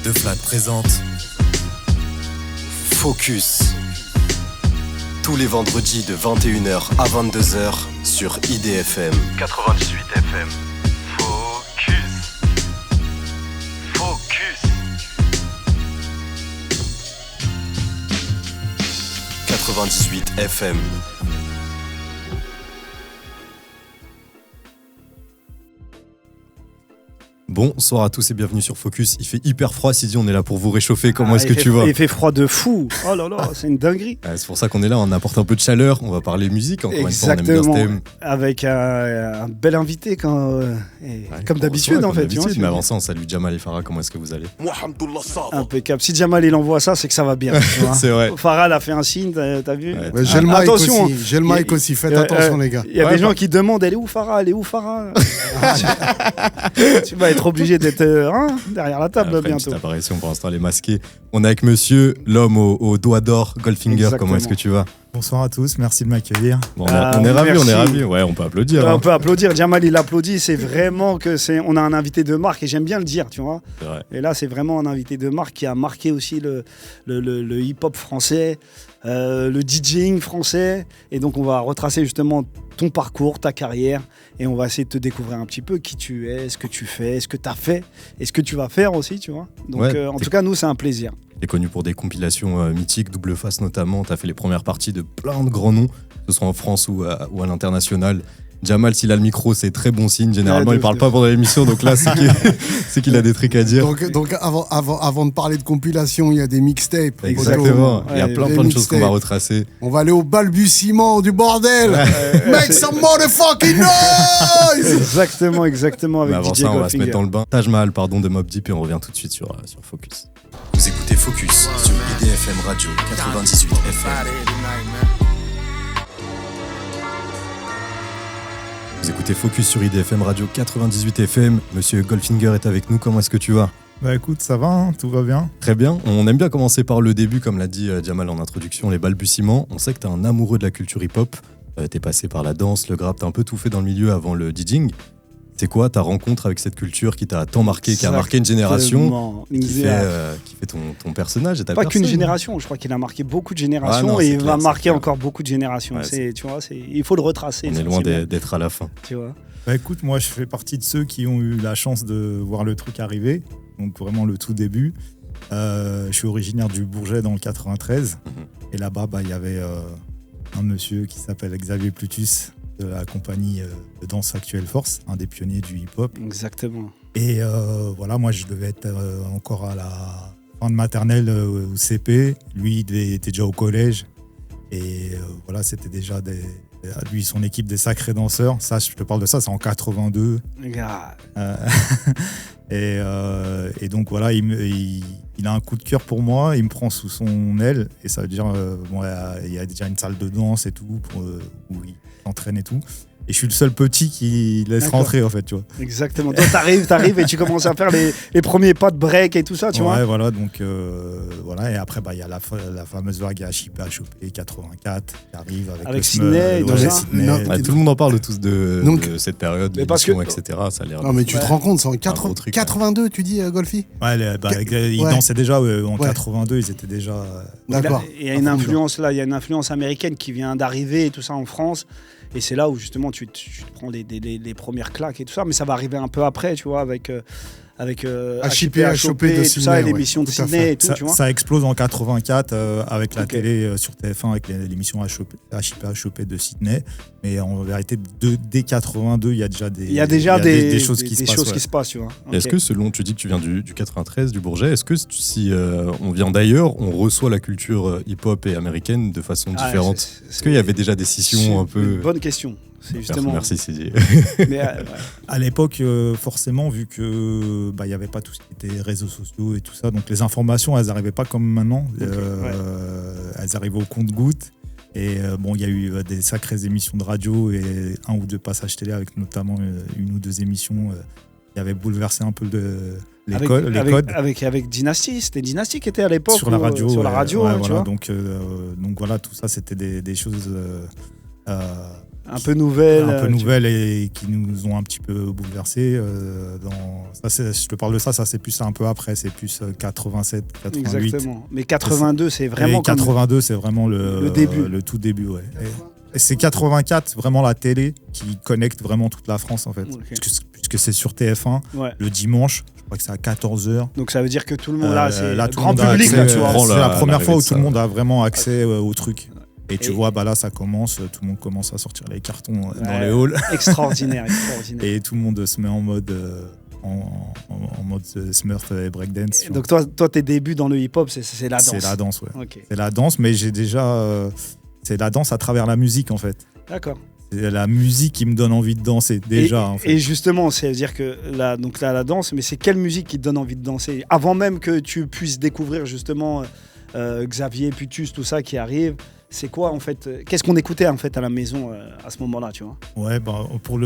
De Flat présente Focus. Tous les vendredis de 21h à 22h sur IDFM 98 FM. Focus. Focus. 98 FM. Bonsoir à tous et bienvenue sur Focus. Il fait hyper froid, Sidi, on est là pour vous réchauffer. Comment est-ce que tu vas ? Il fait froid de fou. Oh là là, c'est une dinguerie. C'est pour ça qu'on est là, on apporte un peu de chaleur. On va parler musique, encore Exactement. une fois, on aime bien ce thème. Avec un bel invité, comme d'habitude en fait. Mais avant ça, on salue Jamal et Farah, comment est-ce que vous allez ? Impeccable. Si Jamal il envoie ça, c'est que ça va bien. C'est vrai. Farah a fait un signe, t'as vu ? Ouais, j'ai le mic attention, aussi, j'ai le mic aussi, faites attention les gars. Il y a des gens qui demandent, elle est où Farah ? Tu vas être obligé d'être derrière la table après, bientôt. Petite apparition, pour l'instant elle est masquée. On est avec monsieur, l'homme au doigt d'or, Goldfinger. Exactement. Comment est-ce que tu vas ? Bonsoir à tous, merci de m'accueillir. Bon, on est ravis. Ouais, on peut applaudir. On peut applaudir. Jamal il applaudit. C'est vraiment on a un invité de marque et j'aime bien le dire, tu vois. C'est vrai. Et là, c'est vraiment un invité de marque qui a marqué aussi le hip-hop français, le DJing français. Et donc, on va retracer justement ton parcours, ta carrière. Et on va essayer de te découvrir un petit peu qui tu es, ce que tu fais, ce que tu as fait et ce que tu vas faire aussi, tu vois. Donc, ouais, en tout cas, nous, c'est un plaisir. T'es connu pour des compilations mythiques, Double Face notamment. T'as fait les premières parties de plein de grands noms, que ce soit en France ou à l'international. Jamal, s'il a le micro, c'est très bon signe. Généralement, il parle pas pendant l'émission, donc là, c'est qu'il a des trucs à dire. Donc avant de parler de compilation, il y a des mixtapes. Exactement. Il y a plein de choses qu'on va retracer. On va aller au balbutiement du bordel. Make some motherfucking noise. Exactement. Avec Mais avant DJ ça, on va Goldfinger. se mettre dans le bain. Taj Mahal, de Mobb Deep, et on revient tout de suite sur Focus. Vous écoutez Focus sur IDFM Radio 98 FM. Vous écoutez Focus sur IDFM Radio 98 FM. Monsieur Goldfinger est avec nous. Comment est-ce que tu vas ? Bah écoute, ça va, hein, tout va bien. Très bien. On aime bien commencer par le début, comme l'a dit Jamal en introduction, les balbutiements. On sait que t'es un amoureux de la culture hip-hop. T'es passé par la danse, le rap, t'as un peu tout fait dans le milieu avant le DJing. C'est quoi ta rencontre avec cette culture qui t'a tant marqué, qui a marqué une génération, qui fait ton personnage et ta personne ? Pas qu'une génération, je crois qu'il a marqué beaucoup de générations et il va marquer encore beaucoup de générations. Ouais, tu vois, il faut le retracer. On est loin d'être à la fin. Tu vois. Bah écoute, moi je fais partie de ceux qui ont eu la chance de voir le truc arriver, donc vraiment le tout début. Je suis originaire du Bourget dans le 93 et là-bas il y avait un monsieur qui s'appelle Xavier Plutus de la compagnie de danse Actuelle Force, un des pionniers du hip-hop. Exactement. Et voilà, moi je devais être encore à la fin de maternelle au CP. Lui, il était déjà au collège. Et voilà, c'était déjà lui, son équipe, des sacrés danseurs. Ça, je te parle de ça, c'est en 82. Et donc voilà, il a un coup de cœur pour moi, il me prend sous son aile. Et ça veut dire, il y a déjà une salle de danse et tout, où il s'entraîne et tout. Et je suis le seul petit qui laisse rentrer, en fait, tu vois. Exactement. Toi, t'arrives et tu commences à faire les premiers pas de break et tout ça, tu vois. Ouais, voilà. Donc, voilà. Et après, il y a la fameuse vague HIP HOP 84 qui arrive avec Sydney et tout ça. Tout le monde en parle tous de cette période, l'émission, etc. Ça a l'air. Non, mais tu te rends compte, c'est en 82, tu dis, Golfi ? Ouais, ils dansaient déjà en 82, ils étaient déjà. D'accord. Il y a une influence là, il y a une influence américaine qui vient d'arriver et tout ça en France. Et c'est là où justement tu te prends les premières claques et tout ça, mais ça va arriver un peu après, tu vois, avec HIP HOP et de tout ça, et Sydney, l'émission de Sydney et tout, tu vois. Ça explose en 84 avec la télé sur TF1 avec l'émission HIP HOP de Sydney. Mais en vérité, dès 82, il y a déjà des choses qui se passent. Tu vois. Est-ce que tu dis que tu viens du 93, du Bourget, est-ce que si on vient d'ailleurs, on reçoit la culture hip-hop et américaine de façon différente ? Est-ce qu'il y avait déjà des scissions un peu... Bonne question. C'est justement... Merci Sidi. À l'époque, forcément, vu que il y avait pas tout ce qui était réseaux sociaux et tout ça, donc les informations, elles n'arrivaient pas comme maintenant. Elles arrivaient au compte-gouttes. Et il y a eu des sacrées émissions de radio et 1 ou 2 passages télé avec notamment 1 ou 2 émissions qui avaient bouleversé un peu les codes. Avec Dynasty, c'était Dynasty qui était à l'époque sur la radio. Tu vois. Donc voilà, tout ça, c'était des choses Un peu nouvelle. Un peu nouvelles et qui nous ont un petit peu bouleversés. Je te parle de ça c'est plus un peu après, c'est plus 87, 88. Exactement. Mais 82, c'est vraiment. Et 82, c'est vraiment le début. Le tout début, ouais. Et c'est 84, vraiment la télé qui connecte vraiment toute la France, en fait. Okay. Puisque c'est sur TF1, le dimanche, je crois que c'est à 14h. Donc ça veut dire que tout le monde, là, c'est là, tout grand le monde public. accès, Tu vois. c'est la première fois où tout le monde a vraiment accès au truc. Et tu vois, là, ça commence, tout le monde commence à sortir les cartons dans les halls. Extraordinaire. Et tout le monde se met en mode... en mode Smurf et breakdance. Donc toi, tes débuts dans le hip-hop, c'est la danse. C'est la danse, ouais. Okay. C'est la danse, mais j'ai déjà... c'est la danse à travers la musique, en fait. D'accord. C'est la musique qui me donne envie de danser, déjà. En fait. Et justement, c'est-à-dire que la danse, mais c'est quelle musique qui te donne envie de danser? Avant même que tu puisses découvrir justement Xavier, Putus, tout ça qui arrive, c'est quoi en fait? Qu'est-ce qu'on écoutait en fait à la maison à ce moment-là, tu vois? Ouais, pour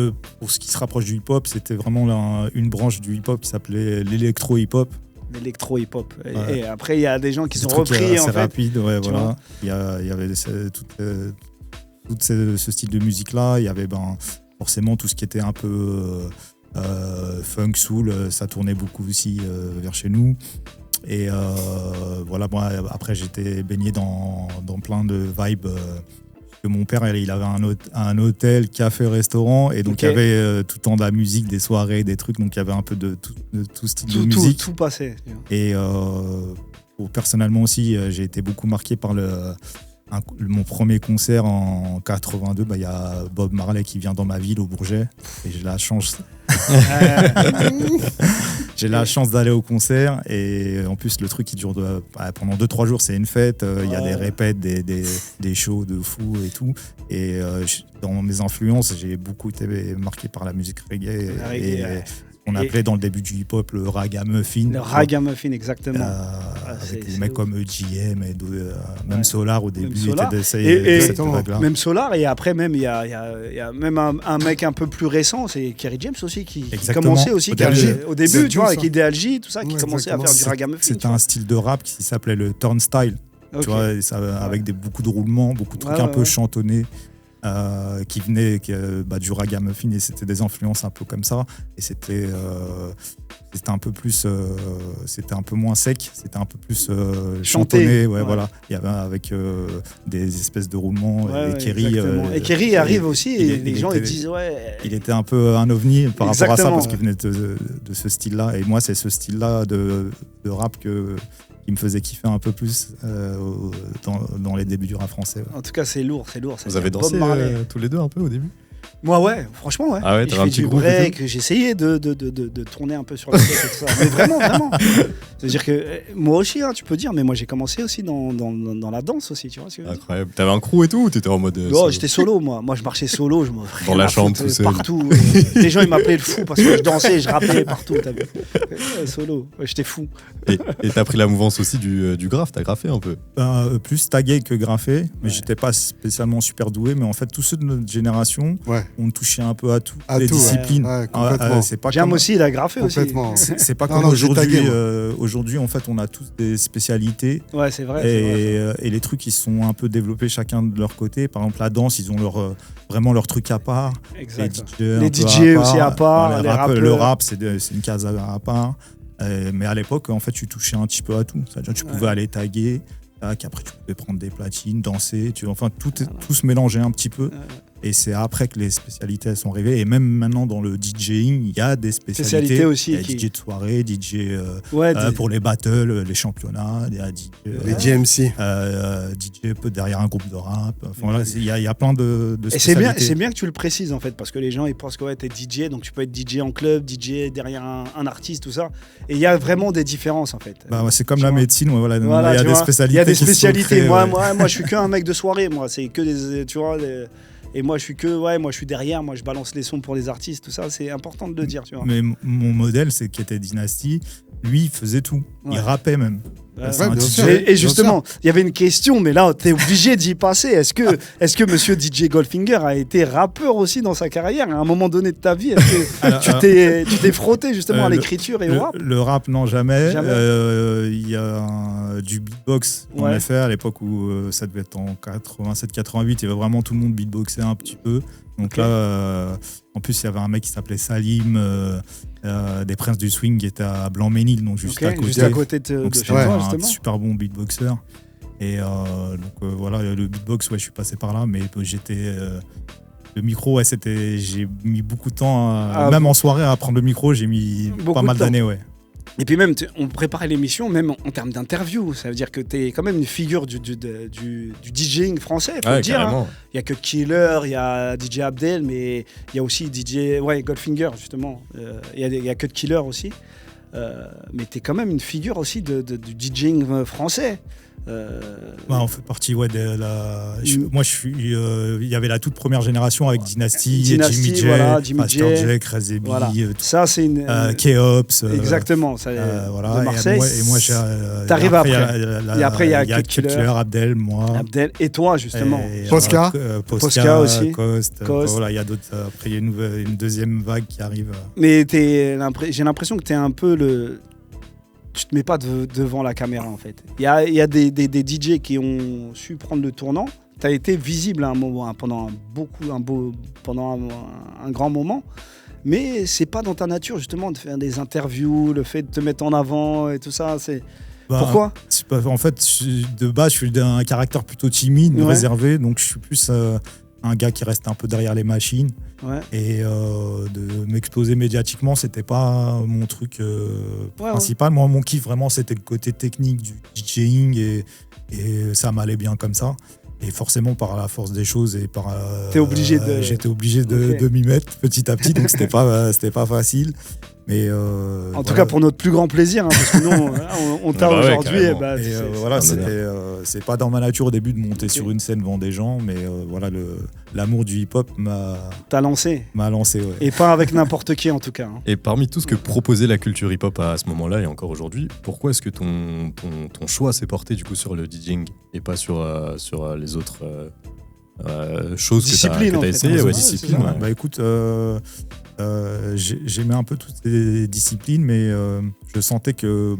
ce qui se rapproche du hip-hop, c'était vraiment une branche du hip-hop qui s'appelait l'électro-hip-hop. L'électro-hip-hop. Ouais. Et après, il y a des gens qui sont repris en fait. C'est rapide, ouais, voilà. Vois. Il y avait tout ce style de musique-là. Il y avait forcément tout ce qui était un peu funk, soul, ça tournait beaucoup aussi vers chez nous. Et voilà, moi, après, j'étais baigné dans plein de vibes. Mon père, il avait un hôtel, café, restaurant, et donc il y avait tout le temps de la musique, des soirées, des trucs, donc il y avait un peu de tout style de musique. Tout passait. Et personnellement aussi, j'ai été beaucoup marqué par mon premier concert en 82. Il y a Bob Marley qui vient dans ma ville, au Bourget, et j'ai la chance. J'ai la chance d'aller au concert, et en plus le truc qui dure pendant 2-3 jours, c'est une fête, il y a des répètes, des shows de fou et tout, et dans mes influences, j'ai beaucoup été marqué par la musique reggae, on appelait dans le début du hip-hop le ragamuffin. Le ragamuffin, exactement. Avec des mecs comme GM et même Solar au début. Même Solar, et après même il y a même un mec un peu plus récent, c'est Kerry James aussi qui commençait aussi au début, tu vois, avec Ideal-J, tout ça, qui commençait à faire du ragamuffin. C'était un style de rap qui s'appelait le turnstyle, tu vois, avec beaucoup de roulements, beaucoup de trucs un peu chantonnés. Qui venait du ragamuffin, et c'était des influences un peu comme ça, et c'était un peu plus c'était un peu moins sec, c'était un peu plus chantonné, voilà, il y avait avec des espèces de roulements, et Kerry arrive aussi, et les gens ils disent il était un peu un ovni par rapport à ça, parce qu'il venait de ce style là, et moi c'est ce style là de rap qui me faisait kiffer un peu plus dans les débuts du rap français. En tout cas, c'est lourd. Vous avez dansé tous les deux un peu au début? Moi, ouais, franchement, ouais. Ah ouais, t'avais un petit groupe break, j'ai essayé de tourner un peu sur la tête et tout ça. Mais vraiment. C'est-à-dire que moi aussi, tu peux dire, mais moi j'ai commencé aussi dans la danse aussi, tu vois. Incroyable. T'avais un crew et tout, ou t'étais en mode non, j'étais solo, moi. Moi, je marchais solo, je me dans la chambre tout seul. Partout. Les gens, ils m'appelaient le fou parce que je dansais, je rappais partout. T'as vu. Solo, j'étais fou. Et t'as pris la mouvance aussi du graphe, t'as graffé un peu? Plus tagué que graffé, mais j'étais pas spécialement super doué, mais en fait, tous ceux de notre génération, on touchait un peu à toutes les disciplines. Jam aussi, il a graffé aussi. C'est pas comme aujourd'hui. Aujourd'hui, en fait, on a tous des spécialités. Ouais, c'est vrai. Et les trucs, ils sont un peu développés chacun de leur côté. Par exemple, la danse, ils ont vraiment leur truc à part. Exact. Les DJ aussi à part. Le rap, c'est une case à part. Mais à l'époque, en fait, tu touchais un petit peu à tout. C'est-à-dire, tu pouvais aller taguer. Après, tu pouvais prendre des platines, danser. Tout se mélangeait un petit peu. Et c'est après que les spécialités elles sont arrivées. Et même maintenant, dans le DJing, il y a des spécialités aussi. Il y a DJ de soirée, DJ pour les battles, les championnats, les DMC. DJ peu derrière un groupe de rap. Enfin, il y a plein de spécialités. Et c'est bien que tu le précises, en fait, parce que les gens ils pensent que t'es DJ, donc tu peux être DJ en club, DJ derrière un artiste, tout ça. Et il y a vraiment des différences, en fait. C'est comme la médecine, il y a des spécialités. Il y a des spécialités. Moi, je suis qu'un mec de soirée, moi. C'est que des. Tu vois, et moi, je suis derrière, moi, je balance les sons pour les artistes, tout ça, c'est important de le dire, tu vois. Mais mon modèle, c'est qui était Dynasty, lui, il faisait tout. Il rappait même. Et justement, il y avait une question, mais là, t'es obligé d'y passer. Est-ce que monsieur DJ Goldfinger a été rappeur aussi dans sa carrière à un moment donné de ta vie? Est-ce que tu t'es frotté justement à l'écriture et au rap? Le rap, non, jamais. Il y a du beatbox qu'on a fait à l'époque où ça devait être en 87-88. Il y avait vraiment tout le monde beatboxer un petit peu. Donc Ok. là, en plus, il y avait un mec qui s'appelait Salim, des Princes du Swing, qui était à Blanc-Ménil, donc juste à côté. Juste à côté de Donc chez c'était toi, un justement. super bon beatboxer. Et voilà, le beatbox, je suis passé par là, mais j'étais... le micro, j'ai mis beaucoup de temps, même en soirée, à prendre le micro, j'ai mis Beaucoup pas mal de temps. d'années, ouais. Et puis même, on préparait l'émission, même en termes d'interview. Ça veut dire que tu es quand même une figure du DJing français, faut Ouais, le dire. Hein. carrément. Il y a que Killer, il y a DJ Abdel, mais il y a aussi DJ Goldfinger, justement. Il y a que Killer aussi. Mais tu es quand même une figure aussi du DJing français. On fait partie de la. Moi, je suis. Il y avait la toute première génération avec Dynasty, Jimmy J, voilà, Jimmy Master J. Jack, Razebi, Voilà. Ça, c'est une. K-Ops. Exactement, ça, Voilà. de Marseille. Et moi, T'arrives après. Et après, il y a Cut Killer. Killer, Abdel, moi. Abdel et toi, justement. Et, Posca. Posca aussi. Cost. Cost. Voilà, il y a d'autres. Après, il y a une deuxième vague qui arrive. Mais j'ai l'impression que tu es un peu le. Tu te mets pas devant la caméra en fait. Il y a des DJ qui ont su prendre le tournant. Tu as été visible à un moment, pendant un grand moment. Mais c'est pas dans ta nature justement de faire des interviews, le fait de te mettre en avant et tout ça. Pourquoi ? En fait, de base, je suis d'un caractère plutôt timide, Ouais. réservé, donc je suis plus un gars qui reste un peu derrière les machines. Ouais. Et de m'exposer médiatiquement, c'était pas mon truc Ouais, principal. Moi, mon kiff, vraiment, c'était le côté technique du DJing et ça m'allait bien comme ça. Et forcément, par la force des choses et par. J'étais obligé de m'y mettre petit à petit, donc c'était pas facile. Mais En tout cas, pour notre plus grand plaisir, hein, parce que nous, on t'a Bah ouais, aujourd'hui. carrément. Bah, Et c'est- voilà, c'est un c'est pas dans ma nature au début de monter Ok. sur une scène devant des gens, mais voilà, l'amour du hip-hop t'as lancé. m'a lancé. Ouais. Et pas avec n'importe qui en tout cas. Hein. Et parmi tout ce que proposait la culture hip-hop à ce moment-là et encore aujourd'hui, pourquoi est-ce que ton choix s'est porté du coup sur le DJing et pas sur les autres choses Discipline, que en t'as fait. essayé Ouais, ouais, c'est discipline, ça. ouais. Bah écoute, j'aimais un peu toutes ces disciplines, mais je sentais que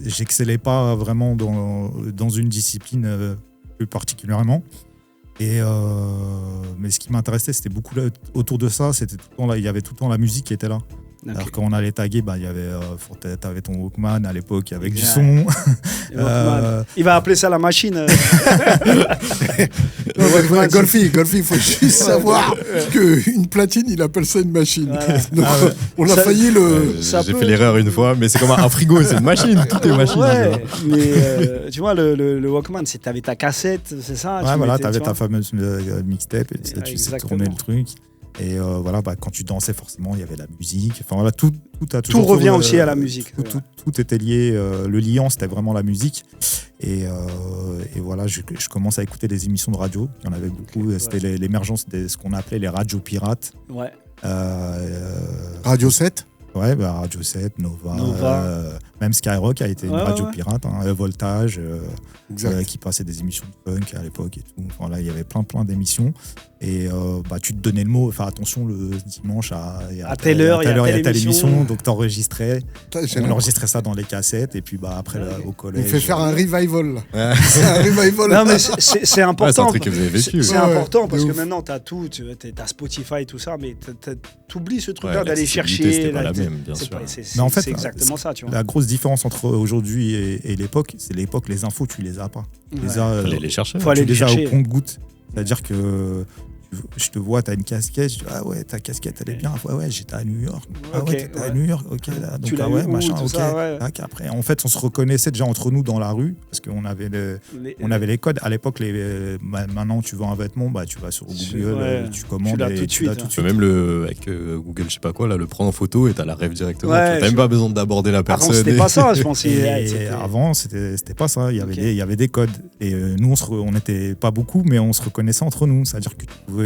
j'excellais pas vraiment dans une discipline plus particulièrement. Mais ce qui m'intéressait, c'était beaucoup autour de ça. C'était tout le temps là, il y avait tout le temps la musique qui était là. Ok. Alors quand on allait taguer, il y avait, t'avais ton Walkman à l'époque avec du Ouais. son. Et Walkman. Il va appeler ça la machine. Golfi, il faut juste savoir qu'une platine, il appelle ça une machine. Voilà. Donc, Ah ouais. on a Ça- failli le. Ça J'ai peut- fait l'erreur une fois, mais c'est comme un frigo, c'est une machine, tout est machine. Ouais, tu vois. mais tu vois, le Walkman, t'avais ta cassette, c'est ça Ouais, tu voilà, mettais, t'avais tu ta vois. fameuse mixtape et tu sais Exactement. tourner le truc. Et voilà, quand tu dansais, forcément, il y avait la musique. Enfin voilà, tout a toujours. Tout revient aussi à la musique. Tout était lié. Le liant, c'était vraiment la musique. Et voilà, je commence à écouter des émissions de radio. Il y en avait beaucoup. C'était l'émergence de ce qu'on appelait les radios pirates. Ouais. Radio 7. Ouais, Radio 7, Nova. Nova. Même Skyrock a été une Ouais, radio ouais. pirate. Voltage. Exact. Qui passait des émissions de punk à l'époque et tout. Enfin, là, il y avait plein d'émissions. Et tu te donnais le mot, faire attention le dimanche à telle heure, il y a telle émission. émission. Donc t'enregistrais. Putain, On enregistrait ça dans les cassettes. Et puis après, là, au On collège. fait faire un revival. Là. Ouais. C'est un revival. Non, mais c'est Ouais, c'est important. un truc que vous avez vécu. C'est Ouais, important parce de que ouf. maintenant, t'as tout. T'as Spotify, tout ça, mais t'oublies ce truc-là Ouais, d'aller l'accessibilité, chercher. c'était pas la t'es- même, bien c'est sûr. pas- c'est- Mais en fait, c'est exactement ça, tu vois. La grosse différence entre aujourd'hui et l'époque, c'est l'époque, les infos, tu les as pas. Tu les Ouais. as, Fallait les chercher. Faut aller tu les les as chercher. au compte-goutte. C'est-à-dire que je te vois, t'as une casquette, je dis ah ouais, ta casquette elle est bien, ouais, j'étais à New York. Ah Ok, ouais, t'étais à ouais. New York, ok, là, donc Tu l'as ah ouais, eu où, machin, tout ok. ça, ouais. Tac, après, en fait, on se reconnaissait déjà entre nous dans la rue parce qu'on avait les codes. À l'époque, maintenant, tu veux un vêtement, tu vas sur Google, Ouais. tu commandes Tu l'as et tout de tu suite, l'as hein. tout de Tu peux suite. même avec Google, je sais pas quoi, là, le prendre en photo et t'as la rêve directement. Ouais, T'as même pas besoin d'aborder la Avant, personne. c'était pas ça, je pense. Et avant, c'était pas ça. Il y avait, Ok. il y avait des codes. Et nous, on n'était pas beaucoup, mais on se reconnaissait entre nous. C'est-à-dire que tu pouvais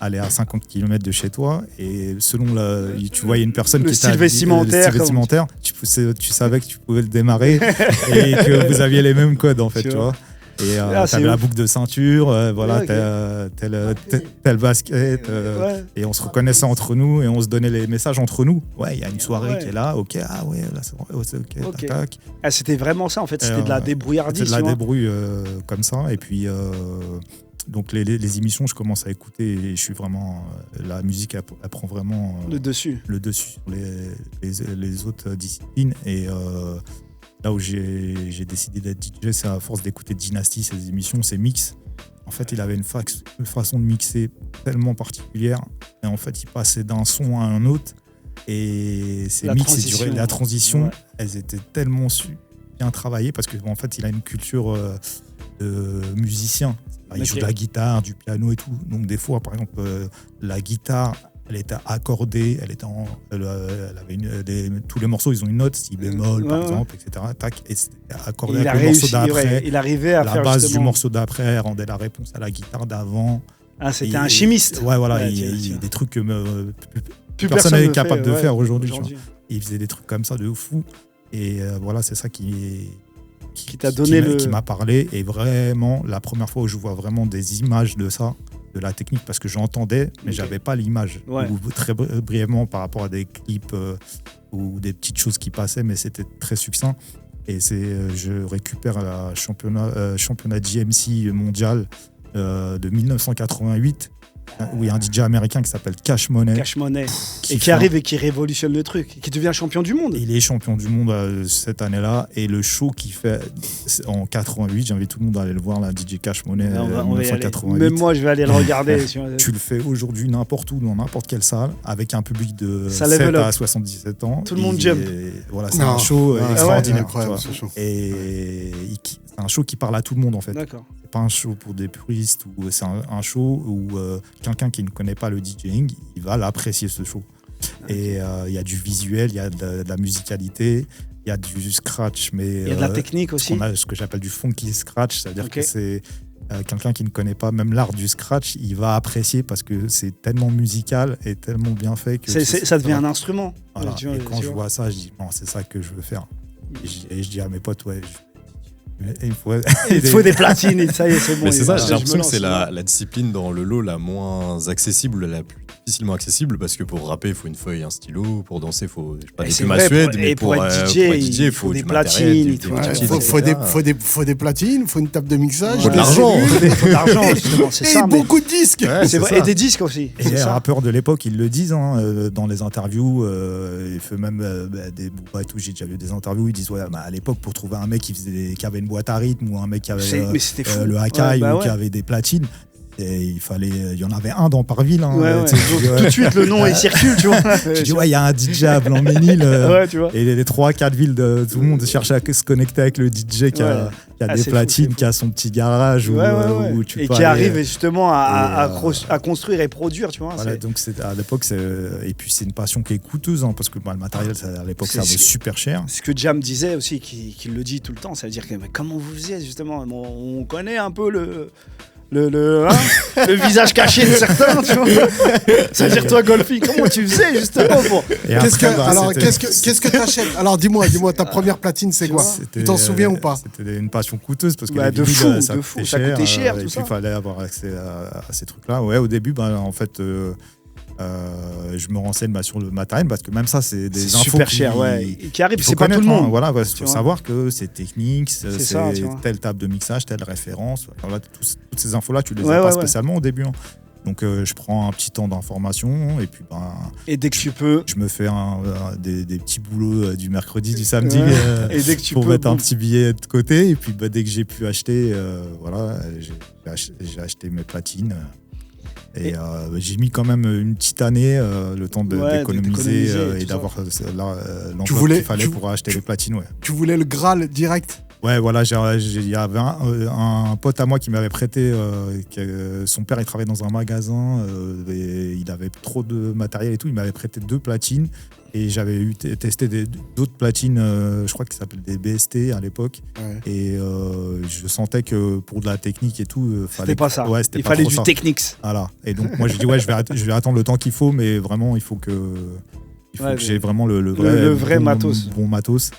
aller à 50 km de chez toi et selon tu voyais une personne Le qui style était vestimentaire, tu savais que tu pouvais le démarrer et que vous aviez les mêmes codes en fait, Tu tu vois. vois. Et Ah, c'est t'avais la ouf. boucle de ceinture, voilà, Ouais, ok. tel basket. Ouais. Et on se reconnaissait entre nous et on se donnait les messages entre nous. Ouais, il y a une soirée Ouais. qui est là, ok, ah ouais, là c'est ok, Ok. tac, tac. Ah, c'était vraiment ça, en fait. C'était de la C'était débrouillardise. de la tu vois. débrouille comme ça. Et puis, Donc les émissions, je commence à écouter et je suis vraiment la musique elle prend vraiment Le dessus. sur les autres disciplines. Et là où j'ai décidé d'être DJ, c'est à force d'écouter Dynasty, ses émissions, ses mix. En fait, il avait une façon de mixer tellement particulière. Et en fait, il passait d'un son à un autre. Et ces mix, la transition, elles étaient tellement bien travaillées parce qu'en fait, il a une culture de musicien. Il joue de la guitare, du piano et tout. Donc des fois, par exemple, la guitare, elle était accordée, elle avait tous les morceaux, ils ont une note, si bémol par exemple, etc. Tac, et c'était accordé avec le morceau d'après. Il arrivait à la faire base justement... du morceau d'après rendait la réponse à la guitare d'avant. Ah, c'était un chimiste. Ouais, voilà, il y a des trucs que plus personne n'est capable de faire aujourd'hui. Il faisait des trucs comme ça de fou. Et voilà, c'est ça qui t'a donné qui m'a parlé. Et vraiment, la première fois où je vois vraiment des images de ça, de la technique, parce que j'entendais, mais j'avais pas l'image. Ou très brièvement par rapport à des clips ou des petites choses qui passaient, mais c'était très succinct. Et je récupère le championnat GMC mondial de 1988, où il y a un DJ américain qui s'appelle Cash Money. Et qui arrive et qui révolutionne le truc, qui devient champion du monde. Il est champion du monde cette année-là. Et le show qu'il fait en 88, j'invite tout le monde à aller le voir, la DJ Cash Money 1988. Même moi, je vais aller le regarder. Tu le fais aujourd'hui n'importe où, dans n'importe quelle salle, avec un public de 7 à 77 ans. Tout le monde jump. Voilà, c'est un show extraordinaire. Incroyable, ce show. Et c'est un show qui parle à tout le monde, en fait. D'accord. C'est pas un show pour des puristes, c'est un show où quelqu'un qui ne connaît pas le DJing, il va l'apprécier, ce show. Et il y a du visuel, il y a de la musicalité, il y a du scratch, mais il y a de la technique aussi. On a ce que j'appelle du funky scratch, c'est-à-dire que c'est quelqu'un qui ne connaît pas même l'art du scratch, il va apprécier parce que c'est tellement musical et tellement bien fait que ça devient un instrument. Voilà. Et quand je vois ça, je dis non, c'est ça que je veux faire. Et je dis à mes potes, il faut des platines et ça y est, c'est bon. Mais c'est ça, j'ai l'impression que c'est la discipline dans le lot la moins accessible, la plus difficilement accessible, parce que pour rapper, il faut une feuille, un stylo, pour danser, il faut pas des plumes à suède, mais pour être DJ, il faut des du platines. Il faut des platines, il faut une table de mixage. Il faut de l'argent. Il faut de l'argent, justement, c'est ça. Et beaucoup de disques. C'est vrai, et des disques aussi. Et les rappeurs de l'époque, ils le disent dans les interviews, il fait même des Booba et tout, j'ai déjà vu des interviews, ils disent à l'époque, pour trouver un mec qui avait une boîte à rythme ou un mec qui avait le Hakai ou qui avait des platines, et il y en avait un dans par ville. Tout de suite, le nom il circule, tu vois. Je dis, il y a un DJ à Blanc-Ménil. Et les 3-4 villes, tout le monde cherche à se connecter avec le DJ qui a des platines, fou. qui a son petit garage. Où tu et peux qui aller, arrive justement à construire et produire, tu vois. Voilà, donc à l'époque, et puis c'est une passion qui est coûteuse, parce que le matériel, à l'époque, ça vaut super cher. Ce que Jam disait aussi, qui le dit tout le temps, c'est-à-dire que comment vous faisiez justement, on connaît un peu le visage caché de certains, tu vois. C'est-à-dire toi, Golfi, comment tu faisais justement pour... Qu'est-ce que t'achètes? Alors dis-moi, ta première platine, c'est quoi? Tu t'en souviens ou pas? C'était une passion coûteuse parce que ça coûtait cher, tout ça. Il fallait avoir accès à ces trucs-là. Ouais, au début, en fait, je me renseigne sur le matériel parce que même ça, c'est des infos super cher, qui arrive, c'est pas tout le monde. Voilà, il faut savoir que c'est technique, c'est telle table de mixage, telle référence. Voilà, toutes ces infos-là, tu les as pas spécialement au début. Donc je prends un petit temps d'information et puis et dès que tu peux, je me fais des petits boulots du mercredi, du samedi et dès que tu pour peux, mettre un petit billet de côté. Et puis dès que j'ai pu acheter, j'ai acheté mes platines. Et j'ai mis quand même une petite année, le temps d'économiser et d'avoir l'enveloppe qu'il fallait pour acheter les platines. Tu voulais le Graal direct? Ouais, voilà, il y avait un pote à moi qui m'avait prêté, son père il travaillait dans un magasin, et il avait trop de matériel et tout, il m'avait prêté 2 platines. Et j'avais testé d'autres platines, je crois qu'ils s'appellent des BST à l'époque. Ouais. Et je sentais que pour de la technique et tout, c'était pas ça. Ouais, il fallait du Technics. Voilà. Et donc moi j'ai dit je vais attendre le temps qu'il faut, mais vraiment il faut que j'ai vraiment le vrai matos. Bon matos.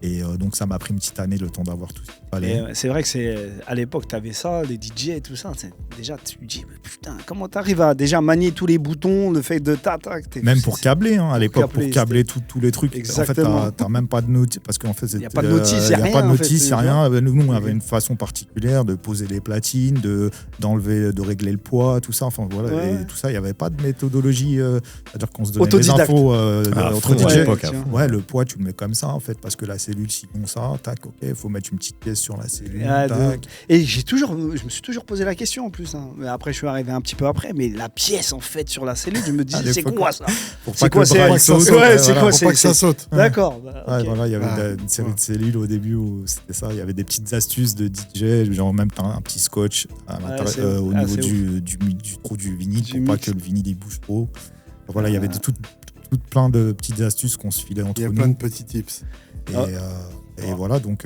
Et donc ça m'a pris une petite année le temps d'avoir tout ce qu'il fallait. Et c'est vrai que à l'époque, tu avais ça, les DJ et tout ça. Déjà, tu te dis, mais putain, comment tu arrives à déjà manier tous les boutons, le fait de tac. Même pour câbler, à l'époque, pour câbler tous les trucs. Exactement. En fait, t'as même pas de notice. Parce qu'en fait, il n'y a pas de notice, il n'y a rien. Il n'y a pas de notice, il n'y a rien. Nous, on avait Okay. une façon particulière de poser les platines, d'enlever, de régler le poids, tout ça. Enfin, voilà. Ouais. Et tout ça, il n'y avait pas de méthodologie. C'est-à-dire qu'on se donnait Autodidacte. les infos entre DJ. Ouais, Le poids, tu le mets comme ça, en fait, parce que la cellule, sinon ça, tac, ok, il faut mettre une petite pièce sur la cellule. Tac. Et je me suis toujours posé la question en plus. Mais après, je suis arrivé un petit peu après. Mais la pièce, en fait, sur la cellule, je me disais, c'est quoi ça? C'est quoi c'est Pour pas que ça saute. D'accord. Okay. Voilà, il y avait une série de cellules au début où c'était ça. Il y avait des petites astuces de DJ, genre même un petit scotch au niveau du trou du vinyle pour pas que le vinyle il bouge trop. Voilà, il y avait toutes plein de petites astuces qu'on se filait entre nous. Il y a plein de petits tips. Et voilà, donc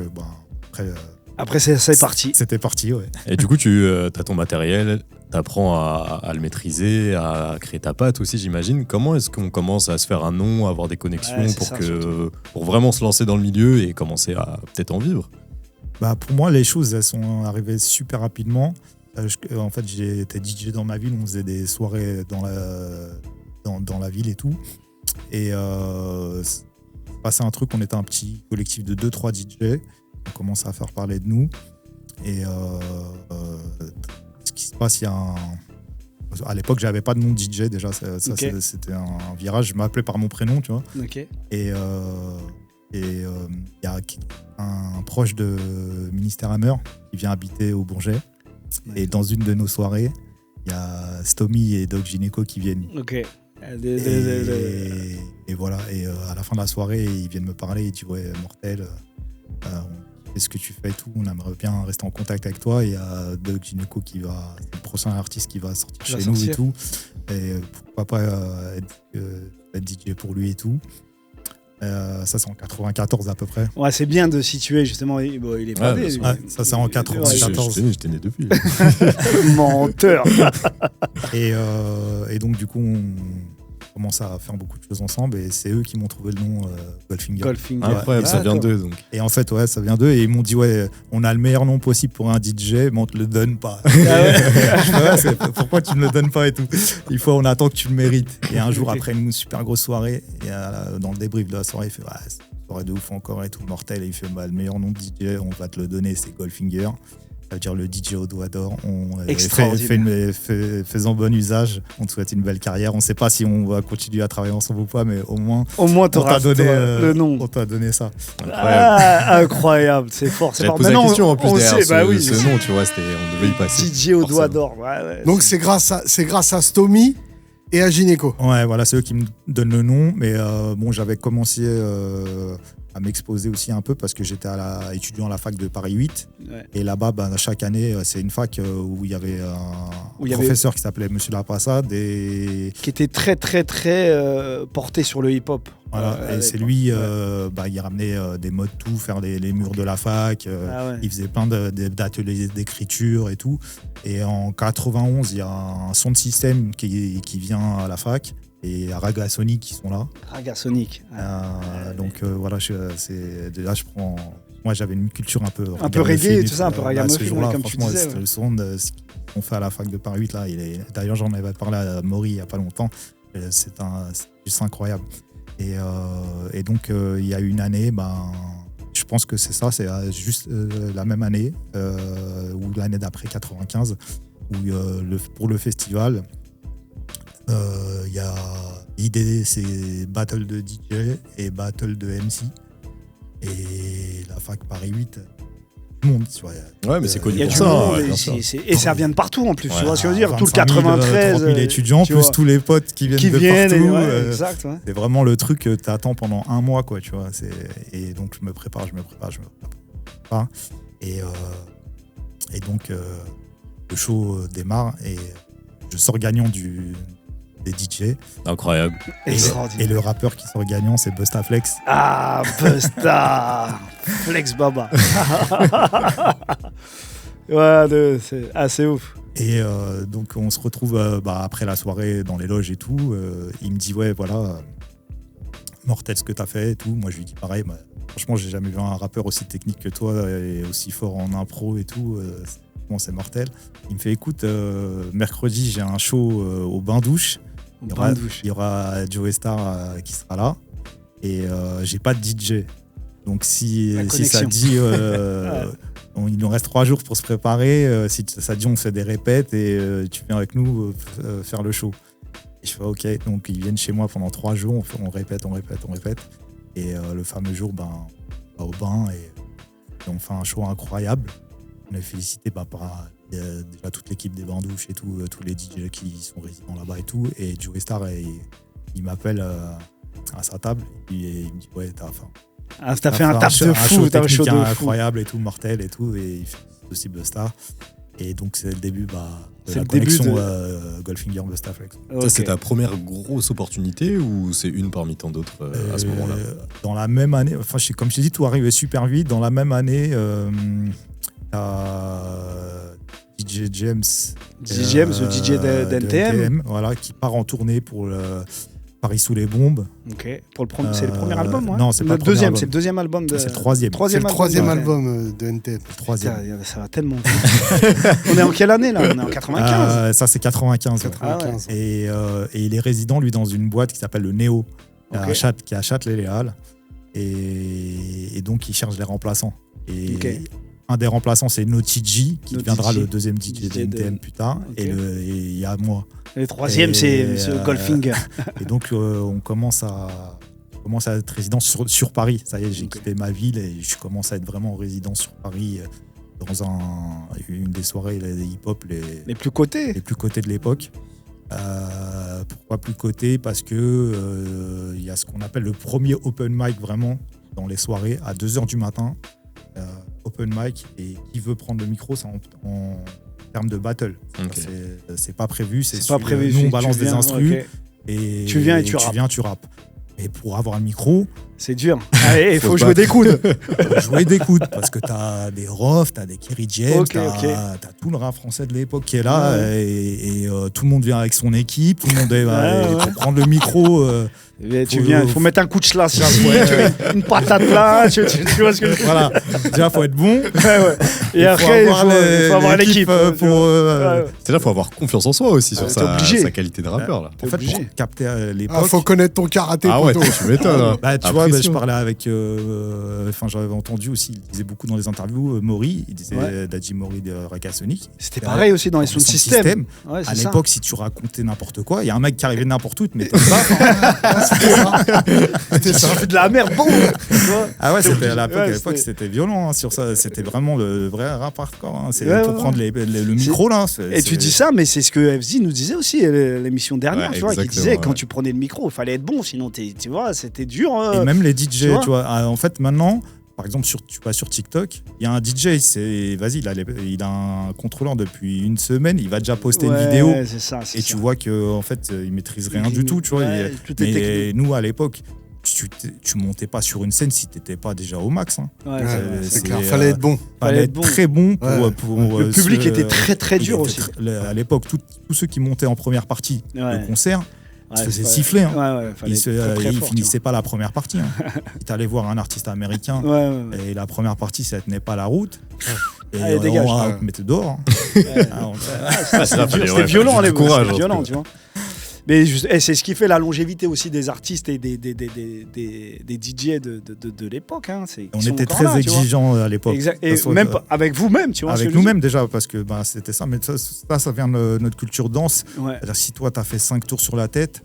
après, c'est parti. C'était parti, ouais. Et du coup, tu as ton matériel, tu apprends à le maîtriser, à créer ta patte aussi, j'imagine. Comment est-ce qu'on commence à se faire un nom, à avoir des connexions pour vraiment se lancer dans le milieu et commencer à peut-être en vivre? Pour moi, les choses, elles sont arrivées super rapidement. En fait, j'ai été DJ dans ma ville, on faisait des soirées dans la ville et tout. Et c'est passé un truc, on était un petit collectif de 2-3 DJ. On commence à faire parler de nous. Et ce qui se passe, il y a à l'époque, j'avais pas de nom de DJ déjà. C'était un virage. Je m'appelais par mon prénom, tu vois. Okay. Et il y a un proche de Ministère Hammer qui vient habiter au Bourget. Et dans une de nos soirées, il y a Stomy et Doc Gynéco qui viennent. Ok. Et voilà. Et à la fin de la soirée, ils viennent me parler. Ils disent ouais, Mortel, qu'est-ce que tu fais et tout. On aimerait bien rester en contact avec toi. Et il y a Doc Gynéco c'est le prochain artiste qui va sortir chez nous et tout. Et pourquoi pas être DJ pour lui et tout. Ça c'est en 94 à peu près. Ouais, c'est bien de situer justement. Il est pas né. Ça c'est en 94. J'étais né depuis. Menteur. Et donc du coup on commence à faire beaucoup de choses ensemble et c'est eux qui m'ont trouvé le nom Goldfinger. Incroyable, ça vient d'eux donc. Et en fait ça vient d'eux et ils m'ont dit ouais, on a le meilleur nom possible pour un DJ mais on te le donne pas. Pourquoi tu ne le donnes pas et tout. On attend que tu le mérites. Et un jour après une super grosse soirée, dans le débrief de la soirée, il fait soirée de ouf encore et tout, Mortel, et il fait le meilleur nom de DJ, on va te le donner, c'est Goldfinger. Ça veut dire le DJ au doigt d'or. Faisant bon usage, on te souhaite une belle carrière. On ne sait pas si on va continuer à travailler ensemble ou pas, mais au moins t'auras donné le nom. On t'a donné ça. Incroyable, c'est fort. J'avais posé la question en plus derrière ce nom, tu vois, on devait y passer. DJ au doigt d'or. Donc c'est grâce à Stomy et à Gynéco. Ouais, voilà, c'est eux qui me donnent le nom. Mais j'avais commencé à m'exposer aussi un peu parce que j'étais étudiant à la fac de Paris 8. Ouais. Et là-bas, chaque année, c'est une fac où il y avait un professeur qui s'appelait Monsieur Lapassade qui était très, très, très porté sur le hip-hop. Voilà, et c'est lui, il ramenait des modes tout, faire les murs de la fac. Il faisait plein d'ateliers d'écriture et tout. Et en 91, il y a un son de système qui vient à la fac. Et Raga Sonic qui sont là. Raga Sonic. Voilà, déjà je prends. Moi j'avais une culture un peu reggae et tout ça, un peu ragamuffin, comme tu disais. C'était le son de ce qu'on fait à la fac de Paris 8 là. D'ailleurs j'en avais parlé à Maury il n'y a pas longtemps. C'est juste incroyable. Et donc il y a une année, je pense que c'est ça, c'est juste la même année ou l'année d'après 95 où pour le festival. Il y a l'idée, c'est battle de DJ et battle de MC. Et la fac Paris 8, tout le monde. Ouais, mais c'est connu pour ça. Et ça vient de partout en plus, tu vois ce que je veux dire. Tout le 93. 30 000 étudiants, plus tous les potes qui viennent de partout. Exact, ouais. C'est vraiment le truc que tu attends pendant un mois, quoi, tu vois. Et donc, je me prépare. Et donc, le show démarre et je sors gagnant des DJ. Incroyable. Et le rappeur qui sort gagnant, c'est Busta Flex. Ah, Busta Flex Baba. C'est assez ouf. Et donc, on se retrouve après la soirée dans les loges et tout. Il me dit, ouais, voilà, mortel ce que t'as fait et tout. Moi, je lui dis pareil. Franchement, j'ai jamais vu un rappeur aussi technique que toi et aussi fort en impro et tout. C'est mortel. Il me fait écoute, mercredi, j'ai un show au bain-douche. Il y aura Joey Star qui sera là. Et j'ai pas de DJ. Donc si ça dit, il nous reste 3 jours pour se préparer. Si ça dit, on fait des répètes et tu viens avec nous faire le show. Et je fais OK. Donc ils viennent chez moi pendant 3 jours. On répète. Et le fameux jour, on va au bain et on fait un show incroyable. On est félicité par déjà toute l'équipe des bains-douches et tout, tous les DJ qui sont résidents là-bas et tout. Et Joey Star, il m'appelle à sa table et il me dit ouais, t'as fait un taf de fou, t'as un show de fou. Incroyable et tout, mortel et tout. Et il fait aussi Busta. Et donc c'est le début de la début connexion Goldfinger Busta Flex. Okay. Ça, c'est ta première grosse opportunité ou c'est une parmi tant d'autres à ce moment-là? Dans la même année, comme je t'ai dit, tout arrivait super vite. Dans la même année, DJ James, le DJ d'NTM, voilà, qui part en tournée pour Paris sous les bombes. Ok. C'est le premier album, ouais. Non, c'est pas le deuxième. album. C'est le deuxième album. C'est le troisième. C'est le troisième album de NTM. Troisième. Ça va tellement vite. On est en quelle année là? On est en 95. Ça c'est 95. 95. Et il est résident lui dans une boîte qui s'appelle le Néo, qui est à Châtelet-Les-Halles. Et donc il cherche des remplaçants. Et un des remplaçants c'est Naughty G qui deviendra le deuxième DJ de NTM plus tard. Et il y a moi. Et le troisième, c'est Goldfinger. Et donc, on commence à être résident sur Paris. Ça y est, j'ai quitté ma ville et je commence à être vraiment résident sur Paris dans une des soirées hip-hop les plus cotées. Les plus cotées de l'époque. Pourquoi plus cotées? Parce que il y a ce qu'on appelle le premier open mic vraiment dans les soirées à 2h du matin. Open mic, et qui veut prendre le micro, c'est en termes de battle. Okay. C'est pas prévu, c'est pas prévu. Nous on balance des instrus et tu viens et tu rappes. Et pour avoir un micro, c'est dur. Il faut jouer des coudes. Jouer des coudes parce que t'as des Rof, t'as des Kerry James, t'as tout le rap français de l'époque qui est là et tout le monde vient avec son équipe, tout le monde est pour prendre le micro. Il faut mettre un coup de schlass ici, une patate là, tu vois ce que je veux dire. Voilà, déjà faut être bon. Et après il faut avoir l'équipe. C'est là, faut avoir confiance en soi aussi sur sa qualité de rappeur là. En fait, pour capter l'époque. Faut connaître ton karaté. Ah ouais, tu m'étonnes. Tu vois, je parlais avec. J'avais entendu aussi, il disait beaucoup dans les interviews, Maury, il disait Dadji Maury de Rakasonic. C'était pareil aussi dans les Sound System. À l'époque, si tu racontais n'importe quoi, il y a un mec qui arrivait de n'importe où, mais ça. C'était ça. Fait de la merde, bon. Ah ouais, c'était à l'époque, c'était violent sur ça. C'était vraiment le vrai rap hardcore. C'est pour prendre le micro là. Et tu dis ça, mais c'est ce que FZ nous disait aussi l'émission dernière, tu vois, qui disait quand tu prenais le micro, il fallait être bon, sinon tu vois, c'était dur. Et même les DJ, tu vois, en fait maintenant. Par exemple, tu vas sur TikTok, il y a un DJ, il a un contrôleur depuis une semaine, il va déjà poster une vidéo. Et tu vois qu'en fait, il maîtrise rien du tout. Tu vois, mais nous, à l'époque, tu montais pas sur une scène si t'étais pas déjà au max. Hein. C'est clair, fallait être bon. Fallait être très bon pour le public était très très dur aussi. À l'époque, tous ceux qui montaient en première partie de concert, il se faisait siffler. Il finissait pas la première partie. Si t'allais voir un artiste américain et la première partie, ça tenait pas la route. Et on te mettait dehors. C'était violent à l'époque. C'était violent, tu vois. Mais c'est ce qui fait la longévité aussi des artistes et des DJ de l'époque. Hein. On était très exigeants à l'époque. Et même avec vous-même, tu vois. Avec nous-mêmes déjà, parce que c'était ça. Mais ça vient de notre culture danse. C'est-à-dire, si toi, tu as fait 5 tours sur la tête,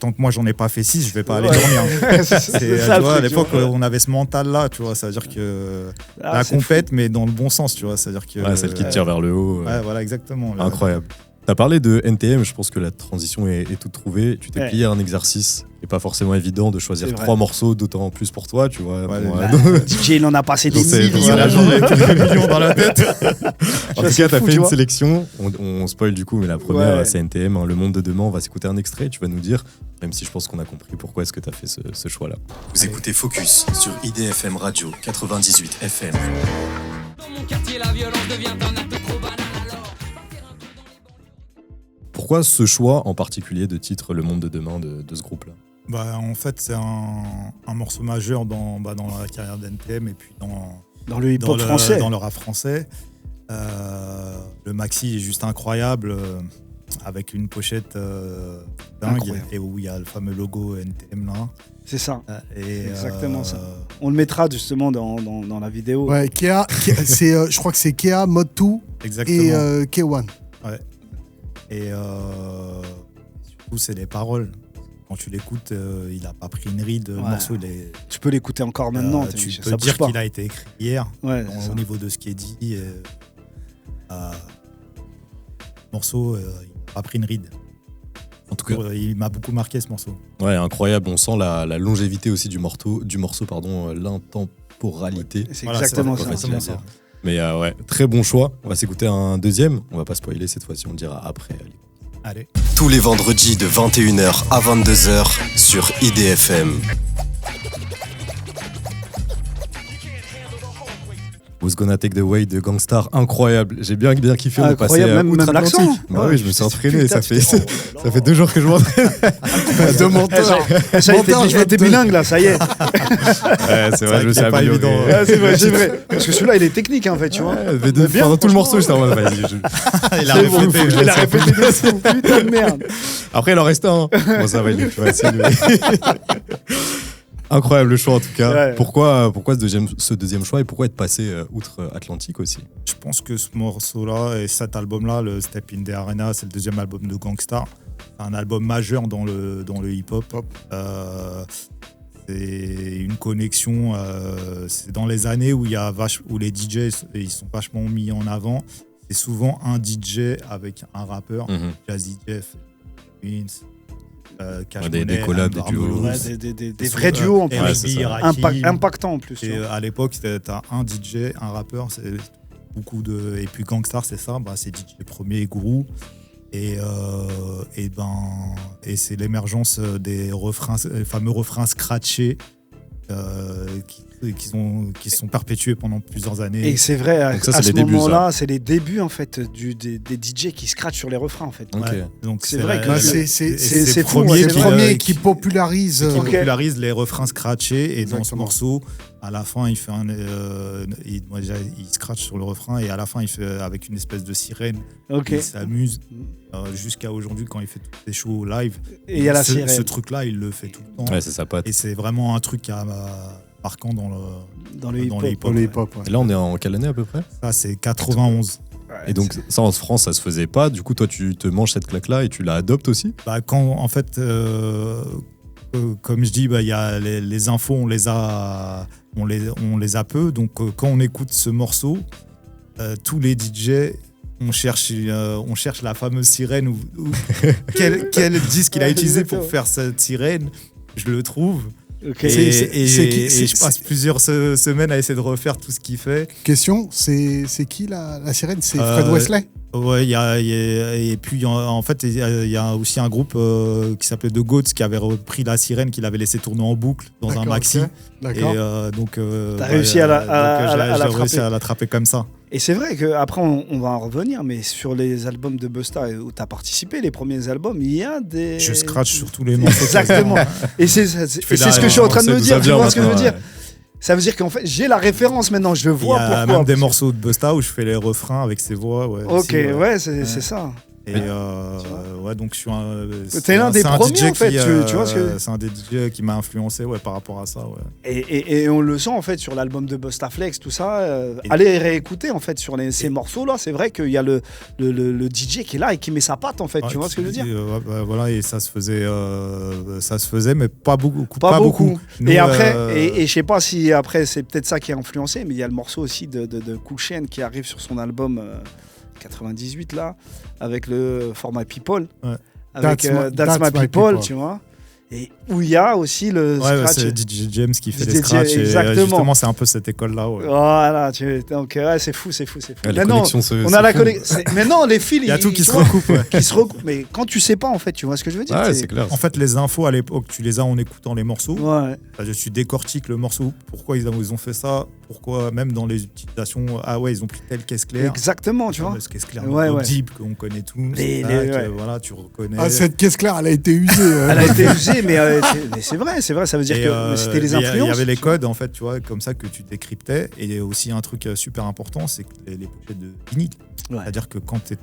tant que moi, j'en ai pas fait 6, je vais pas aller dormir. C'est ça, tu vois, à l'époque, on avait ce mental-là, tu vois. Ça veut dire que la compète, mais dans le bon sens, tu vois. C'est-à-dire que celle qui te tire vers le haut. Ouais, voilà, exactement. Incroyable. T'as parlé de NTM, je pense que la transition est toute trouvée. Tu t'es plié à un exercice qui n'est pas forcément évident de choisir 3 morceaux, d'autant plus pour toi, tu vois. DJ, il en a passé des millions. Millions dans la tête. En tout cas, t'as fait une sélection. On spoil du coup, mais la première, c'est NTM, Le Monde de Demain. On va s'écouter un extrait, tu vas nous dire, même si je pense qu'on a compris pourquoi est-ce que t'as fait ce choix-là. Vous écoutez Focus sur IDFM Radio 98 FM. Dans mon quartier, la violence devient un acte trop banal. Pourquoi ce choix en particulier de titre Le Monde de Demain de ce groupe-là? En fait, c'est un morceau majeur dans la carrière d'NTM et puis Dans le hip-hop français. Dans le rap français. Le maxi est juste incroyable, avec une pochette dingue, Incroyable. et où il y a le fameux logo NTM là. C'est ça. Et, Exactement ça. On le mettra justement dans la vidéo. Ouais, Kea, je crois que c'est Kea, Mode 2 Exactement. et K1. Et surtout, c'est les paroles. Quand tu l'écoutes, il n'a pas pris une ride. Le morceau, Tu peux l'écouter encore maintenant. tu ça peux bouge dire pas. qu'il a été écrit hier, Ouais, c'est ça. au niveau de ce qui est dit. Le morceau, il n'a pas pris une ride. En tout cas, Il m'a beaucoup marqué ce morceau. ouais, incroyable. On sent la longévité aussi du morceau, l'intemporalité. C'est Voilà, exactement c'est ça. facile à dire. Mais ouais, très bon choix. On va s'écouter un deuxième. On va pas spoiler cette fois-ci, on le dira après. Allez. Tous les vendredis de 21h à 22h sur IDFM. Who's Gonna Take the Way de Gangstar, incroyable. J'ai bien kiffé. On est passé Incroyable, même outre-Atlantique. l'accent. Bah Ouais, oui, je me suis entraîné. putain, Ça fait 2 jours que je m'entraîne. De menteur. Ça y est, t'es bilingue là, ça y est. Ouais, c'est vrai, je me suis C'est pas amélioré. évident. Ouais, c'est vrai, c'est vrai. Parce que celui-là, il est technique en fait, tu vois. Ouais, Bien, pendant tout le franchement, morceau, j'étais en mode, vas-y. Il a C'est bon, répété. il a répété de fou, putain de merde. Après, il en reste un. Bon, ça va, il est plus facile. Incroyable le choix en tout cas. Ouais. Pourquoi ce deuxième choix et pourquoi être passé outre-Atlantique aussi? Je pense que ce morceau-là et cet album-là, le Step in the Arena, c'est le deuxième album de Gangstar. C'est un album majeur dans le hip-hop. C'est une connexion. C'est dans les années où où les DJ ils sont vachement mis en avant. C'est souvent un DJ avec un rappeur, Jazzy Jeff, Vince, Cash Des Money, collabs, des Barberousse. duos. Ouais, des vrais duos en plus. Ouais, c'est ça. Rakim. Impactant en plus. tu Et vois. à l'époque, t'as un DJ, un rappeur, c'est beaucoup de. Et puis Gangstar, c'est ça, c'est DJ premier, Guru. Et c'est l'émergence des fameux refrains scratchés qui sont perpétués pendant plusieurs années. Et c'est vrai, Donc ça, à c'est ce les débuts, moment-là, c'est les débuts en fait des DJ qui scratchent sur les refrains en fait. Ok. Ouais. Donc C'est vrai que Bah, c'est c'est fou, le c'est premier qui popularise. qui Ok. popularise les refrains scratchés. Et dans ce Exactement. morceau, à la fin, il fait il scratch sur le refrain et à la fin, il fait avec une espèce de sirène. Ok. Il s'amuse jusqu'à aujourd'hui quand il fait tous ses shows live. Et il y a la ce sirène truc-là, il le fait tout le temps. Ouais, c'est sa patte. Et c'est vraiment un truc marquant dans dans le dans hip-hop. le hip-hop. Pour le hip-hop. ouais. Et là, on est en quelle année à peu près? Ça, c'est 91. Et donc, ça en France, ça se faisait pas. Du coup, toi, tu te manges cette claque-là et tu la adoptes aussi? En fait, comme je dis, il y a les infos, on les a peu. Donc, quand on écoute ce morceau, tous les DJ, on cherche la fameuse sirène ou quel disque il a Ouais, utilisé pour exactement. faire cette sirène. Je le trouve. Ok. Et c'est- je passe plusieurs semaines à essayer de refaire tout ce qu'il fait. Question, c'est qui la sirène? C'est Fred Euh, Wesley? Ouais, et puis en fait, il y a aussi un groupe qui s'appelait The Goats qui avait repris la sirène qu'il avait laissé tourner en boucle dans un D'accord, maxi. ok. D'accord. Et donc, T'as réussi à j'ai réussi l'attraper. à l'attraper comme ça. Et c'est vrai qu'après, on va en revenir, mais sur les albums de Busta où tu as participé, les premiers albums, il y a des. Je scratch sur tous les morceaux. Exactement. Et c'est fais ce la- que je suis en train de on me sait dire. d'où Tu ça vois vient ce que je veux maintenant, dire? Ça veut dire qu'en fait, j'ai la référence maintenant, je Il y vois a pourquoi. même des morceaux de Busta où je fais les refrains avec ses voix. Ouais, Ok, aussi, ouais, c'est ça. Et ouais, donc je suis un. T'es l'un des c'est un premiers, DJ en fait, qui, tu vois ce que- C'est un des DJ qui m'a influencé par rapport à ça. Ouais. Et on le sent en fait sur l'album de Busta Flex, tout ça. Allez réécouter en fait sur ces morceaux-là. C'est vrai qu'il y a le DJ qui est là et qui met sa patte en fait. Tu vois ce que je veux dire? Voilà, et ça se faisait, mais pas beaucoup. Pas beaucoup. Nous, Et après, et je sais pas si après c'est peut-être ça qui a influencé, mais il y a le morceau aussi de Cool Chain qui arrive sur son album 98 là, avec le format People, Ouais. avec That's My My People, People. tu vois. Et où il y a aussi le ouais, scratch. c'est DJ James qui fait DJ, les scratchs. exactement. Et justement, c'est un peu cette école-là. Ouais. Voilà, donc ouais, c'est fou. Ouais, les Maintenant, connexions on a la connexion. Maintenant, les fils, Il y a tout qui tu se vois, recoupe. Ouais. qui se recoupent. Mais quand tu sais pas, en fait, tu vois ce que je veux dire? Ouais, c'est clair. En fait, les infos à l'époque, tu les as en écoutant les morceaux. Ouais. Tu décortiques le morceau. Pourquoi ils ont fait ça? pourquoi, même dans les utilisations, ah ouais, ils ont pris telle caisse claire. Exactement, tu vois. Cette caisse claire Ouais, ouais. audible qu'on connaît tous. Ouais. Voilà, tu reconnais. Ah, cette caisse claire, elle a été usée. Elle a été usée, mais c'est vrai, ça veut dire que c'était les influences. Il y avait les codes, en fait, tu vois, comme ça que tu décryptais. Et aussi un truc super important, c'est que les pochettes de vinyle. Ouais. C'est-à-dire que quand tu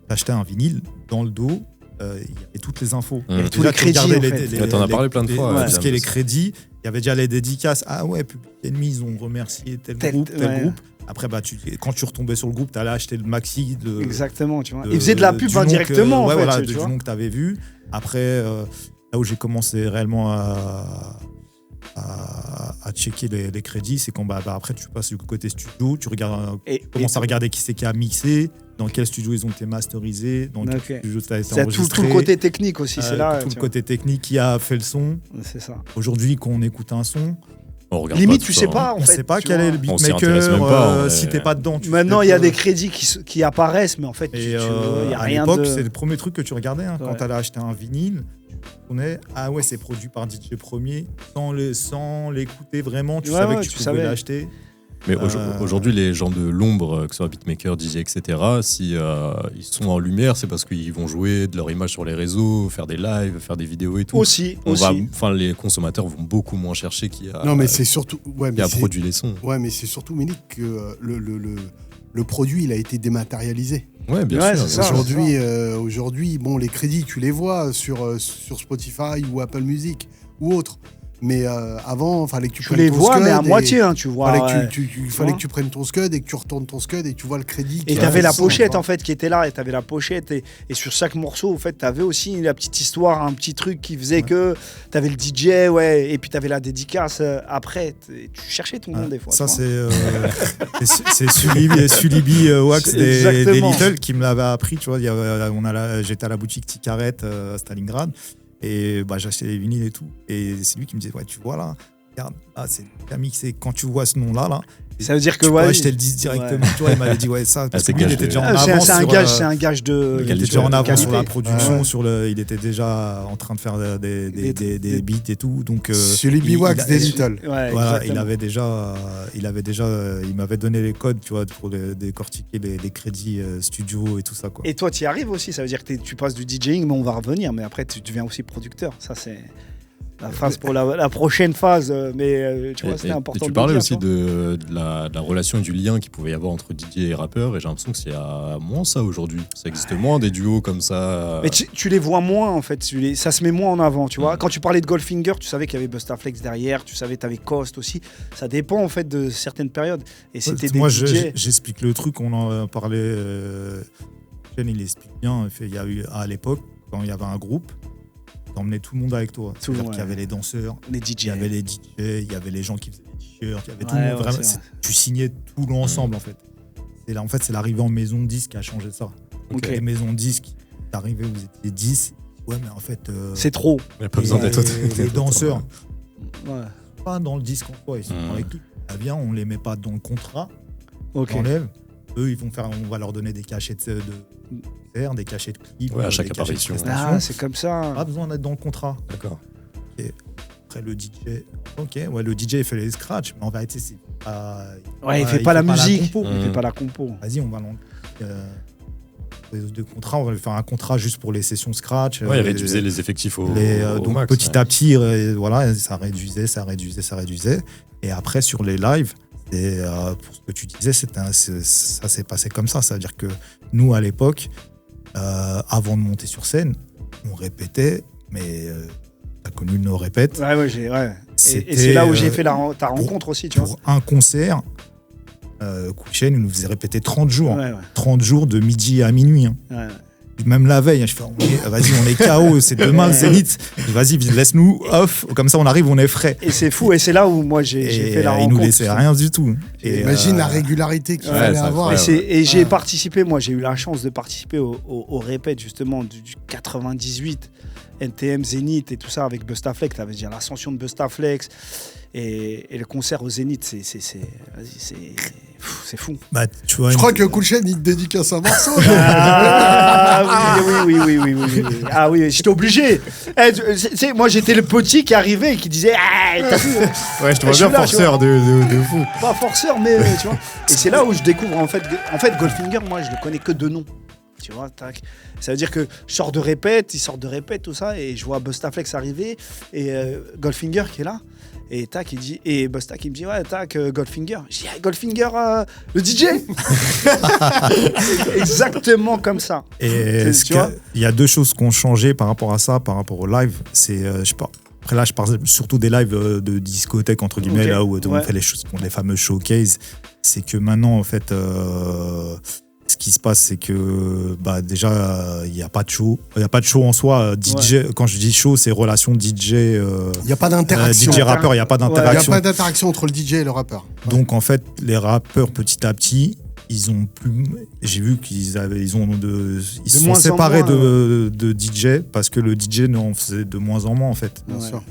achetais un vinyle, dans le dos, il y avait toutes les infos. Il y avait tous les crédits, en fait. T'en as parlé plein de fois. Tout ce qui est les crédits, il y avait déjà les dédicaces. Ah ouais, Public Enemy, ils ont remercié tel groupe. Après, quand tu retombais sur le groupe, tu allais acheter le maxi. Exactement, tu vois. Ils faisaient de la pub indirectement, en fait. Voilà, du nom que tu avais vu. Après, là où j'ai commencé réellement à checker les crédits, c'est quand après tu passes du côté studio, tu regardes, commences à regarder qui c'est qui a mixé, dans quel studio ils ont été masterisés, dans quel studio ça a été enregistré. Tout le côté technique aussi, c'est là. Tout le côté technique qui a fait le son. C'est ça. Aujourd'hui, quand on écoute un son, limite, tu sais pas, en fait. On sait pas quel est le beatmaker si t'es pas dedans. Maintenant, il y a des crédits qui apparaissent, mais en fait, il y a rien de... À l'époque, c'est le premier truc que tu regardais. Quand t'allais acheter un vinyle, on est c'est produit par DJ Premier, sans l'écouter vraiment, tu savais que tu pouvais l'acheter. Mais aujourd'hui, les gens de l'ombre, que ce soit beatmaker, DJ, etc., si ils sont en lumière, c'est parce qu'ils vont jouer de leur image sur les réseaux, faire des lives, faire des vidéos et tout. Aussi. Les consommateurs vont beaucoup moins chercher qui a produit les sons. Ouais, mais c'est surtout, Mélic, que le produit, il a été dématérialisé. Ouais, bien sûr. Aujourd'hui, bon, les crédits, tu les vois sur Spotify ou Apple Music ou autre. Mais avant, fallait que tu prennes ton scud. Tu les vois, mais à moitié, tu vois. Fallait que tu prennes ton scud et que tu retournes ton scud et que tu vois le crédit. Et t'avais la pochette, en fait, qui était là. Et t'avais la pochette. Et sur chaque morceau, en fait, t'avais aussi la petite histoire, un petit truc qui faisait que t'avais le DJ, et puis t'avais la dédicace après. Tu cherchais ton nom, des fois. Ça, c'est Sulibi Wax des Little qui me l'avait appris. Tu vois, j'étais à la boutique Ticaret à Stalingrad. Et j'ai acheté les vinyles et tout. Et c'est lui qui me disait, tu vois là, regarde, c'est le mixé. Quand tu vois ce nom-là, ça veut dire que tu peux acheter le disque directement. Tu vois, il m'avait dit, ça, parce que lui, il était déjà en avance. C'est un gage de. Il était déjà en avance sur la production, il était déjà en train de faire des beats et tout. Donc, Sulibi Wax des Little. Voilà, il m'avait donné les codes, tu vois, pour décortiquer les crédits studio et tout ça, quoi. Et toi, tu y arrives aussi. Ça veut dire que tu passes du DJing, mais on va revenir. Mais après, tu deviens aussi producteur. Ça, c'est la phase pour la prochaine phase, mais tu vois, c'était important. Tu parlais aussi de la relation et du lien qu'il pouvait y avoir entre DJ et rappeur, et j'ai l'impression que c'est moins ça aujourd'hui. Ça existe moins, des duos comme ça. Mais tu les vois moins, en fait. Ça se met moins en avant, tu vois. Quand tu parlais de Goldfinger, tu savais qu'il y avait Bustaflex derrière, tu savais que tu avais Cost aussi. Ça dépend, en fait, de certaines périodes. Et c'était moi, DJ... j'explique le truc, on en parlait. Il explique bien. Il y a eu, à l'époque, quand il y avait un groupe, t'emmenais tout le monde avec toi. C'est-à-dire qu'il y avait les danseurs, les DJ. Il y avait les DJ, il y avait les gens qui faisaient des t-shirts, il y avait tout le monde. Vraiment, tu signais tout l'ensemble, en fait. Et là, en fait, c'est l'arrivée en maison de disque qui a changé ça. Les maisons de disque, t'arrivais, vous étiez 10. Ouais, mais en fait. C'est trop. Il n'y a pas besoin d'être les danseurs, pas dans le disque en soi. Ils sont avec tout. Bien, on les met pas dans le contrat. On enlève. Eux, on va leur donner des cachets des cachets de clips. À chaque apparition. C'est comme ça. Pas besoin d'être dans le contrat. D'accord. Et après, le DJ. Le DJ, il fait les scratchs, mais en vérité, c'est pas. Il fait pas la musique. Il fait pas la compo. Vas-y, on va de contrat, on va faire un contrat juste pour les sessions scratch. Il réduisait les effectifs au donc max. Petit à petit, ça réduisait. Et après, sur les lives, pour ce que tu disais, ça s'est passé comme ça. C'est-à-dire que nous, à l'époque, avant de monter sur scène, on répétait, mais t'as connu nos répètes. Et c'est là où j'ai fait ta rencontre aussi, tu vois. Pour un concert, Kouchen, il nous faisait répéter 30 jours. 30 jours de midi à minuit. Même la veille, je fais, vas-y, on est KO, c'est demain le Zénith. Vas-y, laisse-nous off, comme ça on arrive, on est frais. Et c'est fou, et c'est là où moi j'ai fait la rencontre. Ils nous laissaient rien du tout. Imagine la régularité qu'il fallait avoir. Et j'ai participé, moi j'ai eu la chance de participer au répète justement du 98, NTM Zénith et tout ça avec Bustaflex. Ça veut dire l'ascension de Bustaflex. Et le concert au Zénith, C'est fou. Bah, tu vois, Je crois que Cool Chain, il te dédicace un morceau. Ah oui. Ah oui, j'étais obligé. Tu sais, moi, j'étais le petit qui arrivait et qui disait t'as vu, Ouais, je te vois Je suis bien là, forceur de fou. pas forceur, mais tu vois. Et c'est là où je découvre en fait Goldfinger, moi je le connais que de nom. Tu vois, tac. Ça veut dire que je sors de répète, ils sortent de répète, tout ça, et je vois Bustaflex arriver et Goldfinger qui est là. Et tac, il dit, et Busta qui me dit, ouais, tac, Goldfinger. Je dis, Goldfinger, le DJ. Exactement comme ça. Et Tu vois il y a deux choses qui ont changé par rapport à ça, par rapport au live. C'est, je sais pas. Après là, je parle surtout des lives de discothèque entre guillemets, Ok. là où on Ouais. fait les fameux showcases. C'est que maintenant, en fait, ce qui se passe, c'est que déjà, il n'y a pas de show. Il n'y a pas de show en soi. DJ, quand je dis show, c'est relation DJ. Il n'y a pas d'interaction. DJ rappeur, il n'y a pas Il n'y a d'interaction. pas d'interaction entre le DJ et le rappeur. Donc en fait, les rappeurs petit à petit, ils ont plus. J'ai vu qu'ils se sont moins en séparés moins, de DJ parce que le DJ en faisait de moins en moins en fait. Bien Ouais. sûr.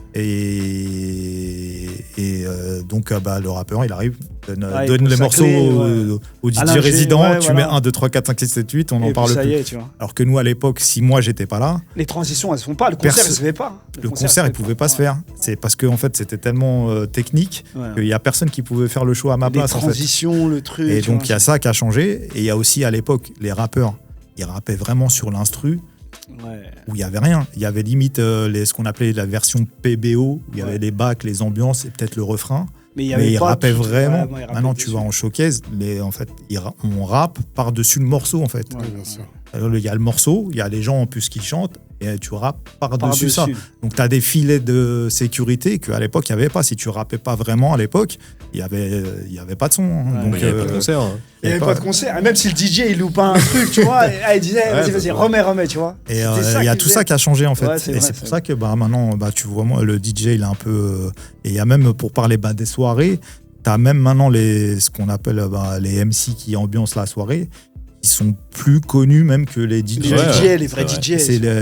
Et donc le rappeur il arrive, donne il les pose sa morceaux clé, au DJ l'ingé, résident, ouais, tu voilà. mets 1, 2, 3, 4, 5, 6, 7, 8, on Et n'en puis parle ça y plus. est, tu vois. Alors que nous à l'époque, si moi j'étais pas là, Les transitions, elles se font pas. Le concert, Perso- il se fait pas. le concert il pouvait pas se faire. C'est parce que en fait c'était tellement technique Ouais. qu'il y a personne qui pouvait faire le show à ma Les place en fait. transitions, le truc. Et tu donc vois. il y a ça qui a changé. Et il y a aussi à l'époque les rappeurs, ils rappaient vraiment sur l'instru Ouais. où il y avait rien. Il y avait limite ce qu'on appelait la version PBO, où il y avait les bacs, les ambiances et peut-être le refrain. Mais Mais ils pas rappaient tout- vraiment. ouais, il rappait Maintenant tu dessus. vas en showcase, en fait on rappe par-dessus le morceau en fait. Ouais. Bien sûr. Alors, il y a le morceau, il y a les gens en plus qui chantent et tu rappes par-dessus ça. Par-dessus. Donc tu as des filets de sécurité qu'à l'époque il n'y avait pas. Si tu rappais pas vraiment à l'époque, il y avait pas de son. hein. Ouais. Donc, Mais il n'y avait pas de concert. hein. Il n'y avait pas de concert. Et même si le DJ il loupe un truc, tu vois, il disait vas-y, c'est ça. remets, tu vois. Et C'était ça il y a qu'il tout faisait. ça qui a changé en fait. Ouais, c'est et vrai, c'est c'est pour ça que maintenant, tu vois, moi, le DJ, il est un peu. Et il y a même, pour parler des soirées, tu as même maintenant ce qu'on appelle les MC qui ambiancent la soirée. Ils sont plus connus même que les DJ. Les Ouais, DJ, les vrais c'est DJ.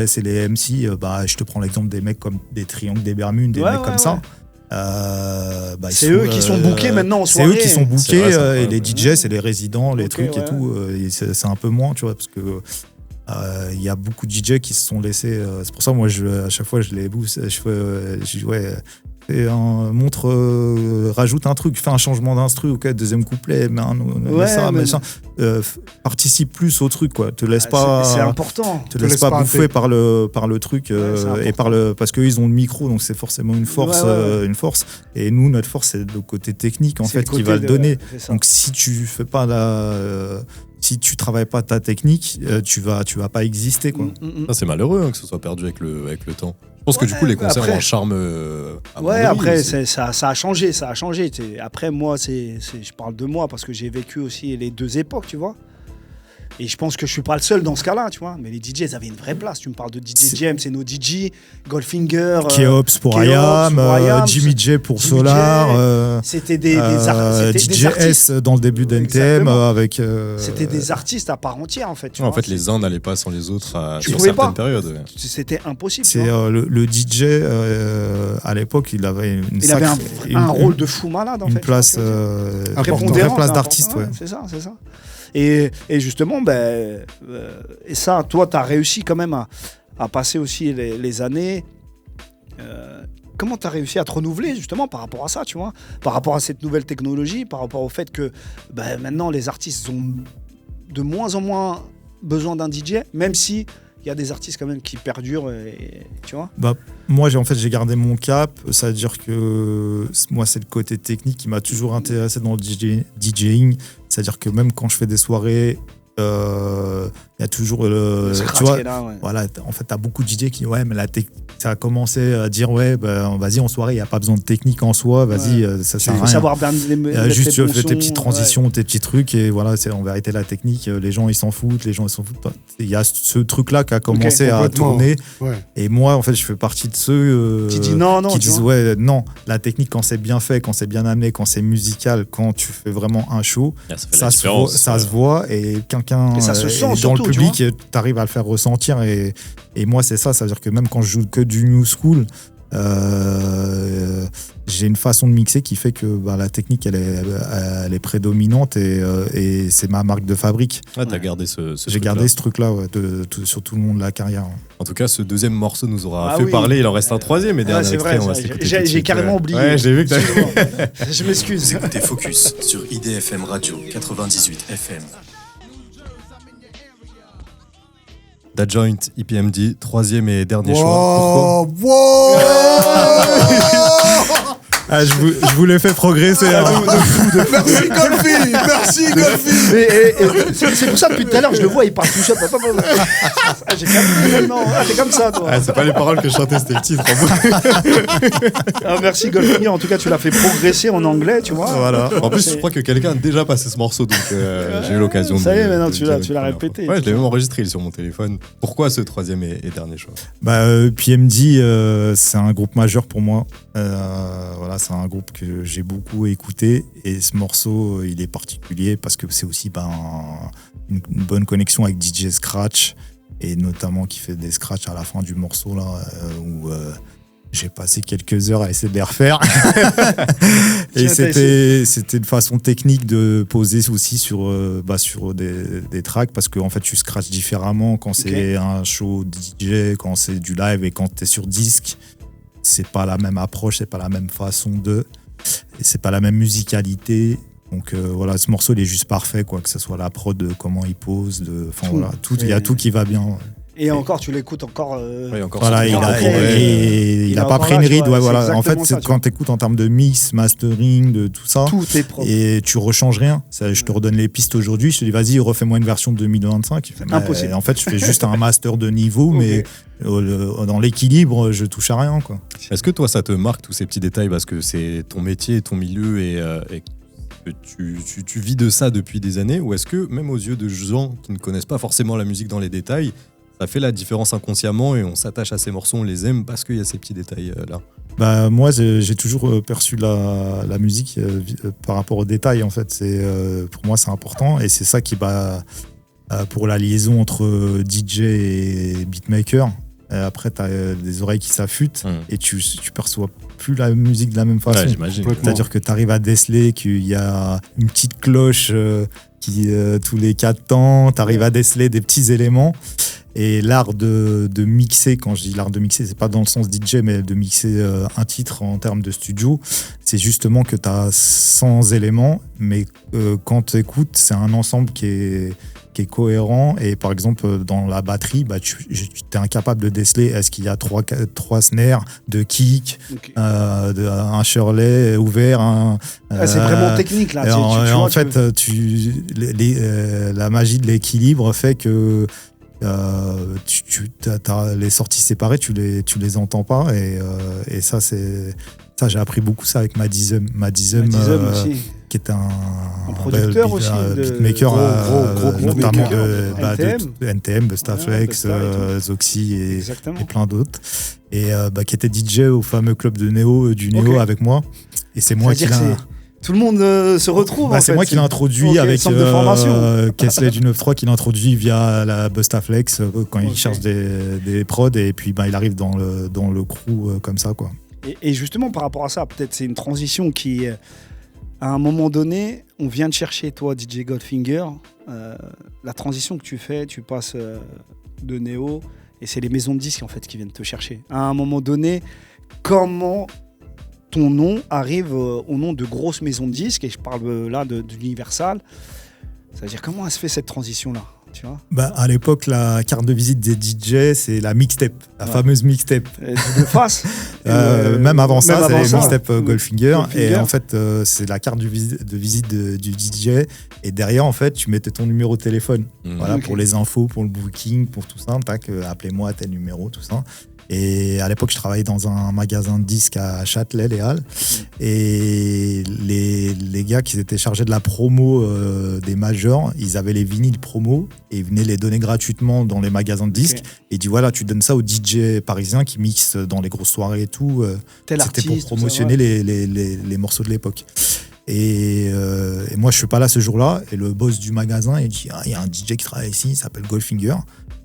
C'est les MC. Je te prends l'exemple des mecs comme des Triangles, des Bermudes, des Ouais, mecs ouais, comme ça. ouais. Ils C'est eux qui sont bookés maintenant en C'est soirée. eux qui sont C'est bookés vrai, ça, et ouais. les DJ, c'est les résidents, les Ok, trucs ouais. et tout. Et c'est un peu moins, tu vois, parce que il y a beaucoup de DJ qui se sont laissés. C'est pour ça, moi, à chaque fois, je les booste. Je dis, ouais, rajoute un truc, fais un changement d'instru, ok, deuxième couplet, mets Ouais, ça, mais- mets ça. Participe plus au truc, quoi. Te laisse pas. C'est important. Te laisse pas bouffer par le truc c'est et parce qu'ils ont le micro, donc c'est forcément une force, Ouais. une force. Et nous, notre force, c'est le côté technique en C'est fait le qui côté va le donner. c'est ça. Donc si tu fais pas si tu travailles pas ta technique, tu vas pas exister quoi. Ah, c'est malheureux que ce soit perdu avec le temps. Je pense que du coup, les concerts après- ont un charme. à mon Ouais, avis, après, aussi. ça a changé. Après, moi, je parle de moi parce que j'ai vécu aussi les deux époques, tu vois. Et je pense que je suis pas le seul dans ce cas-là, tu vois. Mais les DJ, ils avaient une vraie place. Tu me parles de DJ James, c'est nos DJ, Goldfinger. Keops pour Keops IAM, pour IAM, Jimmy J pour Jimmy Solar, J, c'était des DJ artistes. S dans le début d'NTM Exactement. avec. C'était des artistes à part entière, en fait. Tu Ouais, en vois. fait, les uns n'allaient pas sans les autres Tu sur pouvais certaines pas. périodes. Ouais. C'était impossible. tu C'est vois. le DJ à l'époque, il avait Il avait un rôle de fou malade, en fait. une place, tu vois. une Prépondérant, vraie place c'est d'artiste. important. Ouais. C'est ça. Et justement, et ça, toi, tu as réussi quand même à passer aussi les années. Comment tu as réussi à te renouveler justement par rapport à ça, tu vois, par rapport à cette nouvelle technologie, par rapport au fait que maintenant les artistes ont de moins en moins besoin d'un DJ, même si il y a des artistes quand même qui perdurent, tu vois. Moi, j'ai gardé mon cap. C'est-à-dire que moi, c'est le côté technique qui m'a toujours intéressé dans le DJing. C'est-à-dire que même quand je fais des soirées, il y a toujours Le scratch tu vois, qui est là, ouais. voilà, en fait, t'as beaucoup de DJ qui ouais, mais ça a commencé à dire ouais, vas-y en soirée, il y a pas besoin de technique en soi, vas-y, ça Il sert à faut rien. savoir bien mettre Juste les tu bons fais tes sons, petites transitions, tes petits trucs et voilà, c'est en vérité la technique. Les gens ils s'en foutent, Il y a ce truc-là qui a commencé à complètement. tourner. Ouais. Et moi, en fait, je fais partie de ceux Qui disent non, qui tu disent vois. ouais, non, la technique quand c'est bien fait, quand c'est bien amené, quand c'est musical, quand tu fais vraiment un show, Ça fait la différence. ça se voit et quelqu'un Et ça se sent dans surtout, le tu public, t'arrives à le faire ressentir et moi c'est ça, ça veut dire que même quand je joue que du new school, J'ai une façon de mixer qui fait que la technique elle est prédominante et c'est ma marque de fabrique. Ah, t'as gardé ce J'ai gardé ce truc-là sur tout le long de la carrière. En tout cas, ce deuxième morceau nous aura Ah fait oui. parler. Il en reste un troisième et dernier c'est extrait. vrai, On va ça. s'écouter tout de J'ai suite. carrément oublié. Ouais, j'ai vu que t'as... Je m'excuse. Vous écoutez Focus sur IDFM Radio 98 FM. Da Joint, EPMD, troisième et dernier choix. Pourquoi Wow. Ah, je vous l'ai fait progresser. Merci Golfi, merci Golfi. C'est pour ça depuis tout à l'heure je le vois, il parle tout seul. J'ai capté maintenant. T'es comme ça toi. Ah, c'est pas les paroles que je chantais, c'était le titre. Merci Goldfinger, en tout cas tu l'as fait progresser en anglais, tu vois. Voilà. En plus, je crois que quelqu'un a déjà passé ce morceau, donc j'ai eu l'occasion de... Ça y est, maintenant de tu dire l'as une première répété. fois. Ouais, je l'ai même enregistré sur mon téléphone. Pourquoi ce troisième et dernier choix? PMD, c'est un groupe majeur pour moi. Voilà, c'est un groupe que j'ai beaucoup écouté et ce morceau, il est particulier parce que c'est aussi une bonne connexion avec DJ Scratch et notamment qui fait des scratchs à la fin du morceau là où j'ai passé quelques heures à essayer de les refaire. Et c'était une façon technique de poser aussi sur des tracks parce qu'en fait tu scratches différemment quand c'est un show DJ, quand c'est du live et quand tu es sur disque. C'est pas la même approche, c'est pas la même façon et c'est pas la même musicalité. Donc voilà, ce morceau il est juste parfait, quoi, que ce soit la prod, comment il pose, il y a tout qui va bien. Et encore, tu l'écoutes encore. Oui, encore Voilà, il a pas pris une ride. Voilà. En fait, quand tu écoutes en termes de mix, mastering, de tout ça, tout est propre. Et tu rechanges rien. Je te redonne les pistes aujourd'hui, je te dis vas-y, refais-moi une version de 2025. Impossible. En fait, je fais juste un master de niveau, mais dans l'équilibre, je touche à rien, quoi. Est-ce que toi, ça te marque tous ces petits détails parce que c'est ton métier, ton milieu et que tu vis de ça depuis des années, ou est-ce que même aux yeux de gens qui ne connaissent pas forcément la musique dans les détails, ça fait la différence inconsciemment et on s'attache à ces morceaux, on les aime parce qu'il y a ces petits détails là? Moi, j'ai toujours perçu la musique par rapport aux détails, en fait. Pour moi, c'est important et c'est ça qui va pour la liaison entre DJ et beatmaker. Après, tu as des oreilles qui s'affûtent et tu perçois plus la musique de la même façon. Ouais, j'imagine. C'est-à-dire que tu arrives à déceler qu'il y a une petite cloche qui, tous les 4 temps, tu arrives à déceler des petits éléments. Et l'art de mixer, quand je dis l'art de mixer, c'est pas dans le sens DJ, mais de mixer un titre en termes de studio, c'est justement que tu as 100 éléments, mais quand tu écoutes, c'est un ensemble qui est cohérent. Et par exemple, dans la batterie, tu es incapable de déceler est-ce qu'il y a 3 snares, 2 kicks, un Shirley ouvert. C'est vraiment technique là. La magie de l'équilibre fait que les sorties séparées, tu les entends pas et ça j'ai appris beaucoup ça avec Madizem qui est un producteur aussi, beatmaker gros notamment de NTM, Bustaflex, Zoxy et plein d'autres et qui était DJ au fameux club de Néo avec moi et c'est moi qui tout le monde se retrouve. C'est moi qui l'ai introduit avec Kesley du 9-3 qui l'a introduit via la Bustaflex quand il cherche des prods et puis il arrive dans le crew comme ça, quoi. Et justement par rapport à ça, peut-être c'est une transition qui, à un moment donné, on vient de chercher toi DJ Goldfinger, la transition que tu fais, tu passes de Néo et c'est les maisons de disques en fait qui viennent te chercher. À un moment donné, comment ton nom arrive au nom de grosses maisons de disques, et je parle là d'Universal. C'est-à-dire, comment elle se fait cette transition-là, tu vois? À l'époque, la carte de visite des DJ, c'est la mixtape, la fameuse mixtape. De face Même avant ça, c'est mixtape Goldfinger. Et en fait, c'est la carte de visite du DJ. Et derrière, en fait, tu mettais ton numéro de téléphone. Pour les infos, pour le booking, pour tout ça. Appelez-moi à tel numéro, tout ça. Et à l'époque, je travaillais dans un magasin de disques à Châtelet, les Halles. Et les gars qui étaient chargés de la promo des majors, ils avaient les vinyles promo et ils venaient les donner gratuitement dans les magasins de disques. Et ils disent voilà, tu donnes ça aux DJ parisiens qui mixent dans les grosses soirées et tout. C'était pour promotionner les morceaux de l'époque. Et moi, je suis pas là ce jour-là. Et le boss du magasin, il dit il y a un DJ qui travaille ici, il s'appelle Goldfinger.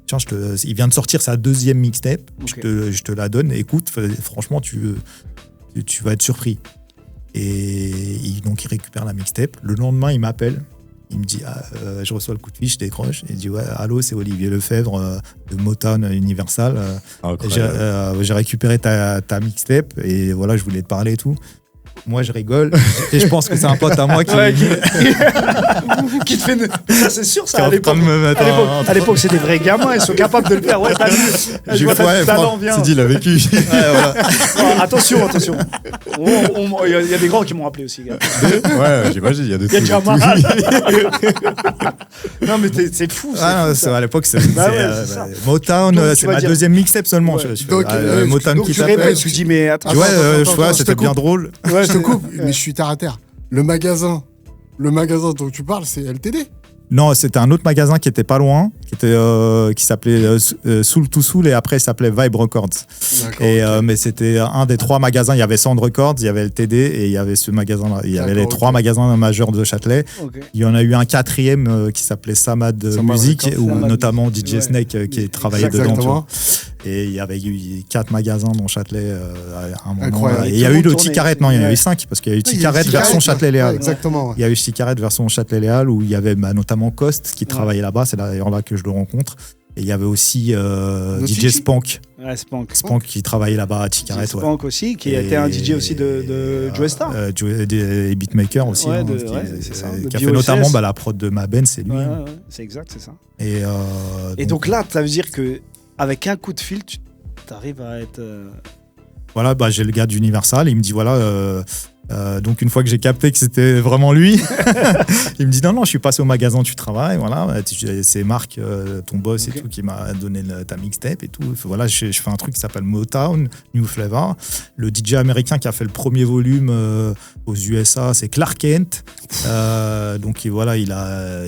tiens, il vient de sortir sa 2e mixtape, Ok. je te la donne, écoute, franchement, tu vas être surpris. Et donc, il récupère la mixtape. Le lendemain, il m'appelle. Il me dit, je reçois le coup de fil, je décroche. Il dit, ouais, allô, c'est Olivier Lefebvre de Motown Universal. J'ai récupéré ta mixtape et voilà, je voulais te parler et tout. Moi, je rigole. Et je pense que c'est un pote à moi qui... Qui te fait... Ça, c'est sûr, ça, à Qui est en train l'époque. de me mettre À l'époque, c'est des vrais gamins, ils sont capables de le faire. Ouais, t'as vu. Je vois ta talent, viens. C'est dit, il a vécu. Oh, attention. Il y a des grands qui m'ont appelé aussi, gars. Ouais, j'imagine, il y a des Il y a trucs. Jamal. Non, mais c'est fou. À l'époque, c'est c'est ça. Motown, Donc, tu c'est vas ma dire- 2e mixtape seulement. Ouais. Donc, Motown donc qui Tu t'appelle. répètes, tu dis, mais attends. Ouais, je te c'était bien coupe. drôle. Ouais, Je te coupe, mais je suis terre à terre. Le magasin dont tu parles, c'est LTD. Non, c'était un autre magasin qui était pas loin, qui s'appelait Soul to Soul et après il s'appelait Vibe Records. D'accord. Mais c'était un des 3 magasins. Il y avait Sound Records, il y avait LTD et il y avait ce magasin-là. Il y avait les D'accord, 3 ok. magasins majeurs de Châtelet. Ok. Il y en a eu un 4e qui s'appelait Samad Music, Records. où Samad notamment Music, DJ ouais. Snake qui travaillait dedans. Exactement. tu vois. Et il y avait eu 4 magasins dans Châtelet à un moment. Incroyable. Et il y a Tout eu le le monde Ticaret. tournait. Non, il y en a Ouais. eu 5 parce qu'il y a eu Il y a Ticaret eu version Ticaret, Châtelet-Léal. ouais, exactement. Il y a eu Ticaret version Châtelet-Léal où il y avait notamment Cost qui travaillait là-bas. C'est d'ailleurs là que je le rencontre. Et il y avait aussi DJ Chichi. Spank. Ouais, Spank. Spank qui travaillait là-bas à Ticaret. Spank aussi, qui a été un DJ aussi de Joe Star. Et beatmaker aussi. Ouais, hein, c'est ça, de qui a fait BOSS. notamment la prod de Maben, c'est lui. Ouais, hein. ouais, c'est exact, c'est ça. Et Donc là, ça veut dire que avec un coup de fil, tu arrives à être. voilà, j'ai le gars d'Universal. Il me dit voilà. Donc une fois que j'ai capté que c'était vraiment lui, il me dit non, je suis passé au magasin où tu travailles, voilà, c'est Marc, ton boss Ok. et tout, qui m'a donné ta mixtape et tout. Voilà, je fais un truc qui s'appelle Motown, New Flavor. Le DJ américain qui a fait le premier volume aux USA, c'est Clark Kent. Donc voilà, il a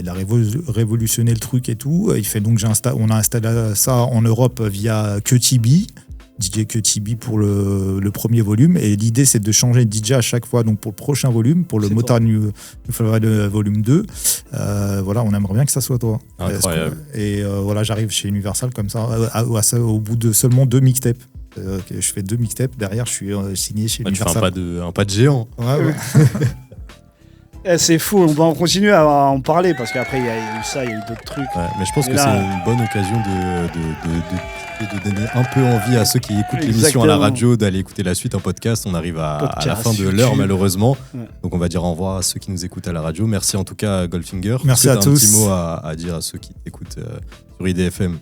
révolutionné le truc et tout. Il fait donc on a installé ça en Europe via QTB. DJ QTB pour le premier volume et l'idée c'est de changer de DJ à chaque fois, donc pour le prochain volume, pour le C'est Motown New Flavor volume 2, voilà, on aimerait bien que ça soit toi. Incroyable. Et voilà, j'arrive chez Universal comme ça, au bout de seulement 2 mixtapes. Je fais 2 mixtapes, derrière je suis signé chez Tu fais Universal. un pas de géant. Ouais. C'est fou, on va en continuer à en parler parce qu'après il y a eu ça, il y a eu d'autres trucs. Ouais, mais je pense Et que là- c'est une bonne occasion de donner un peu envie à ceux qui écoutent l'émission à la Exactement. radio d'aller écouter la suite en podcast. On arrive à la Podcast, fin de YouTube. l'heure malheureusement. Ouais. Donc on va dire au revoir à ceux qui nous écoutent à la radio. Merci en tout cas à Goldfinger. Merci Est-ce que à t'as un tous. petit mot à dire à ceux qui t'écoutent sur IDFM.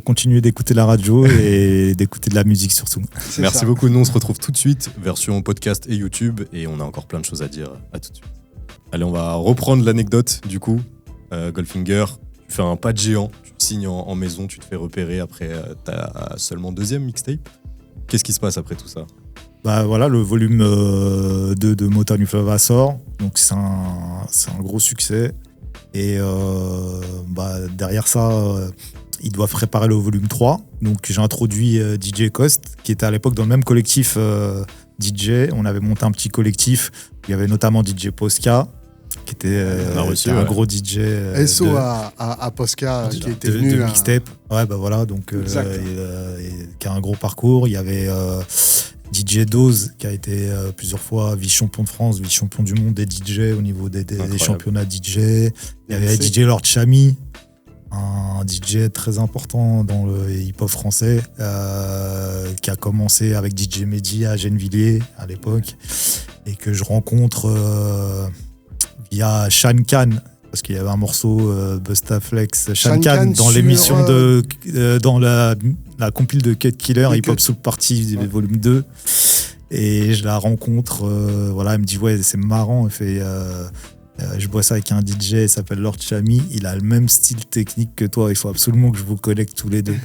Continuez d'écouter la radio et d'écouter de la musique surtout. C'est Merci ça. beaucoup. Nous on se retrouve tout de suite, version podcast et YouTube. Et on a encore plein de choses à dire. À tout de suite. Allez, on va reprendre l'anecdote du coup. Goldfinger, tu fais un pas de géant, tu signes en maison, tu te fais repérer après ta seulement 2e mixtape. Qu'est-ce qui se passe après tout ça? Voilà, le volume 2 de Motown New Flavor sort, donc c'est un gros succès. Et derrière ça, ils doivent préparer le volume 3. Donc j'ai introduit DJ Cost, qui était à l'époque dans le même collectif DJ. On avait monté un petit collectif, il y avait notamment DJ Posca, qui était un gros DJ SO à Posca qui était de venu à... mixtape. Ouais, voilà, donc Exact. qui a un gros parcours. Il y avait DJ Dose qui a été plusieurs fois vice-champion de France, vice-champion du monde des DJ au niveau des championnats DJ. Il y avait DJ Lord Chami, un DJ très important dans le hip-hop français, qui a commencé avec DJ Mehdi à Gennevilliers à l'époque et que je rencontre via Shan Khan, parce qu'il y avait un morceau Bustaflex Shan Khan dans sur, l'émission dans la compile de Cut Killer Hip Hop Soul Party volume 2, et je la rencontre, voilà, elle me dit ouais, c'est marrant, elle fait je bosse avec un DJ, il s'appelle Lord Chami, il a le même style technique que toi, il faut absolument que je vous connecte tous les deux.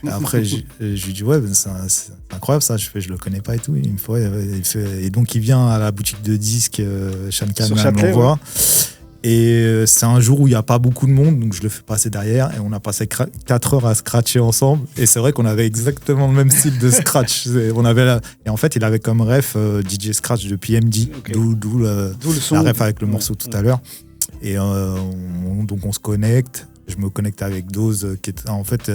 Et après je lui dis ouais, c'est incroyable ça, je le connais pas et tout, il me fait, ouais, et donc il vient à la boutique de disques, Shan Khan m'envoie. Et c'est un jour où il n'y a pas beaucoup de monde, donc je le fais passer derrière et on a passé 4 heures à scratcher ensemble. Et c'est vrai qu'on avait exactement le même style de scratch. Et en fait, il avait comme ref DJ Scratch de PMD, Okay. d'où le son. la ref avec le morceau tout à l'heure. Et donc on se connecte, je me connecte avec Dose, qui est en fait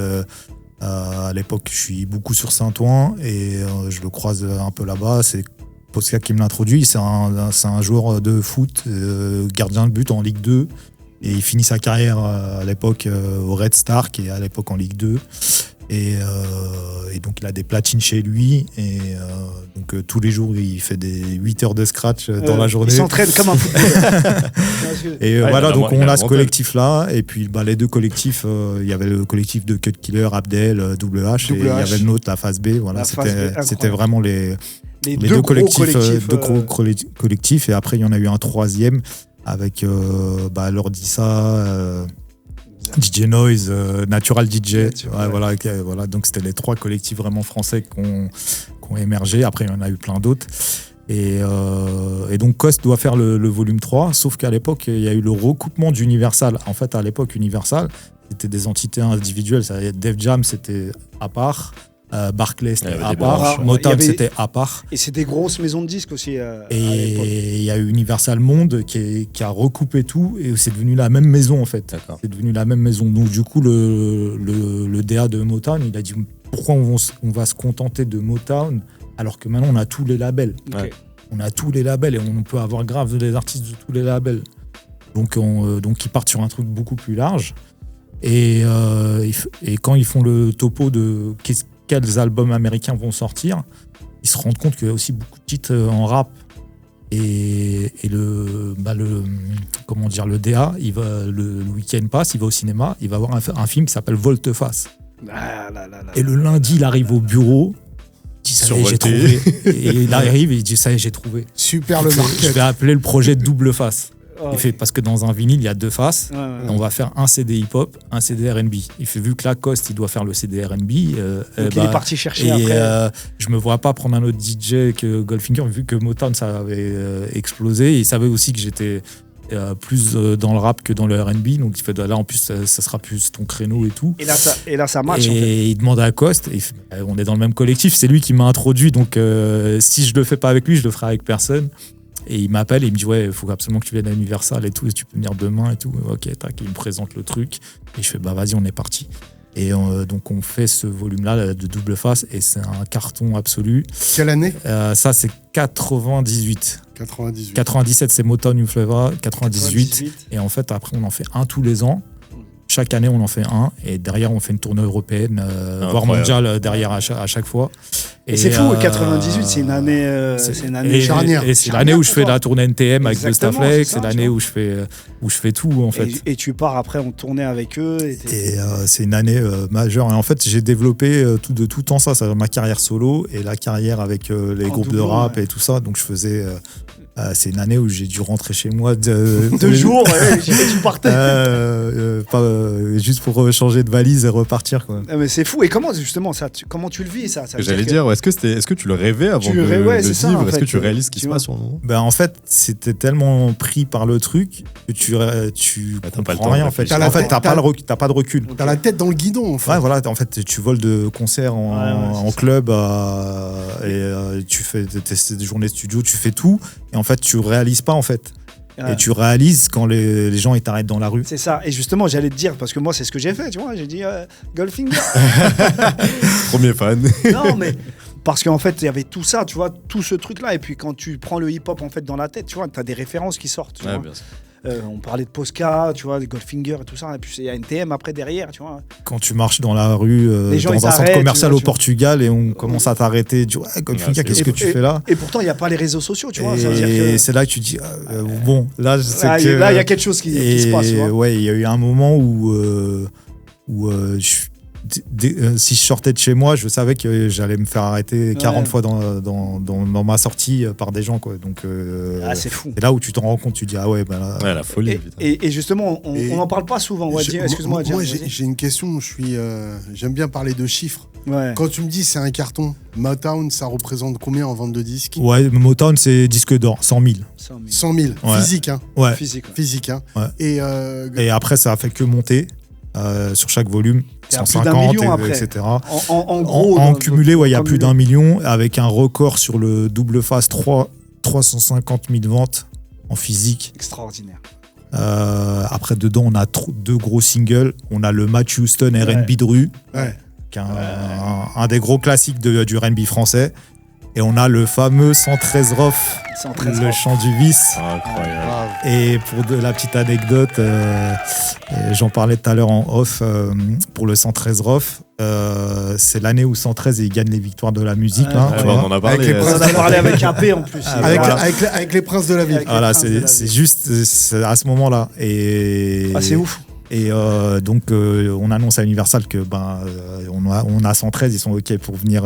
à l'époque, je suis beaucoup sur Saint-Ouen et je le croise un peu là-bas. C'est Posca qui me l'introduit. C'est un joueur de foot, gardien de but en Ligue 2. Et il finit sa carrière à l'époque au Red Star, qui est à l'époque en Ligue 2. Et donc il a des platines chez lui. Et donc tous les jours, il fait des 8 heures de scratch dans la journée. Il s'entraîne comme un footballeur. Et voilà, donc on a ce collectif-là. Et puis les deux collectifs, il y avait le collectif de Cut Killer, Abdel, WH. Et il y avait le nôtre, la phase B. Voilà, c'était vraiment les deux collectifs. Et après, il y en a eu un troisième avec Lordissa, DJ Noise, Natural DJ. Voilà, donc c'était les 3 collectifs vraiment français qui ont émergé. Après, il y en a eu plein d'autres. Et donc Cost doit faire le volume 3, sauf qu'à l'époque, il y a eu le recoupement d'Universal. En fait, à l'époque, Universal, c'était des entités individuelles. Def Jam, c'était à part. Barclay, c'était à part. Motown, c'était à part. Et c'est des grosses maisons de disques aussi. Et il y a eu Universal Monde qui a recoupé tout et c'est devenu la même maison en fait. D'accord. C'est devenu la même maison. Donc du coup, le DA de Motown, il a dit pourquoi on va se contenter de Motown alors que maintenant on a tous les labels. Okay. On a tous les labels et on peut avoir grave des artistes de tous les labels. Donc ils partent sur un truc beaucoup plus large. Et quand ils font le topo de quels albums américains vont sortir, ils se rendent compte qu'il y a aussi beaucoup de titres en rap. Et le DA, le week-end passe, il va au cinéma, il va voir un film qui s'appelle Volte-Face. Et le lundi, il arrive au bureau, il dit ça y est, j'ai trouvé. Et il arrive et il dit ça y est, j'ai trouvé. Super le market. Je vais appeler le projet Double Face. Il fait, parce que dans un vinyle, il y a 2 faces. On va faire un CD hip-hop, un CD R&B. Il fait, vu que Lacoste, il doit faire le CD R&B. Donc il est parti chercher après. Je me vois pas prendre un autre DJ que Goldfinger, vu que Motown, ça avait explosé. Et il savait aussi que j'étais plus dans le rap que dans le R&B. Donc il fait, là, en plus, ça sera plus ton créneau et tout. Et là ça match. Et en fait. il demande à Lacoste. Et on est dans le même collectif. C'est lui qui m'a introduit. Donc si je le fais pas avec lui, je le ferai avec personne. Et il m'appelle et il me dit ouais, il faut absolument que tu viennes à Universal et tout, et tu peux venir demain et tout. Ok, tac, il me présente le truc et je fais bah vas-y, on est parti. Et donc on fait ce volume-là de Double Face et c'est un carton absolu. Quelle année ? Ça c'est 98. 98. 97 c'est Motown New Flavor, 98. Et en fait après on en fait un tous les ans. Chaque année, on en fait un, et derrière, on fait une tournée européenne, voire mondiale derrière à chaque fois. Et c'est fou, 98, c'est une année charnière. Et c'est l'année où je fais la tournée NTM avec Bustaflex, c'est l'année où je fais tout, en fait. Et tu pars après en tournée avec eux. Et c'est une année majeure. Et en fait, j'ai développé de tout temps ça, ma carrière solo et la carrière avec les groupes de rap et tout ça. Donc, je faisais... c'est une année où j'ai dû rentrer chez moi 2 jours, tu partais. Juste pour changer de valise et repartir, quoi. Mais c'est fou. Et comment justement comment tu le vis ça J'allais dire, est-ce que tu le rêvais avant de le vivre ? Est-ce que tu réalises ce qui se passe sur le moment ? Ben en fait, c'était tellement pris par le truc que tu comprends rien en fait. T'as pas de recul. T'as la tête dans le guidon en fait. Ouais, voilà, en fait, tu voles de concert en club et tu fais tes journées studio, tu fais tout. Et en fait, tu réalises pas en fait. Et tu réalises quand les gens ils t'arrêtent dans la rue. C'est ça. Et justement, j'allais te dire, parce que moi, c'est ce que j'ai fait, tu vois. J'ai dit Goldfinger. Premier fan. Non, mais parce qu'en fait, il y avait tout ça, tu vois, tout ce truc-là. Et puis quand tu prends le hip-hop en fait dans la tête, tu vois, t'as des références qui sortent. Tu vois. Bien sûr. On parlait de Posca, tu vois, de Goldfinger et tout ça. Et puis il y a NTM après derrière, tu vois. Quand tu marches dans la rue, dans un centre commercial au Portugal et on commence à t'arrêter, tu vois, Goldfinger, qu'est-ce que tu fais là ? Et pourtant, il n'y a pas les réseaux sociaux, tu vois. Et c'est là que tu dis, bon, là, je sais que... Là, il y a quelque chose qui se passe, tu vois. Ouais, il y a eu un moment où si je sortais de chez moi, je savais que j'allais me faire arrêter 40 fois dans ma sortie par des gens, quoi. Donc, c'est fou. C'est là où tu t'en rends compte, tu dis ah ouais, ben là. Ouais, la folie. Et justement, on n'en parle pas souvent. Excuse-moi. Moi, j'ai une question. J'aime bien parler de chiffres. Ouais. Quand tu me dis c'est un carton, Motown, ça représente combien en vente de disques ? Ouais, Motown, c'est disque d'or, 100 000. 100 000, ouais. Physique, hein. Ouais. Physique, hein. Ouais. Et après, ça a fait que monter. Sur chaque volume, 150, etc. En gros, en cumulé, il y a plus d'1 million, avec un record sur le double face, 350 000 ventes en physique. Extraordinaire. Après, dedans, on a 2 gros singles. On a le Matt Houston R&B Dru, Ouais. qui est un des gros classiques du R&B français. Et on a le fameux 113 Rof, 113 le Rof. chant du vice. Incroyable. Et pour la petite anecdote, j'en parlais tout à l'heure en off, pour le 113 Rof, c'est l'année où 113 il gagne les victoires de la musique. Ouais. Là, Ouais, tu bah, vois. on en a Avec parlé. les On princes en a parlé avec un P en plus. Avec les princes de la ville. Avec- Voilà, Prince de la c'est vie. juste c'est à ce moment-là. Et, Ah, c'est ouf. Et donc, on annonce à Universal que on a 113, ils sont OK pour venir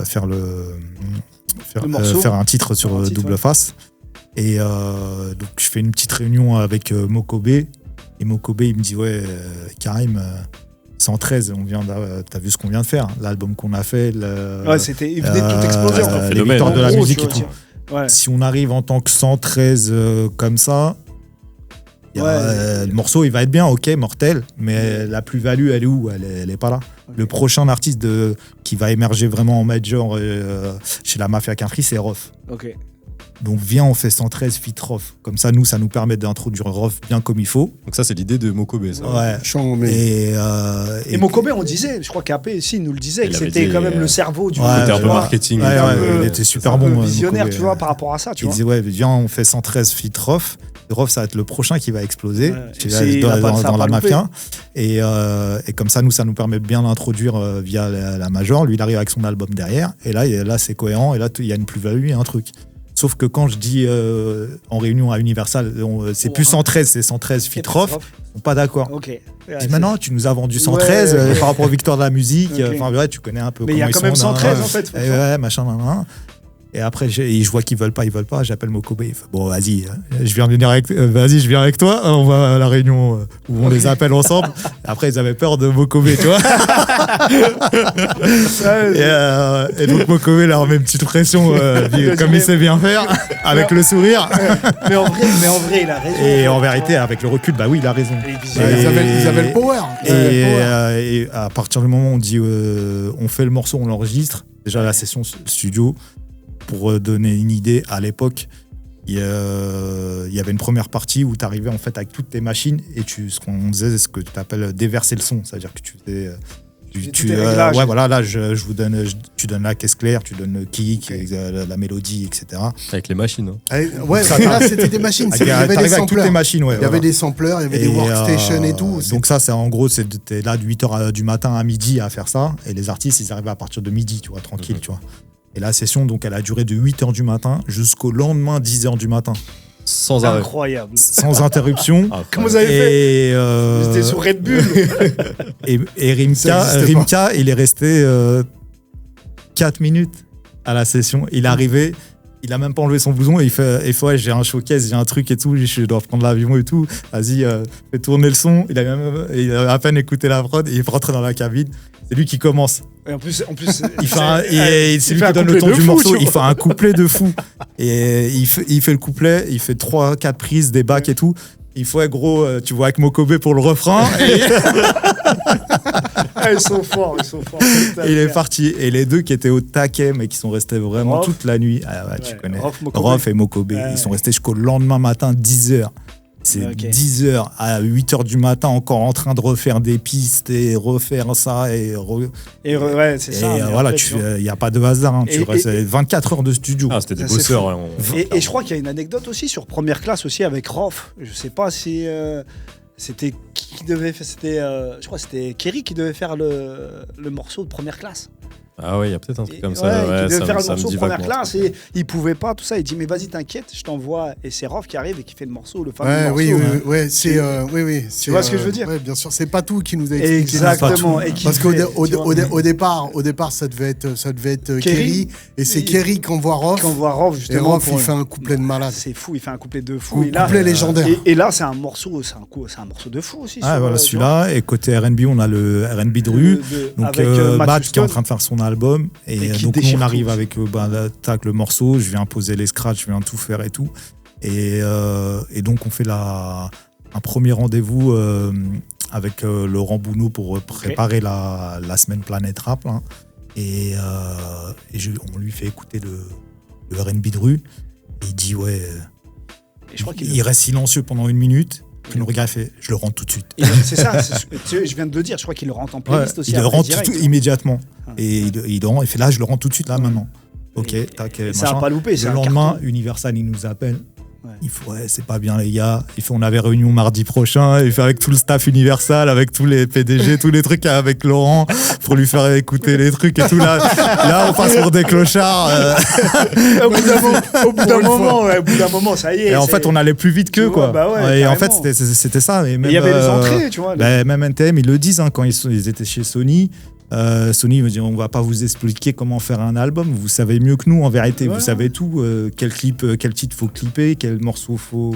faire Le morceau. faire un titre sur Faire un titre, Double ouais. Face. Et donc, je fais une petite réunion avec Mokobe. Et Mokobe, il me dit ouais, Karim, 113, t'as vu ce qu'on vient de faire, l'album qu'on a fait. Ouais, il venait de tout exploser. en fait. les victoires de la En gros, musique tu et tout. vois, ouais. Si on arrive en tant que 113 comme ça, le morceau il va être bien, ok, mortel, mais la plus-value elle est où? Elle est pas là. Ok. Le prochain artiste qui va émerger vraiment en major chez la Mafia Country, c'est Rof. Ok. Donc viens, on fait 113 feat Rof. Comme ça, ça nous permet d'introduire Rof bien comme il faut. Donc ça, c'est l'idée de Mokobe, ça. Ouais. Chant, mais... Et Et Mokobe, on disait, je crois qu'AP ici nous le disait, Il que avait c'était dit, quand même le cerveau du ouais, Côté un tu peu vois. marketing. Ouais, et tout, ouais, il était super bon. Visionnaire, Mokobe. tu vois, par rapport à ça, tu Il vois. disait ouais, viens, on fait 113 feat Rof. Rof, ça va être le prochain qui va exploser. Ouais, Tu et vois, il a pas- ça a dans pas la loupé. mafia. Et comme ça nous permet bien d'introduire via la major. Lui, il arrive avec son album derrière. Et là c'est cohérent. Et là, il y a une plus-value, il y a un truc. Sauf que quand je dis en réunion à Universal, c'est plus 113, c'est 113 feat Rof, ils sont pas d'accord. Ok. Ouais, Ils disent maintenant, tu nous as vendu 113 Ouais, ouais. par rapport aux victoires de la musique. Ok. Enfin, ouais, tu connais un peu Mais il y a comment quand ils même sont, 113 nan, en fait. et ouais, machin, nan, nan. Et après, je vois qu'ils veulent pas, j'appelle Mokobe. Il fait, bon, vas-y, je viens avec toi. On va à la réunion où on les appelle ensemble. Après, ils avaient peur de Mokobe, tu vois. Et donc, Mokobe leur met une petite pression, comme il sait bien faire, avec le sourire. Mais en vrai, il a raison. Et en tu vérité, vois. avec le recul, bah oui, il a raison. Et Ouais, visionnaire. ils avaient le power. Et à partir du moment où on dit on fait le morceau, on l'enregistre, déjà la session studio, pour donner une idée, à l'époque, il y avait une première partie où tu arrivais en fait avec toutes tes machines et ce qu'on disait, c'est ce que tu appelles déverser le son. C'est-à-dire que tu faisais. tous tes réglages. Ouais, voilà, là, tu donnes la caisse claire, tu donnes le kick, la mélodie, etc. Avec les machines. Hein. Allez, ouais, là, c'était des machines. Il y avait des T'arrives avec toutes samplers. tes machines, ouais. Il y avait des samplers, il y avait des workstations et tout. Donc ça, c'est en gros, t'es là de 8h du matin à midi à faire ça. Et les artistes, ils arrivaient à partir de midi, tu vois, tranquille, tu vois. Et la session, donc, elle a duré de 8h du matin jusqu'au lendemain 10h du matin. Sans arrêt. Incroyable. Sans interruption. Comment vous avez fait Et, J'étais sur Red Bull. et Rimka, il est resté 4 minutes à la session. Il est arrivé, il a même pas enlevé son blouson et il fait ouais, j'ai un showcase, j'ai un truc et tout, je dois prendre l'avion et tout. Vas-y, fais tourner le son. Il a à peine écouté la prod et il est rentré dans la cabine. C'est lui qui commence. Et en plus C'est lui qui donne le ton du morceau. Il fait un couplet de fou. Et il fait le couplet, il fait 3-4 prises, des bacs et tout. Il faut, gros, tu vois, avec Mokobe pour le refrain. Et Ils sont forts. il est parti. Et les deux qui étaient au taquet, mais qui sont restés vraiment Rof. toute la nuit. Ah ouais, tu connais. Rof, Mokobe. Rof et Mokobe. Ouais. Ils sont restés jusqu'au lendemain matin, 10h. C'est Ok. 10h à 8h du matin, encore en train de refaire des pistes et refaire ça. Et ouais, c'est ça. mais en voilà, fait, tu vois. il n'y a pas de hasard. Hein. Et- Tu restes 24 heures de studio. Ah, c'était des Ça, c'est bosseurs. fou. Ouais, Et je crois qu'il y a une anecdote aussi sur Première Classe aussi avec Rof. Je sais pas si c'était qui devait faire. Je crois que c'était Kerry qui devait faire le morceau de Première Classe. Ah ouais, il y a peut-être un truc comme Ouais, ça. qui Ouais, devait faire le ça me morceau dit de Première vaguement. Classe et il pouvait pas tout ça. Il dit mais vas-y t'inquiète, je t'envoie et c'est Rof qui arrive et qui fait le morceau, le fameux Ouais, morceau. oui, c'est oui. Tu vois ce que je veux dire? Ouais, bien sûr, c'est pas tout qui nous a expliqué. Exactement. Pas tout. Et qui Parce qu'au fait, tu vois. au départ, ça devait être Kerry. Kerry, et c'est Kerry qu'on voit Rof. Quand on voit Rof Et justement, Rof, il fait un couplet de malade. c'est fou, il fait un couplet de fou. Et là, Couplet légendaire. et là, c'est un morceau, c'est un morceau de fou aussi. Ah, sur, voilà, tu celui-là. Et côté R&B, on a le R&B vois, Dru. Donc, avec Matt Matt qui est en Houston. train de faire son album. Et Et qui donc, nous, déchire on arrive tout. avec le morceau. Je viens poser les scratchs, je viens tout faire et tout. Et donc, on fait un premier rendez-vous avec Laurent Bounot pour préparer la semaine Planète Rap. Là. Et on lui fait écouter le R&B Dru. Et il dit, ouais. Et je crois qu'il Il reste silencieux pendant 1 minute. Puis il nous regarde et fait je le rentre tout de suite. c'est ça, je viens de le dire, je crois qu'il le rentre en playlist aussi. Il le après, rentre direct. immédiatement. Ah. Et il fait là, je le rentre tout de suite, là, maintenant. Ok, tac, Et ça machin. n'a pas loupé. Le lendemain, Universal, il nous appelle. Ouais. Il faut, c'est pas bien les gars. Il fait, on avait réunion mardi prochain. Il fait avec tout le staff Universal, avec tous les PDG, tous les trucs avec Laurent pour lui faire écouter les trucs et tout. Là on passe pour des clochards. Au bout d'un moment, ça y est. Et en fait, on allait plus vite qu'eux, quoi. Bah ouais, et en fait, carrément. c'était ça. Et même, il y avait les entrées, tu vois. Même NTM, ils le disent quand ils étaient chez Sony. Sony me dit on va pas vous expliquer comment faire un album, vous savez mieux que nous en vérité, vous savez tout, quel titre faut clipper, quel morceau faut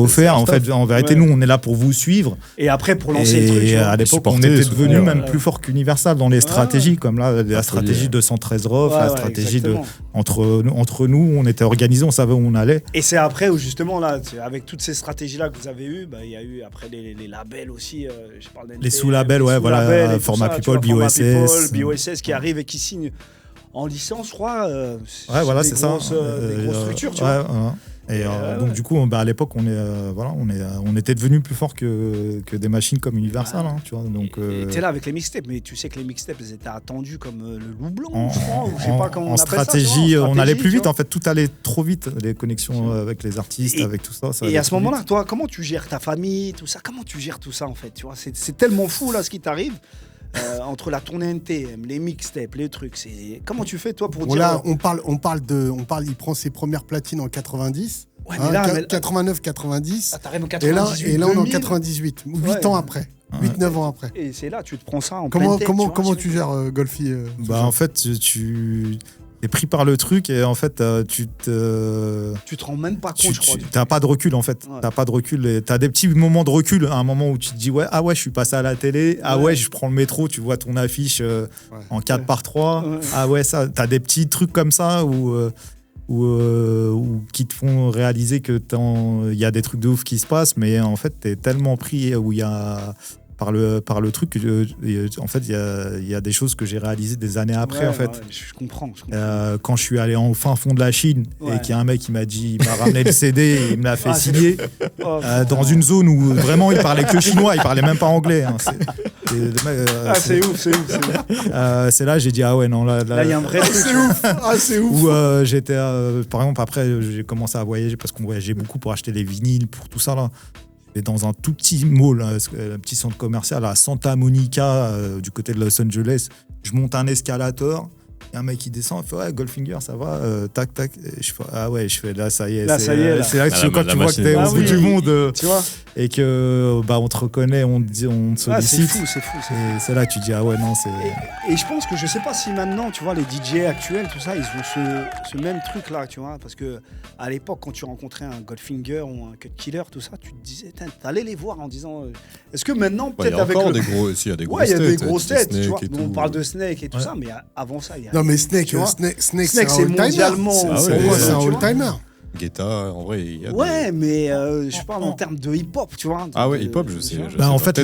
faire. En fait, en vérité, nous on est là pour vous suivre. Et après pour lancer le truc. Et à l'époque, on était devenu même plus fort qu'Universal dans les stratégies, comme là la stratégie 213 ROF, la stratégie entre nous, on était organisés, on savait où on allait. Et c'est après où justement là, avec toutes ces stratégies là que vous avez eues, il y a eu après les labels aussi. Je parle les sous-labels, Format People, BOSS qui arrive et qui signe en licence, je crois. Voilà, c'est ça. Des grosses structures, tu vois. Et donc du coup, à l'époque, on était devenus plus forts que des machines comme Universal, tu vois. Donc t'es là avec les mixtapes, mais tu sais que les mixtapes, ils étaient attendus comme le loup blanc, je crois, ou je sais pas comment on appelle stratégie, ça. On allait plus vite. En fait, tout allait trop vite. Les connexions avec les artistes, avec tout ça. Et à ce moment-là, toi, comment tu gères ta famille, tout ça? Comment tu gères tout ça, en fait? Tu vois, c'est tellement fou là ce qui t'arrive. Entre la tournée NTM, les mixtapes, les trucs, comment tu fais toi pour dire... Là, on parle, il prend ses premières platines en 90, ouais, mais là, 89, 90, t'arrives en 98, et là on est en 98, 8 ans après, 8-9 ans après. Et c'est là, tu te prends ça en comment pleine tête, comment tu gères Golfi En fait, tu es pris par le truc et en fait tu te rends même pas compte, je crois. T'as pas de recul en fait. T'as pas de recul et t'as des petits moments de recul, un moment où tu te dis je suis passé à la télé, je prends le métro, tu vois ton affiche en 4x3, ça, t'as des petits trucs comme ça où qui te font réaliser que il y a des trucs de ouf qui se passent, mais en fait t'es tellement pris où il y a par le truc, en fait, il y a des choses que j'ai réalisées des années après, en fait. Je comprends. Quand je suis allé en fin fond de la Chine et qu'il y a un mec qui m'a ramené le CD et il me l'a fait signer dans une zone où vraiment il parlait que chinois, il parlait même pas anglais. C'est ouf. C'est là j'ai dit là il y a un vrai truc. C'est ouf. Où j'étais, par exemple, après j'ai commencé à voyager parce qu'on voyageait beaucoup pour acheter les vinyles, pour tout ça là. Et dans un tout petit mall, un petit centre commercial à Santa Monica, du côté de Los Angeles. Je monte un escalator, il y a un mec qui descend, il fait Goldfinger, ça va, tac, tac. Et je fais là, ça y est. C'est là que quand tu vois que t'es au bout du monde, tu vois, et que on te reconnaît, on te sollicite. C'est fou. C'est là que tu dis non, c'est. Et je pense que je sais pas si maintenant, tu vois, les DJ actuels, tout ça, ils ont ce même truc là, tu vois, parce que à l'époque, quand tu rencontrais un Goldfinger ou un Cut Killer, tout ça, tu te disais, t'allais les voir en disant, est-ce que maintenant, peut-être avec il y a des grosses têtes. Il y a des grosses têtes, tu vois. On parle de Snake et tout ça, mais avant ça, il y a. Non, mais Snake, c'est mondialement. C'est un all-timer. Guetta, en vrai, il y a mais je parle en termes de hip-hop, tu vois. Hip-hop, je sais. En fait,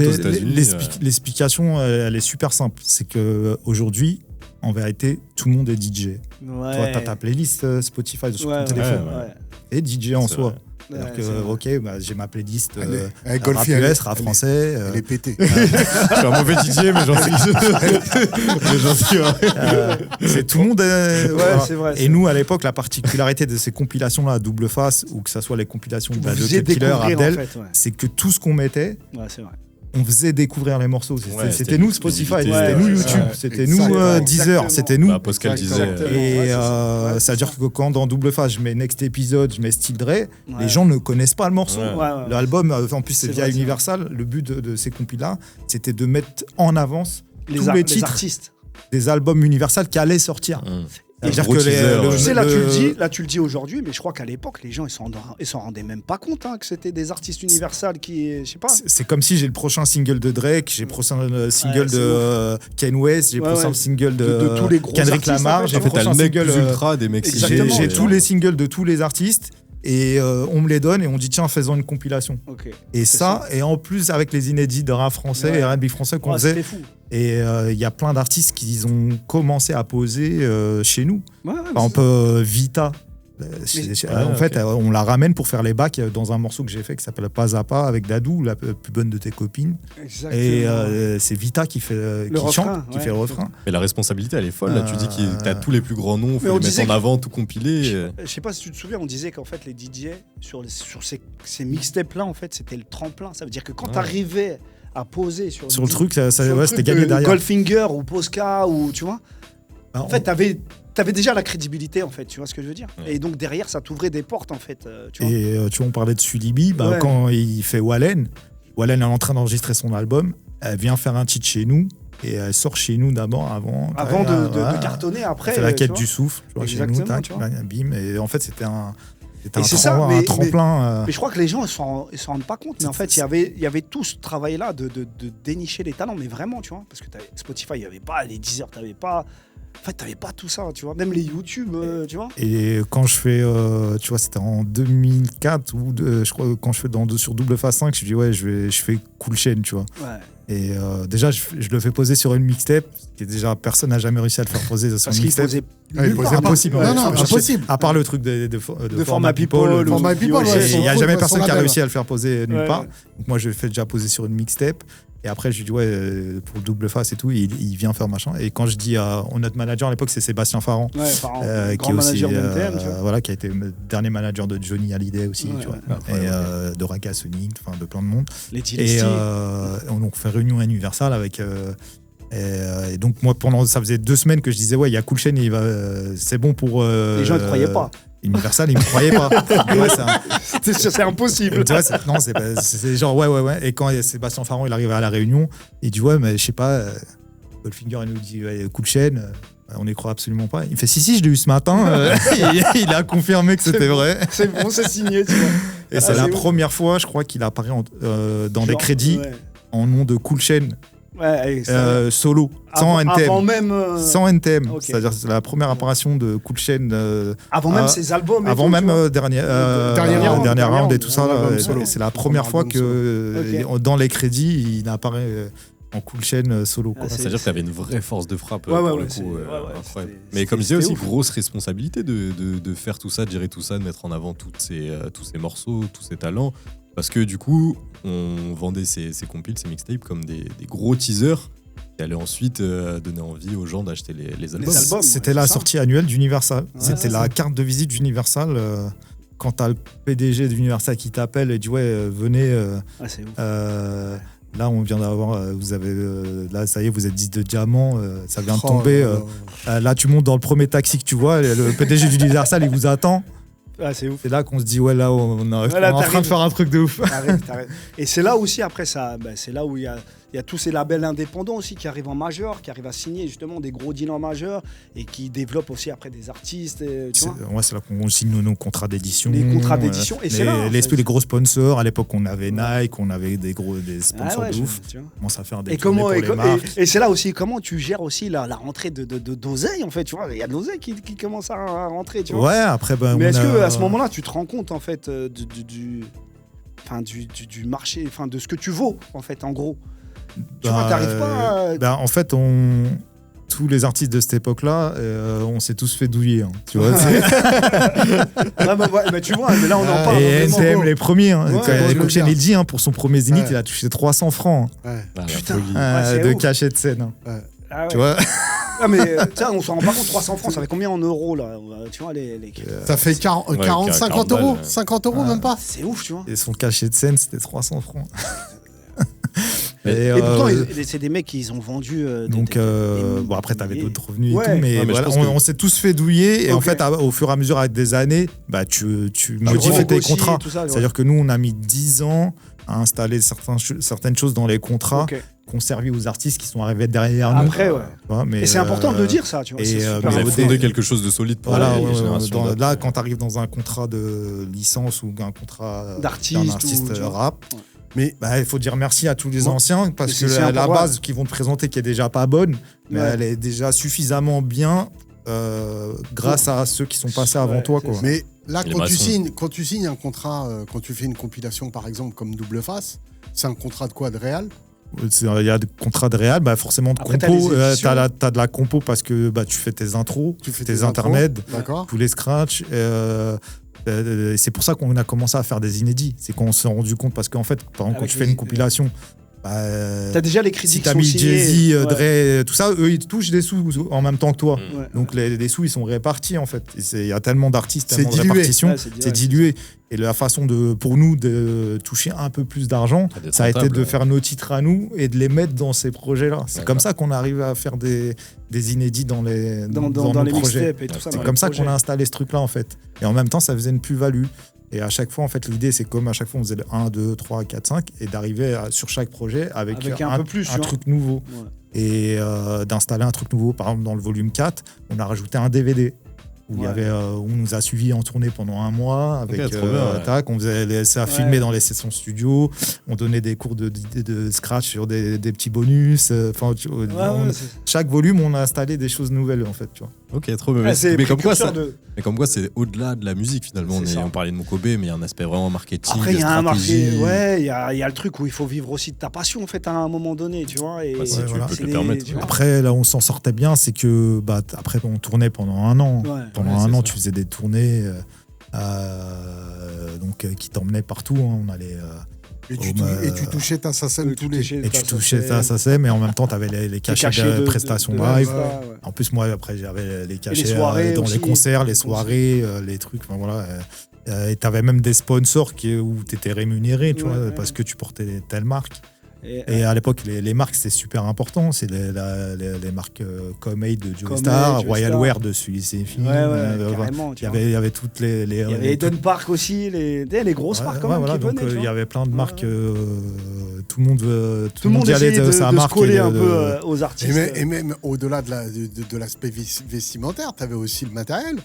l'explication, elle est super simple. C'est qu'aujourd'hui, en vérité, tout le monde est DJ. Toi, t'as ta playlist Spotify sur ton téléphone. Et DJ en soi. C'est-à-dire que, j'ai ma playlist rap US, rap français. Elle est pétée. Je suis un mauvais DJ, mais j'en suis. C'est tout le monde. C'est vrai. Et nous, à l'époque, la particularité de ces compilations-là à double face, ou que ce soit les compilations de Cut Killer, Abdel, c'est que tout ce qu'on mettait. C'est vrai. On faisait découvrir les morceaux. C'était nous Spotify, c'était nous YouTube, c'était nous Deezer, c'était nous. Pascal disait. Et ça veut dire que quand dans double face, je mets Next Episode, je mets Still Dre, les gens ne connaissent pas le morceau. L'album, en plus, c'est via Universal. Le but de ces compil-là, c'était de mettre en avance tous les titres artistes des albums Universal qui allaient sortir. C'est-à-dire que là tu le dis aujourd'hui, mais je crois qu'à l'époque les gens ils s'en rendaient même pas compte que c'était des artistes Universal qui, je sais pas. C'est comme si j'ai le prochain single de Drake, j'ai le prochain single de Kanye West, j'ai le prochain single de tous les gros Kendrick Lamar, j'ai le prochain single ultra des mecs. J'ai tous les singles de tous les artistes. Et on me les donne et on dit tiens, faisons une compilation. Et ça, et en plus avec les inédits de rap français et R&B français qu'on faisait. Fou. Et il y a plein d'artistes qui ont commencé à poser chez nous. Par exemple, Vita. En fait, on la ramène pour faire les bacs dans un morceau que j'ai fait qui s'appelle Pas à Pas avec Dadou, la plus bonne de tes copines. Exactement. Et c'est Vita qui fait chante, qui fait le refrain. Mais la responsabilité, elle est folle. Là, tu dis que t'as tous les plus grands noms, faut les mettre en avant, tout compiler. Je sais pas si tu te souviens, on disait qu'en fait les DJ sur ces mixtapes là, en fait, c'était le tremplin. Ça veut dire que quand t'arrivais à poser sur le truc, c'était gagné derrière. Goldfinger ou Posca ou tu vois. En fait, t'avais déjà la crédibilité, en fait, tu vois ce que je veux dire. Et donc derrière, ça t'ouvrait des portes, en fait. Tu vois. Et tu vois, on parlait de Sulibi, quand il fait Wallen est en train d'enregistrer son album, elle vient faire un titre chez nous, et elle sort chez nous d'abord avant de cartonner après. C'est la quête du souffle, tu vois, chez nous, tac, bim. Et en fait, c'était un tremplin. Mais je crois que les gens ils s'en rendent pas compte. Mais en fait, il y avait tout ce travail-là de dénicher les talents, mais vraiment, tu vois, parce que Spotify, il n'y avait pas les Deezer, t'avais pas. En fait, t'avais pas tout ça, tu vois. Même les YouTube, tu vois. Et quand je fais, tu vois, c'était en 2004 ou je crois quand je fais sur Double Face 5, je dis je fais Cool Chain, tu vois. Ouais. Et déjà, je le fais poser sur une mixtape, qui déjà personne n'a jamais réussi à le faire poser sur une mixtape. Il posait impossible. Impossible. À part le truc de Format People. Il n'y a jamais personne qui a réussi à le faire poser nulle part. Donc moi, je le fais déjà poser sur une mixtape. Et après, je lui dis, pour le Double Face et tout, il vient faire machin. Et quand je dis notre manager à l'époque, c'est Sébastien Farran, qui est aussi, d'NTM, tu vois. voilà, qui a été le dernier manager de Johnny Hallyday aussi, tu vois. Et de Raka Sonic, de plein de monde. Et on fait réunion Universal avec. Et donc, moi, ça faisait 2 semaines que je disais, il y a Cool Chain, c'est bon pour. Les gens ne croyaient pas. Universal, ils me croyaient pas. C'est impossible. Tu vois, c'est genre ouais. Et quand Sébastien Farran il arrive à la réunion, il dit mais je sais pas, Goldfinger il nous dit Cool Chain, on n'y croit absolument pas. Il fait si je l'ai eu ce matin. Il a confirmé que c'était vrai. C'est bon, c'est signé. Tu vois. Et c'est la première fois, je crois, qu'il apparaît dans des crédits en nom de Cool Chain. Solo, sans NTM. Sans NTM. Okay. C'est-à-dire que c'est la première apparition de Cool Chain. Avant même ses albums. Avant même dernier round et tout ça. C'est la première fois que dans les crédits, il apparaît en Cool Chain solo. C'est-à-dire que tu avais une vraie force de frappe pour le coup. Incroyable. Mais comme je disais aussi, grosse responsabilité de faire tout ça, de gérer tout ça, de mettre en avant tous ces morceaux, tous ces talents. Parce que du coup, on vendait ces compiles, ces mixtapes comme des gros teasers qui allaient ensuite donner envie aux gens d'acheter les albums. C'était la sortie annuelle d'Universal. C'était la carte de visite d'Universal. Quand t'as le PDG d'Universal qui t'appelle et dit venez. C'est ouf. Là, on vient d'avoir, là, ça y est, vous êtes 10 de diamant, ça vient de tomber. Là, tu montes dans le premier taxi que tu vois, le PDG d'Universal, il vous attend. C'est ouf. C'est là qu'on se dit, là, on est en train de faire un truc de ouf. T'arrives. Et c'est là aussi, après, c'est là où il y a tous ces labels indépendants aussi qui arrivent en majeur, qui arrivent à signer justement des gros deals en majeur et qui développent aussi après des artistes. C'est là qu'on signe nos contrats d'édition. Les contrats d'édition. Et c'est là. Les gros sponsors. À l'époque, on avait Nike, on avait des sponsors de ouf. On commence à faire des tournées pour les marques. Et c'est là aussi, comment tu gères aussi la rentrée d'oseille, en fait. Tu vois, il y a de l'oseille qui commence à rentrer, tu vois. Ouais, après, mais est-ce qu'à ce moment-là, tu te rends compte, en fait, du marché, de ce que tu vaux, en fait, en gros. Tu vois, t'arrives pas à... en fait, tous les artistes de cette époque-là, on s'est tous fait douiller. Hein, tu vois, tu vois, mais là, on en parle. Et NTM, les premiers. Cool Chain, il dit, pour son premier Zénith, il a touché 300 francs. Putain. De cachet de scène. Tu vois. Mais on s'en rend pas compte, 300 francs, ça fait combien en euros là? Tu vois, ça fait 40, 50 euros. 50 euros, même pas. C'est ouf, tu vois. Et son cachet de scène, c'était 300 francs. Et pourtant, c'est des mecs qui ont vendu. Donc, après, t'avais d'autres revenus et tout, mais voilà, on s'est tous fait douiller. Et en fait, au fur et à mesure, avec des années, tu modifies tes contrats. C'est-à-dire que nous, on a mis 10 ans à installer certaines choses dans les contrats qu'on servit aux artistes qui sont arrivés derrière nous. Après, et c'est important de le dire, ça. Tu vois, vous avez fondé quelque chose de solide pour les générations. Là, quand t'arrives dans un contrat de licence ou un contrat d'un artiste rap. Mais il faut dire merci à tous les anciens parce que la base qu'ils vont te présenter qui est déjà pas bonne, mais elle est déjà suffisamment bien grâce à ceux qui sont passés avant toi. Quoi. Mais là, quand tu signes un contrat, quand tu fais une compilation par exemple comme Double Face, c'est un contrat de quoi, de réal? Il y a des contrats de réal, forcément de Après, compo. t'as les éditions. T'as de la compo parce que tu fais tes intros, Tu fais tes tes intros. intermèdes, D'accord. tous les scratchs. C'est pour ça qu'on a commencé à faire des inédits. C'est qu'on s'est rendu compte parce qu'en fait, par exemple, quand Avec tu fais les- une compilation, T'as déjà les crédits si qui t'as sont mis signés. Jay-Z, Dre, tout ça, eux ils touchent des sous en même temps que toi. Ouais. Donc les sous ils sont répartis en fait. Il y a tellement d'artistes, C'est tellement de dilué. répartition, Ouais, c'est dilué. Et la façon pour nous de toucher un peu plus d'argent, D'être ça a été rentable, de ouais. faire nos titres à nous et de les mettre dans ces projets-là. C'est D'accord. comme ça qu'on arrive à faire des inédits dans Dans nos les projets. mixtapes et tout ça. C'est dans comme les ça qu'on projets. a installé ce truc-là en fait. Et en même temps, ça faisait une plus-value. Et à chaque fois, en fait, l'idée, c'est comme à chaque fois, on faisait le 1, 2, 3, 4, 5 et d'arriver sur chaque projet avec un peu plus, un tu vois. truc nouveau. Ouais. Et d'installer un truc nouveau. Par exemple, dans le volume 4, on a rajouté un DVD. Où il y Ouais. avait, on nous a suivis en tournée pendant un mois avec trop bien, ouais. tac, on faisait ça Ouais. filmer dans les sessions studio, on donnait des cours de scratch sur des petits bonus. Enfin, chaque volume, on a installé des choses nouvelles en fait. Tu vois. Ok, trop bien. Ah, c'est mais, comme quoi, précurseur mais comme quoi, c'est au-delà de la musique finalement. C'est ça. On parlait de Mokobé, mais il y a un aspect vraiment marketing. Après, il y a un stratégie. marché. Ouais, il y a le truc où il faut vivre aussi de ta passion en fait à un moment donné, tu vois. Et Ouais, si tu voilà. peux te c'est le les- permettre. tu vois. Après, là, on s'en sortait bien, c'est que après, on tournait pendant un an. Ouais. Pendant Ouais, un c'est an, ça. tu faisais des tournées qui t'emmenaient partout. Hein. On allait. Et tu touchais ta SACEM tous les... Et tu touchais ça, mais en même temps, tu avais les cachets de prestations live. En plus, moi, après, j'avais les cachets soirées dans aussi. les concerts, les soirées, les trucs. Enfin, voilà. Et tu avais même des sponsors où tu étais rémunéré, tu Ouais, vois, ouais. parce que tu portais telle marque. Et, Et à l'époque, les marques, c'est super important. C'est les marques Comade de Joe Comade, Star, Joe Royal Star. Wear de Celui-c'est Fini. carrément. tu vois. Il y avait toutes les. Il y avait Eden Park aussi, les grosses Ouais, marques quand ouais, même voilà, qui donc venaient. tu il y vois. avait plein de Ouais, marques. ouais. Tout le monde Tout le monde y allait essayait de sa se marque. coller et un de- peu aux artistes. Et même au-delà de l'aspect vestimentaire, tu avais aussi le matériel.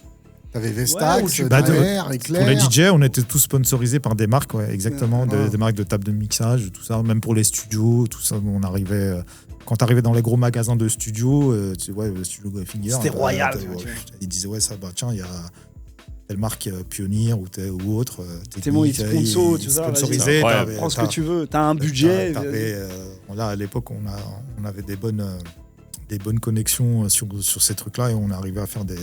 Tu avais Ouais, où Vestax, tu- Daher, Pour Éclair. les DJ, on était tous sponsorisés par des marques, ouais, exactement, Ouais. des marques de table de mixage, tout ça, même pour les studios, tout ça. On arrivait, quand tu arrivais dans les gros magasins de studio, le studio Goldfinger. C'était royal, tu vois. Ils disaient, ouais, ça, tiens, il y a telle marque Pionnier ou autre. C'est bon, ils te technique, sponsor, tout ça, sponsorisés. vas-y. t'avais- Prends ce que t'as- tu veux. T'as un budget. Là, à l'époque, on avait des bonnes connexions sur ces trucs-là et on arrivait à faire des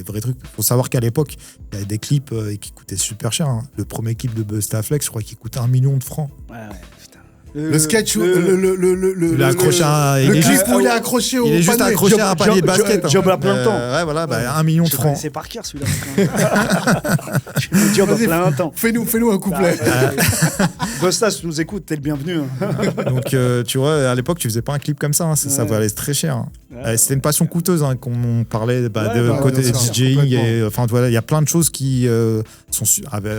vrais trucs. Il faut savoir qu'à l'époque, il y avait des clips qui coûtaient super cher. Hein. Le premier clip de Bustaflex, je crois qu'il coûtait 1 million de francs. Ouais, putain. Le sketch, Il est accroché à. le il est clip juste- où il est accroché au il est juste panier. accroché à un panier de basket. Job à plein temps. Ouais, voilà, 1 million de Je francs. connaissais par cœur celui-là. Je fais le job à Vas-y, plein temps. Fais-nous un couplet. Bosta, si tu nous écoutes, t'es le bienvenu. hein. Donc, tu vois, à l'époque, tu faisais pas un clip comme ça. Hein, ça Ouais. valait très cher. Hein. Ouais, C'était une passion coûteuse hein, qu'on parlait de bah, côté bien sûr, DJing. complètement. Et enfin, voilà, il y a plein de choses qui sont.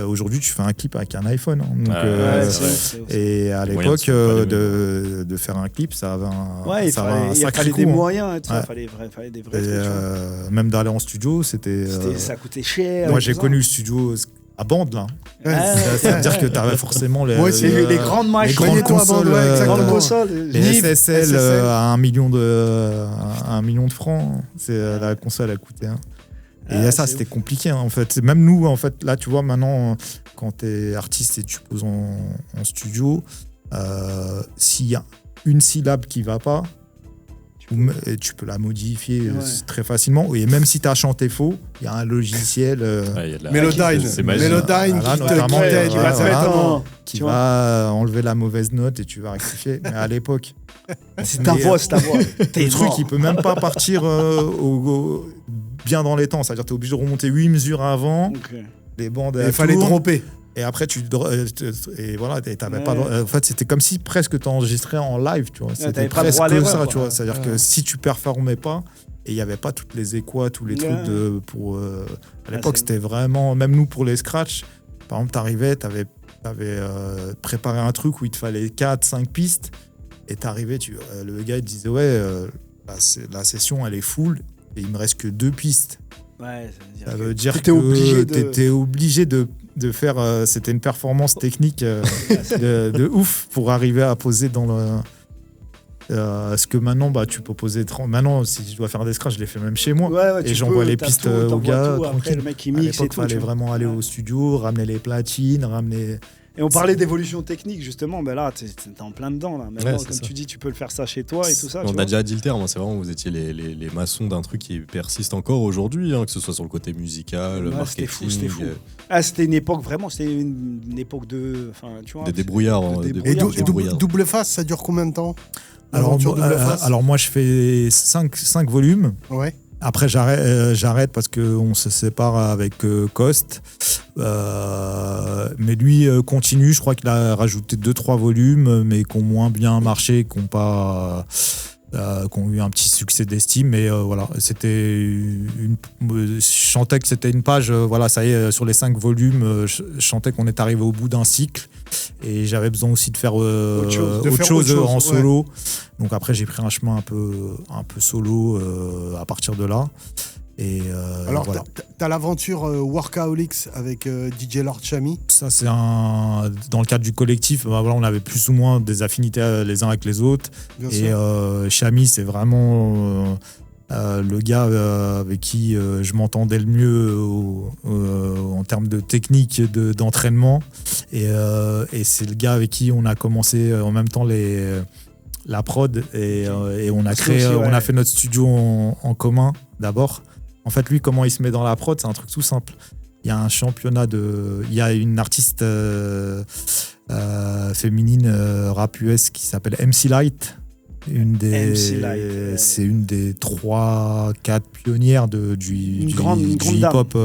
Aujourd'hui, tu fais un clip avec un iPhone. Hein, donc, Ouais, c'est vrai. c'est- et à Les moyens l'époque, ne sont pas de faire un clip, ça avait un, Ouais, il ça avait un fallait sacré des coût, hein. moyens. Et tout ça, Ouais. fallait des Et, vrais trucs. tu vois. même d'aller en studio, c'était. Ça coûtait cher. Moi, et j'ai tout ça. connu le studio à bande là. Ouais. Ça veut dire que tu avais forcément les, Moi aussi, Les grandes machines. grandes Voyez-toi à consoles, bande, ouais, exactement. Grandes consoles. les Nib. SSL à 1 million de francs. C'est la console a coûté. Hein. Et Ah, ça, c'est c'était compliqué. Hein, en fait, même nous, en fait, là, tu vois, maintenant, quand t'es artiste et tu poses en studio, s'il y a une syllabe qui va pas, et tu peux la modifier Ouais. très facilement. Et même si tu as chanté faux, il y a un logiciel Ouais, il y a de la- Mélodyne. c'est magique. Mélodyne Voilà, qui notamment, t'aide. qui va se mettre en. qui tu va enlever la mauvaise note et tu vas rectifier. Mais à l'époque, C'est ta voix, c'est ta voix. T'es le truc, mort. il peut même pas partir bien dans les temps. C'est-à-dire que tu es obligé de remonter 8 mesures avant, Ok. les bandes Il fallait tournent, dropper. et après tu et voilà, t'avais Ouais. pas en fait, c'était comme si presque tu enregistrais en live, tu vois. C'était t'avais pas le presque droit à l'erreur, ça, quoi. tu vois. C'est-à-dire que si tu performais pas et il y avait pas toutes les échos, tous les Ouais. trucs à l'époque, c'est- c'était vraiment même nous pour les scratchs, par exemple, t'arrivais, t'avais préparé un truc où il te fallait 4-5 pistes et t'arrivais, le gars il te disait ouais, la session elle est full et il me reste que 2 pistes. Ouais, Ça veut dire t'étais que obligé de- t'étais obligé de faire. C'était une performance technique de ouf pour arriver à poser dans le. Ce que maintenant, tu peux poser. Maintenant, si je dois faire des scratchs, je les fais même chez moi. Ouais, Et tu j'envoie peux, les t'as pistes tout, aux t'envoies gars, tout, après, tranquille. le mec il À mixe et l'époque, tout. il fallait tu vois. vraiment aller Ouais. au studio, ramener les platines, ramener Et on parlait d'évolution technique, justement. Ben là, t'es en plein dedans. Là. Maintenant, c'est comme ça. tu dis, tu peux le faire ça chez toi et tout ça. On tu a vois. déjà dit le terme, c'est vraiment vous étiez les maçons d'un truc qui persiste encore aujourd'hui, que ce soit sur le côté musical, Ouais, marketing, c'était fou. C'était une époque vraiment, c'était une époque de. Enfin, tu vois. des débrouillards. De Et débrouillards, double face, ça dure combien de temps? Alors, L'aventure double face. alors moi, je fais 5 volumes. Ouais. Après, j'arrête parce qu'on se sépare avec Cost. Mais lui continue. Je crois qu'il a rajouté 2-3 volumes, mais qui ont moins bien marché, qui ont eu un petit succès d'estime. Mais voilà, je sentais que c'était une page. Voilà, ça y est, sur les 5 volumes, je sentais qu'on est arrivé au bout d'un cycle. Et j'avais besoin aussi de faire autre chose en solo. Donc après, j'ai pris un chemin un peu solo à partir de là. Et Alors, voilà. t'as l'aventure Workaholics avec DJ Lord Chami. Ça, c'est dans le cadre du collectif. Voilà, on avait plus ou moins des affinités les uns avec les autres. Bien Et sûr. Chami, c'est vraiment le gars avec qui je m'entendais le mieux en termes de technique d'entraînement. Et c'est le gars avec qui on a commencé en même temps la prod. Et on a créé, on a fait notre studio en commun d'abord. En fait, lui, comment il se met dans la prod, c'est un truc tout simple. Il y a un championnat il y a une artiste féminine rap US qui s'appelle MC Light. C'est une des 3-4 pionnières du grande hip-hop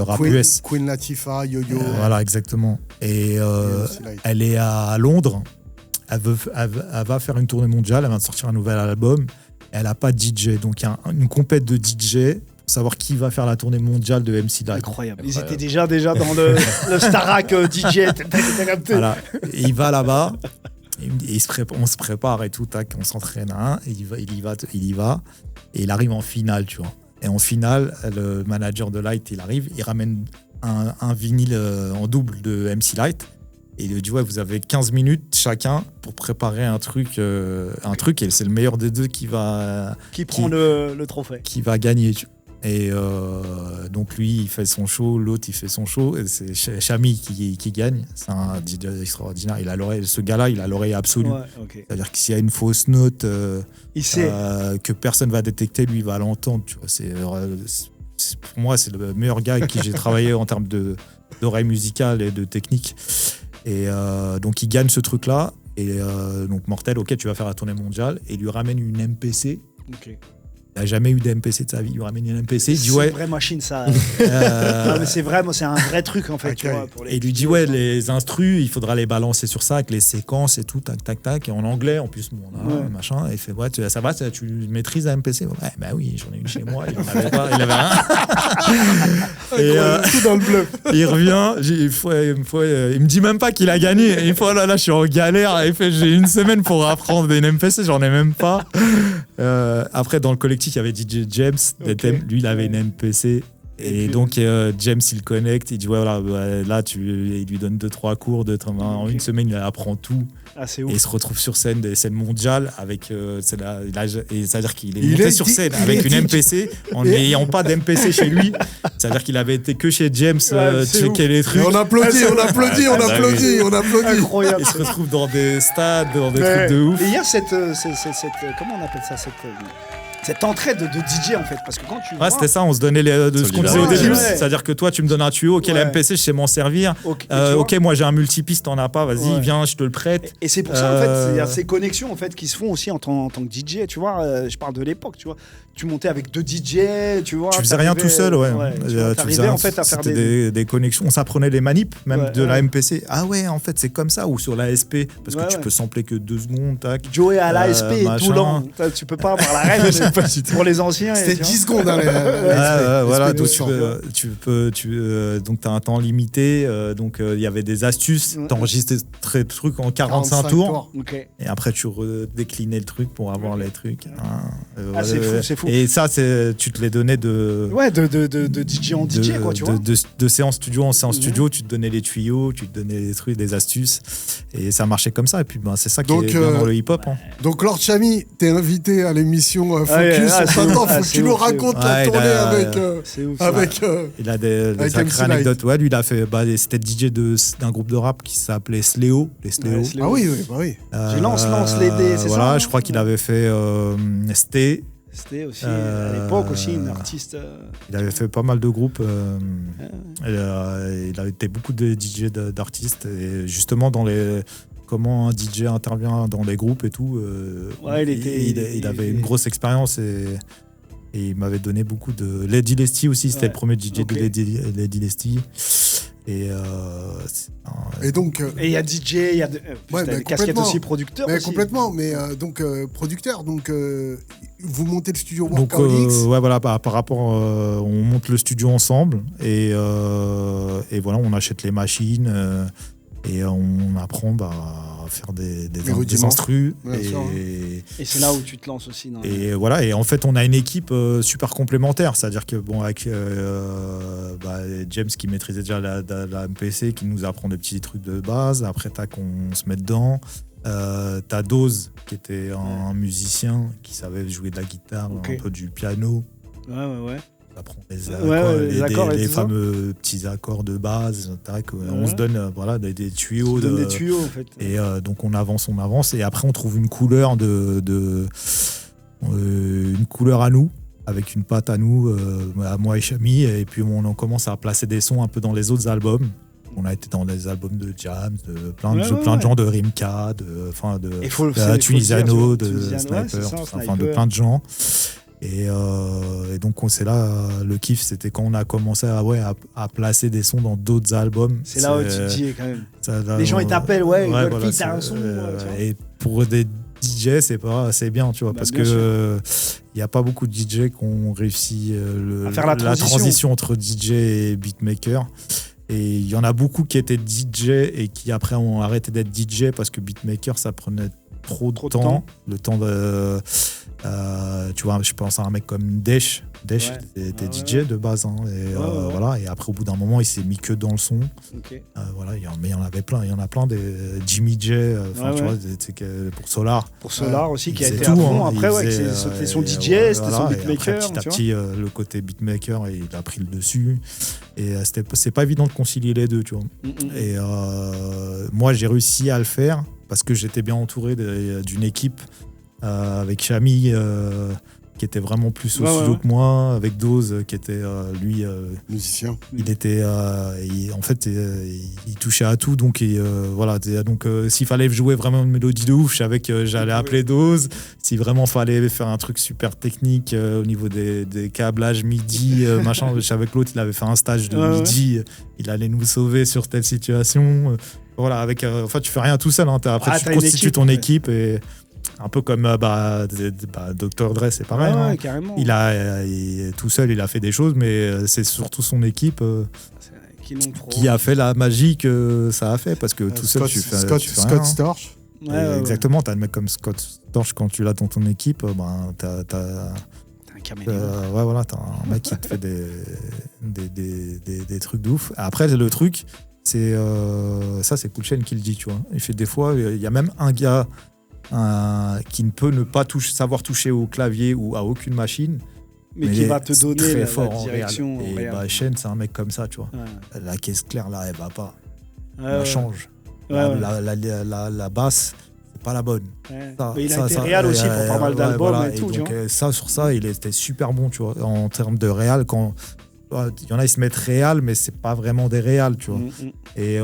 rap US. Queen Latifah, Yo-Yo. Voilà, exactement. Et MC Light. elle est à Londres. Elle va faire une tournée mondiale. Elle va sortir un nouvel album. Elle n'a pas de DJ. Donc, il y a une compète de DJ pour savoir qui va faire la tournée mondiale de MC Light. Incroyable. Ils étaient déjà dans le Starac DJ. Voilà. Et il va là-bas. Et on se prépare et tout. Tac, on s'entraîne. Il y va. Et il arrive en finale, tu vois. Et en finale, le manager de Light, il arrive. Il ramène un vinyle en double de MC Light. Et il dit, ouais, vous avez 15 minutes chacun pour préparer un truc et c'est le meilleur des deux qui prend le trophée. Qui va gagner. Et donc lui, il fait son show, l'autre, il fait son show. Et c'est Chami qui gagne. C'est un DJ extraordinaire. Ce gars-là, il a l'oreille absolue. Ouais, okay. C'est-à-dire que s'il y a une fausse note il sait. Que personne va détecter, lui, il va l'entendre. Tu vois, pour moi, c'est le meilleur gars avec qui j'ai travaillé en termes d'oreille musicale et de technique. Et donc, il gagne ce truc-là. Et donc, Mortel, ok, tu vas faire la tournée mondiale. Et il lui ramène une MPC. Okay. Il n'a jamais eu d'MPC de sa vie. Il lui ramène une MPC. Il dit, ouais. C'est une vraie machine, ça. Non, mais c'est un vrai truc, en fait. Okay. Tu vois, pour et il lui dit, ouais, les instrus, il faudra les balancer sur ça avec les séquences et tout, tac, tac, tac. Et en anglais, en plus, machin. Et il fait, ouais, ça va, tu maîtrises la MPC? Ouais, bah oui, j'en ai une chez moi. Il n'en avait pas. Il avait rien. Tout dans le bleu. Il revient, il me dit même pas qu'il a gagné. Et une fois, là, je suis en galère. Il fait, j'ai une semaine pour apprendre une MPC, j'en ai même pas. Après, dans le collectif, il y avait DJ James. Okay. Lui, il avait une MPC. Et donc, James, il connecte. Il dit, ouais, voilà, là, il lui donne 2-3 cours. En une semaine, il apprend tout. Ah, c'est ouf. Et il se retrouve sur scène, des scènes mondiales. Et c'est-à-dire qu'il est monté sur scène avec une MPC en n'ayant pas d'MPC chez lui. C'est-à-dire qu'il avait été que chez James checker les trucs. Et on applaudit. Incroyable. Il se retrouve dans des stades, dans des trucs de ouf. Et il y a cette comment on appelle ça, cette entraide de DJ, en fait, parce que quand tu vois... c'était ça, on se donnait ce qu'on disait au début. C'est-à-dire que toi, tu me donnes un tuyau, ok, la MPC, je sais m'en servir. Ok, moi j'ai un multipiste, t'en as pas, vas-y, viens, je te le prête. Et c'est pour ça, en fait, il y a ces connexions, en fait, qui se font aussi en tant que DJ, tu vois. Je parle de l'époque, tu vois. Tu montais avec 2 DJ, tu vois. Tu faisais rien tout seul, ouais. Tu faisais, en fait, à faire des connexions. On s'apprenait les manips, même de la MPC. Ah ouais, en fait, c'est comme ça. Ou sur l'ASP, parce que tu peux sampler que 2 secondes, tac. Joey à l'ASP tout l'an. Tu peux pas avoir la règle pour les anciens. C'était 10 secondes. Voilà, donc tu as un temps limité. Donc il y avait des astuces. T'enregistrais le truc en 45 tours. Et après, tu redéclinais le truc pour avoir les trucs. C'est fou. Et ça, tu te les donnais de DJ en DJ, quoi, tu vois. De séance studio en séance studio, tu te donnais les tuyaux, tu te donnais des trucs, des astuces. Et ça marchait comme ça. Et puis, c'est ça qui est bien dans le hip-hop. Hein. Donc, Lord Chami, t'es invité à l'émission focus. Maintenant, faut que c'est tu nous ouf, c'est racontes ouf. la Ouais, il tournée a- avec. C'est ouf. Avec. Il a des Avec sacrées MC Light. anecdotes. Ouais, lui, il a fait. C'était DJ d'un groupe de rap qui s'appelait Sléo. Les Sléo. Ouais, Sléo. Ah oui, bah oui. J'ai lance les dés, c'est voilà, ça, je crois qu'il avait fait Sté. C'était aussi, à l'époque, aussi une artiste. Il avait fait pas mal de groupes. Il a été beaucoup de DJ d'artistes. Et justement, dans les. Comment un DJ intervient dans les groupes et tout. Ouais, il avait une grosse expérience et il m'avait donné beaucoup de. Lady Lesty aussi, c'était Ouais. le premier DJ Ok. de Lady Lesty. Et, Et donc. Et il y a DJ, il y a Ouais, des mais casquettes complètement. aussi producteur. Mais aussi. complètement, mais donc producteur, donc vous montez le studio donc, Workaholics. ouais, voilà, par rapport, on monte le studio ensemble et voilà, on achète les machines et on apprend à faire des rudiments. instrus. Bien sûr, hein. Et c'est là où tu te lances aussi. Et voilà, et en fait, on a une équipe super complémentaire. C'est-à-dire que, bon, avec James qui maîtrisait déjà la MPC, qui nous apprend des petits trucs de base. Après, on se met dedans. T'as Dose, qui était un musicien qui savait jouer de la guitare, Ok. un peu du piano. Ouais. On apprend les accords et les tout ça. fameux petits accords de base. On se donne des tuyaux. Tu donnes des tuyaux, en fait. Et donc on avance, et après on trouve une couleur une couleur à nous, avec une patte à nous, à moi et Chami, et puis on commence à placer des sons un peu dans les autres albums. On a été dans des albums de Jam, de plein de gens, de Rimka, Et faut le Tunisiano, dire, de Tunisiano, Sniper, ouais, c'est ça, enfin Sniper. de plein de gens. Et donc c'est là le kiff, c'était quand on a commencé à placer des sons dans d'autres albums. C'est là où tu te dis, quand même. Les gens, ils t'appellent, ils veulent t'as un son. Et pour des DJ, c'est bien, tu vois, Bah, parce bien que il n'y a pas beaucoup de DJ qui ont réussi à faire la transition entre DJ et beatmaker. Et il y en a beaucoup qui étaient DJ et qui après ont arrêté d'être DJ parce que beatmaker, ça prenait trop de temps. Le temps de... tu vois, je pense à un mec comme Desh. Desh était DJ de base. Hein, et, voilà. Et après, au bout d'un moment, il s'est mis que dans le son. Okay. Voilà, mais il y en avait plein. Il y en a plein. Jimmy J, tu vois, pour Solar. Pour Solar aussi, qui a été tout, à fond. hein, Après, c'était son DJ, c'était son beatmaker. Après, petit à petit, le côté beatmaker, il a pris le dessus. Et c'est pas évident de concilier les deux, tu vois. Et moi, j'ai réussi à le faire parce que j'étais bien entouré d'une équipe avec Chami qui était vraiment plus au studio que moi, avec Dose qui était lui musicien. Il était en fait il touchait à tout, donc voilà, donc s'il fallait jouer vraiment une mélodie de ouf, je savais que j'allais appeler Dose. Si vraiment fallait faire un truc super technique au niveau des câblages MIDI machin, je savais que l'autre il avait fait un stage de MIDI, il allait nous sauver sur telle situation. Voilà, avec enfin tu fais rien tout seul, hein, après tu constitues ton équipe et un peu comme Dr. Dre, c'est pareil. Ouais, carrément. Tout seul, il a fait des choses, mais c'est surtout son équipe qui a fait la magie que ça a fait. Parce que tout seul, tu fais Scott rien. Storch. Exactement, t'as un mec comme Scott Storch, quand tu l'as dans ton équipe, t'as un caméléon. Voilà, t'as un mec qui te fait des trucs de ouf. Après, le truc, c'est ça, c'est Cool Chain qui le dit, tu vois. Il fait des fois, il y a même un gars qui ne peut ne pas savoir toucher au clavier ou à aucune machine, mais qui va te donner très la fort direction. Et Shen, c'est un mec comme ça, tu vois. La caisse claire là, elle va pas. Elle change. La basse, c'est pas la bonne. Mais il a été réal aussi pour pas mal d'albums et tout. Donc sur ça, il était super bon, tu vois, en termes de réal. Quand il y en a, ils se mettent réal, mais c'est pas vraiment des réals, tu vois. Et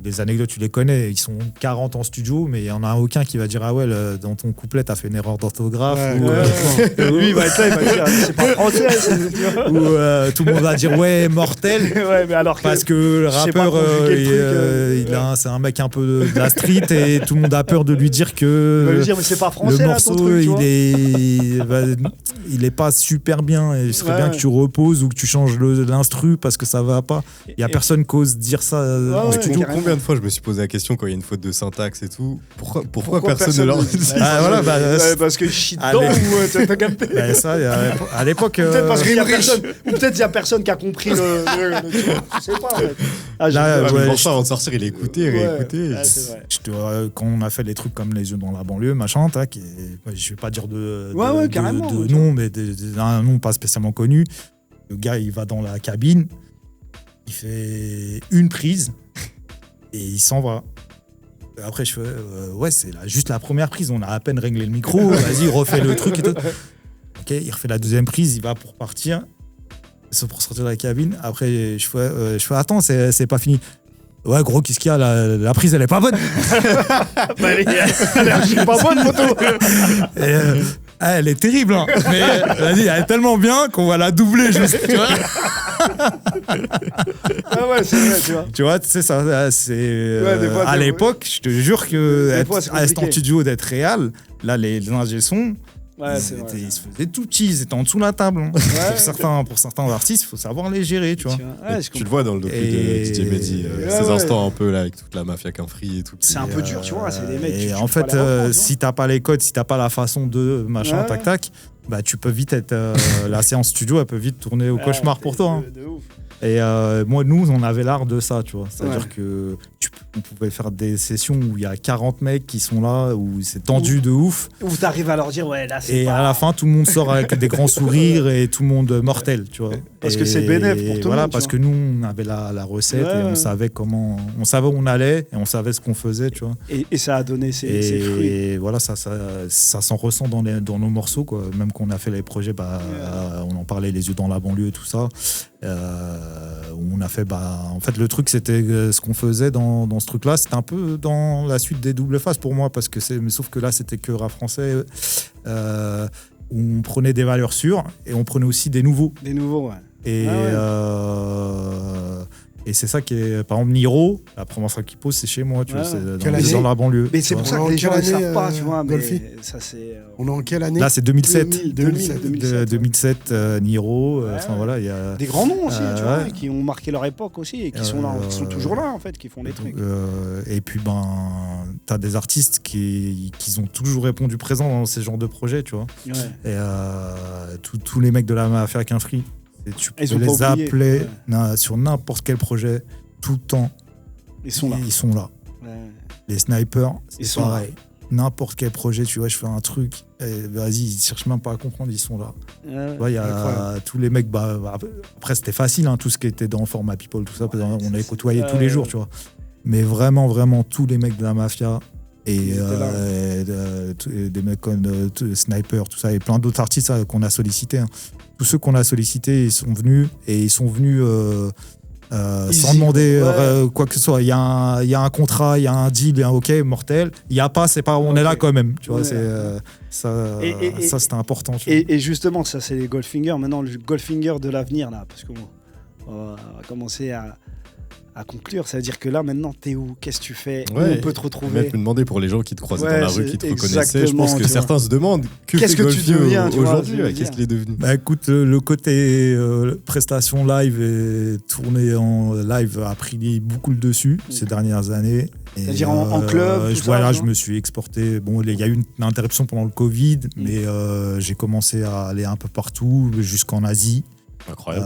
les anecdotes, tu les connais. Ils sont 40 en studio, mais il y en a aucun qui va dire, ah ouais, dans ton couplet, t'as fait une erreur d'orthographe. Lui, il va être là, il va dire, c'est pas français. Ou tout le monde va dire, ouais, mortel. Mais alors parce que le rappeur, c'est un mec un peu de la street et tout le monde a peur de lui dire que il va lui dire, mais c'est pas français, le morceau, là, ton truc, il est pas super bien. Et il serait bien que tu reposes ou que tu changes l'instru parce que ça va pas. Il y a personne qui ose dire ça en studio. Combien de fois je me suis posé la question quand il y a une faute de syntaxe et tout, pourquoi personne ne leur dit parce que je chie dedans ou t'as capté. Ça, à l'époque, peut-être parce qu'il y a personne, ou peut-être il y a personne qui a compris le je sais pas en fait. Ah, j'ai Là, vu. Ouais, mais ouais, pour ça, avant de sortir, il écoutait, réécoutait. Ouais, c'est vrai. Quand on a fait les trucs comme Les Yeux dans la banlieue, machin, tac, je vais pas dire carrément, de ouais, nom, mais un nom pas spécialement connu. Le gars, il va dans la cabine, il fait une prise et il s'en va. Après, je fais, ouais, c'est juste la première prise, on a à peine réglé le micro, vas-y, refais le truc et tout. Ok, il refait la deuxième prise, il va pour partir, pour sortir de la cabine. Après, je fais attends, c'est pas fini. Ouais, gros, qu'est-ce qu'il y a la prise, elle est pas bonne. Elle est pas bonne, moto. Elle est terrible, hein. Mais vas-y, elle est tellement bien qu'on va la doubler juste, tu vois. Ah ouais, c'est vrai, tu vois. Tu vois, c'est ça. C'est, Ouais, des fois, à l'époque, je te jure que Des fois, c'est être en compliqué. studio, d'être réel, là, les ingé son, Ouais, c'est vrai. ils se faisaient tout petits, ils étaient en dessous de la table. Hein. Pour certains artistes, il faut savoir les gérer, tu vois. Ouais, je Tu le comprends. vois dans le docu Et- de DJ Mehdi, Ouais, ces ouais. instants un peu là avec toute la mafia qu'un free et tout. C'est un peu dur, tu vois. C'est des mecs. Et tu en peux pas fait, les reprendre, tu vois. si t'as pas les codes, si t'as pas la façon de machin, Ouais. tac tac, bah tu peux vite être la séance studio, elle peut vite tourner au cauchemar pour toi. Hein. De ouf. Et moi, nous, on avait l'art de ça, tu vois. C'est-à-dire Ouais. que on pouvait faire des sessions où il y a 40 mecs qui sont là, où c'est tendu de ouf. Où t'arrives à leur dire, ouais, là, c'est Et pas... à la fin, tout le monde sort avec des grands sourires et tout le monde mortel, tu vois. Parce que c'est bénéf pour tout le voilà, monde, parce tu que nous, on avait la recette Ouais, et on ouais. savait on savait où on allait et on savait ce qu'on faisait, tu vois. Et ça a donné ses fruits. Et voilà, ça s'en ressent dans nos morceaux, quoi. Même qu'on a fait les projets, on en parlait, Les Yeux dans la banlieue, tout ça. Où on a fait, en fait, le truc, c'était ce qu'on faisait dans ce truc-là, c'était un peu dans la suite des doubles faces pour moi, parce que mais sauf que là, c'était que rap français. Où on prenait des valeurs sûres et on prenait aussi des nouveaux. Des nouveaux, ouais. Et, et c'est ça qui est, par exemple, Niro, la première fois qu'il pose, c'est chez moi, tu Ouais. vois, c'est Quelle dans année la banlieue. Mais c'est tu pour vois. ça que les gens ne Quelle savent année, pas, tu vois. Golfi Mais ça, c'est... On est en quelle année Là, c'est 2007. 2007. 2007, Niro, Ouais. enfin voilà, il y a. Des grands noms aussi, tu vois, ouais. qui ont marqué leur époque aussi et qui sont là, qui sont toujours là, en fait, qui font des trucs. Et puis, t'as des artistes qui ont toujours répondu présent dans ces genres de projets, tu vois. Ouais. Et tous les mecs de la mafia qu'un free, tu peux Ils ont les pas oublié, appeler ouais. sur n'importe quel projet, tout le temps. Ils sont là. Ils sont là. Ouais. Les snipers, Ils c'est sont là. pareil. N'importe quel projet, tu vois, je fais un truc, et vas-y, ils cherchent même pas à comprendre, ils sont là. Ouais. Tu vois, il y a Incroyable. tous les mecs, après c'était facile, hein, tout ce qui était dans Format People, tout ça, parce qu'on les côtoyait tous Ouais. les jours, tu vois. Mais vraiment, vraiment, tous les mecs de la mafia, et Ils étaient là. des mecs comme Sniper, tout ça, et plein d'autres artistes qu'on a sollicités. Hein. Tous ceux qu'on a sollicités, ils sont venus, sans Easy, demander ouais. quoi que ce soit. Il y a un contrat, il y a un deal, il y a un OK mortel. Il n'y a pas, c'est pas, on est là Ok. quand même. Tu vois, Ouais. c'est ça, Et- ça c'était important. Tu vois. Et justement, ça, c'est les Goldfinger. Maintenant, le Goldfinger de l'avenir, là, parce qu'on va commencer à conclure. C'est-à-dire que là, maintenant, t'es où? Qu'est-ce que tu fais? Où Ouais. on peut te Même retrouver? me demander pour les gens qui te croisaient Ouais, dans la rue, c'est qui te reconnaissaient. Je exactement, pense que tu vois. certains se demandent que Qu'est-ce fait que tu Golfi deviens, tu vois, aujourd'hui. je veux Qu'est-ce dire. qu'il est devenu? Bah écoute, le côté prestation live et tournée en live a pris beaucoup le dessus ces dernières années. Et, C'est-à-dire en club, tout ça, voilà, tu je vois me suis exporté. Bon, il y a eu une interruption pendant le Covid, mais j'ai commencé à aller un peu partout, jusqu'en Asie. Incroyable.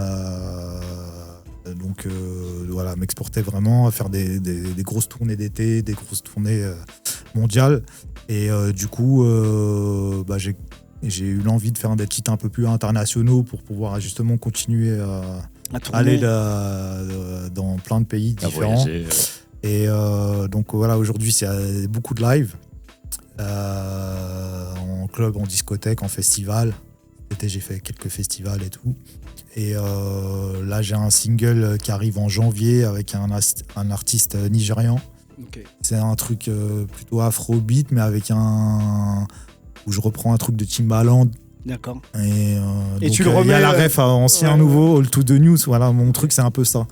Donc voilà, m'exporter vraiment, à faire des grosses tournées d'été, des grosses tournées mondiales. Et du coup, j'ai eu l'envie de faire des titres un peu plus internationaux pour pouvoir justement continuer à tourner. aller dans plein de pays À différents. voyager. Et donc voilà, aujourd'hui, c'est beaucoup de live. En club, en discothèque, en festival. Cet été, j'ai fait quelques festivals et tout. Et là, j'ai un single qui arrive en janvier avec un artiste nigérian. Ok. C'est un truc plutôt afrobeat, mais avec où je reprends un truc de Timbaland. D'accord. Et donc, tu le il y remets, a la ref ancien, ouais. nouveau, all to the news. Voilà, mon truc, c'est un peu ça.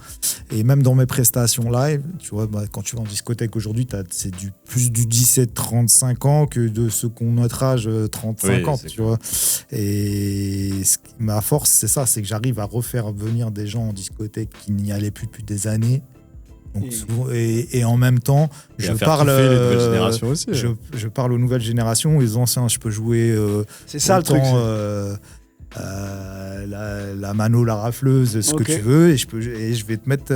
Et même dans mes prestations live, tu vois, quand tu vas en discothèque aujourd'hui, c'est plus du 17-35 ans que de ceux qu'on notre âge 30-50, c'est tu vois. Et ma force, c'est ça, c'est que j'arrive à refaire venir des gens en discothèque qui n'y allaient plus depuis des années. Donc, et en même temps, Et je à faire parle, kiffer les nouvelles générations aussi. je parle aux nouvelles générations, aux anciens, je peux jouer C'est ça le truc. autant, la mano, la rafleuse, ce que tu veux, et je vais te mettre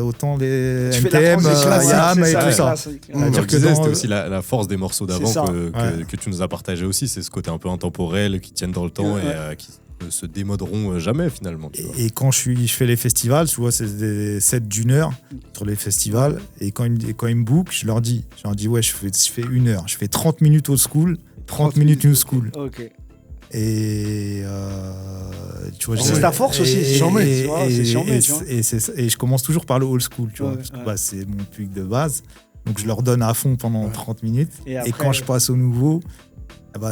autant les NTM, IAM et tout ça. C'est-à-dire que c'était aussi la force des morceaux d'avant que tu nous as partagé aussi, c'est ce côté un peu intemporel qui tiennent dans le temps et qui se démoderont jamais finalement. Et quand je fais les festivals, tu vois, c'est des sets d'1 heure sur les festivals, et quand ils me bookent, je leur dis ouais, je fais 1 heure, je fais 30 minutes old school, 30 minutes new school. Ok. Et tu vois, c'est ta force aussi, c'est chambé, et je commence toujours par le old school, tu vois, parce que c'est mon public de base, donc je leur donne à fond pendant 30 minutes, et quand je passe au nouveau,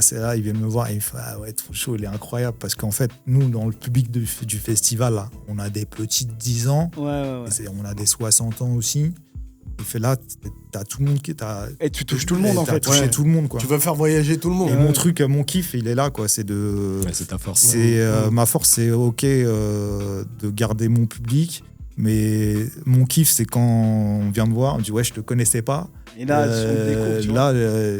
c'est là, ils viennent me voir et ils me font ah ouais, ton show il est incroyable, parce qu'en fait nous dans le public du festival là, on a des petits de 10 ans, on a des 60 ans aussi. Il fait là, t'as tout le monde qui t'a. Et tu touches tout le monde en fait. Touché tout le monde, quoi. Tu veux faire voyager tout le monde. Et mon truc, mon kiff, il est là, quoi. C'est de. C'est ta force. Ma force, c'est ok de garder mon public, mais mon kiff, c'est quand on vient me voir, on me dit ouais, je te connaissais pas. Et là,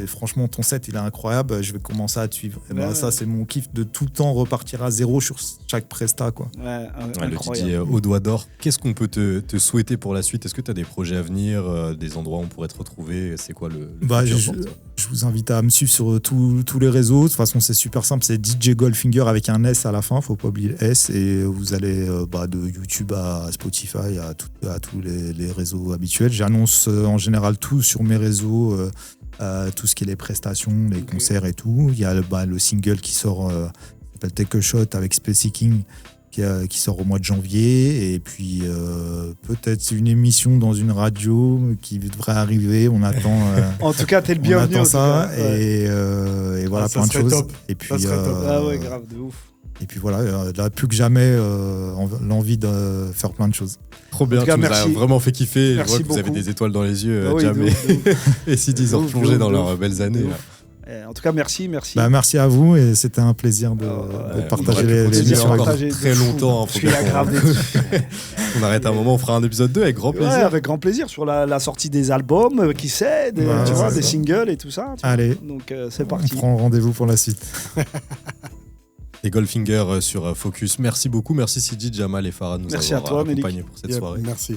franchement, ton set, il est incroyable. Je vais commencer à te suivre. Ça, c'est mon kiff, de tout le temps repartir à zéro sur chaque presta, quoi. Le DJ au doigt d'or. Qu'est-ce qu'on peut te souhaiter pour la suite? Est-ce que tu as des projets à venir, des endroits où on pourrait te retrouver? C'est quoi le futur pour toi? Je vous invite à me suivre sur tous les réseaux. De toute façon, c'est super simple. C'est DJ Goldfinger avec un S à la fin. Faut pas oublier le S. Et vous allez de YouTube à Spotify, à tous les réseaux habituels. J'annonce en général tout sur mes réseaux, tout ce qui est les prestations, les concerts et tout. Il y a le single qui sort, s'appelle Take a Shot avec Space King, qui sort au mois de janvier, et puis peut-être une émission dans une radio qui devrait arriver. On attend. En tout cas, t'es le bienvenu. On attend ça, et voilà, plein de choses. Top. Et puis ah ouais, grave, de ouf. Et puis voilà, là, plus que jamais, l'envie de faire plein de choses. Trop bien, tu nous as vraiment fait kiffer. Merci Je vois que beaucoup. vous avez des étoiles dans les yeux, Oui, Jam et Sidi, ils ont replongé dans leurs belles années. En tout cas, merci. Merci à vous, et c'était un plaisir de partager l'émission encore avec vous. très longtemps. Je suis aggravé dessus. On arrête un moment, on fera un épisode 2 avec grand plaisir. Ouais, avec grand plaisir, sur la sortie des albums, qui sait, tu vois, des singles et tout ça. Allez, donc c'est parti. On prend rendez-vous pour la suite. Et Goldfinger sur Focus. Merci beaucoup. Merci Sidi, Jamal et Farah de nous avoir accompagnés pour cette soirée. Merci.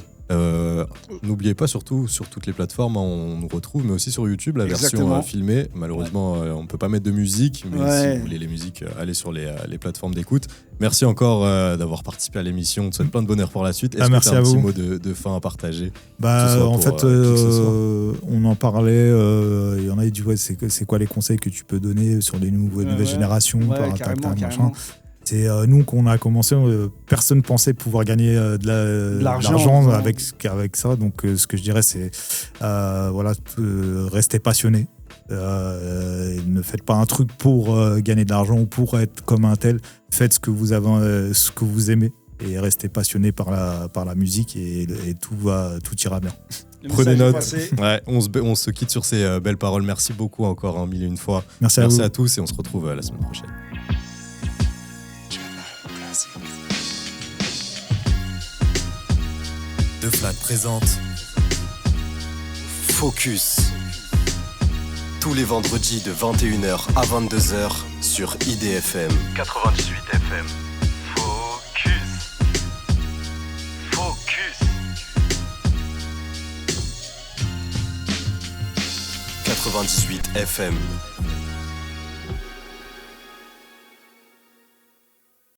N'oubliez pas, surtout sur toutes les plateformes, on nous retrouve, mais aussi sur YouTube, la version filmée. Malheureusement, on ne peut pas mettre de musique, mais si vous voulez les musiques, allez sur les plateformes d'écoute. Merci encore d'avoir participé à l'émission. On te souhaite plein de bonheur pour la suite. Est-ce que tu as un petit mot de fin à partager? En fait, on en parlait. Il y en a qui disent c'est quoi les conseils que tu peux donner sur les nouvelles générations par machin. C'est nous qu'on a commencé, personne pensait pouvoir gagner de l'argent avec ça. Donc ce que je dirais, c'est restez passionné. Ne faites pas un truc pour gagner de l'argent ou pour être comme un tel. Faites ce que vous aimez, et restez passionné par la musique, et tout ira bien. Prenez note. On se quitte sur ces belles paroles. Merci beaucoup encore 1001 fois. Merci à tous, et on se retrouve la semaine prochaine. De Flat présente Focus. Tous les vendredis de 21h à 22h sur IDFM 98 FM. Focus. Focus. 98 FM.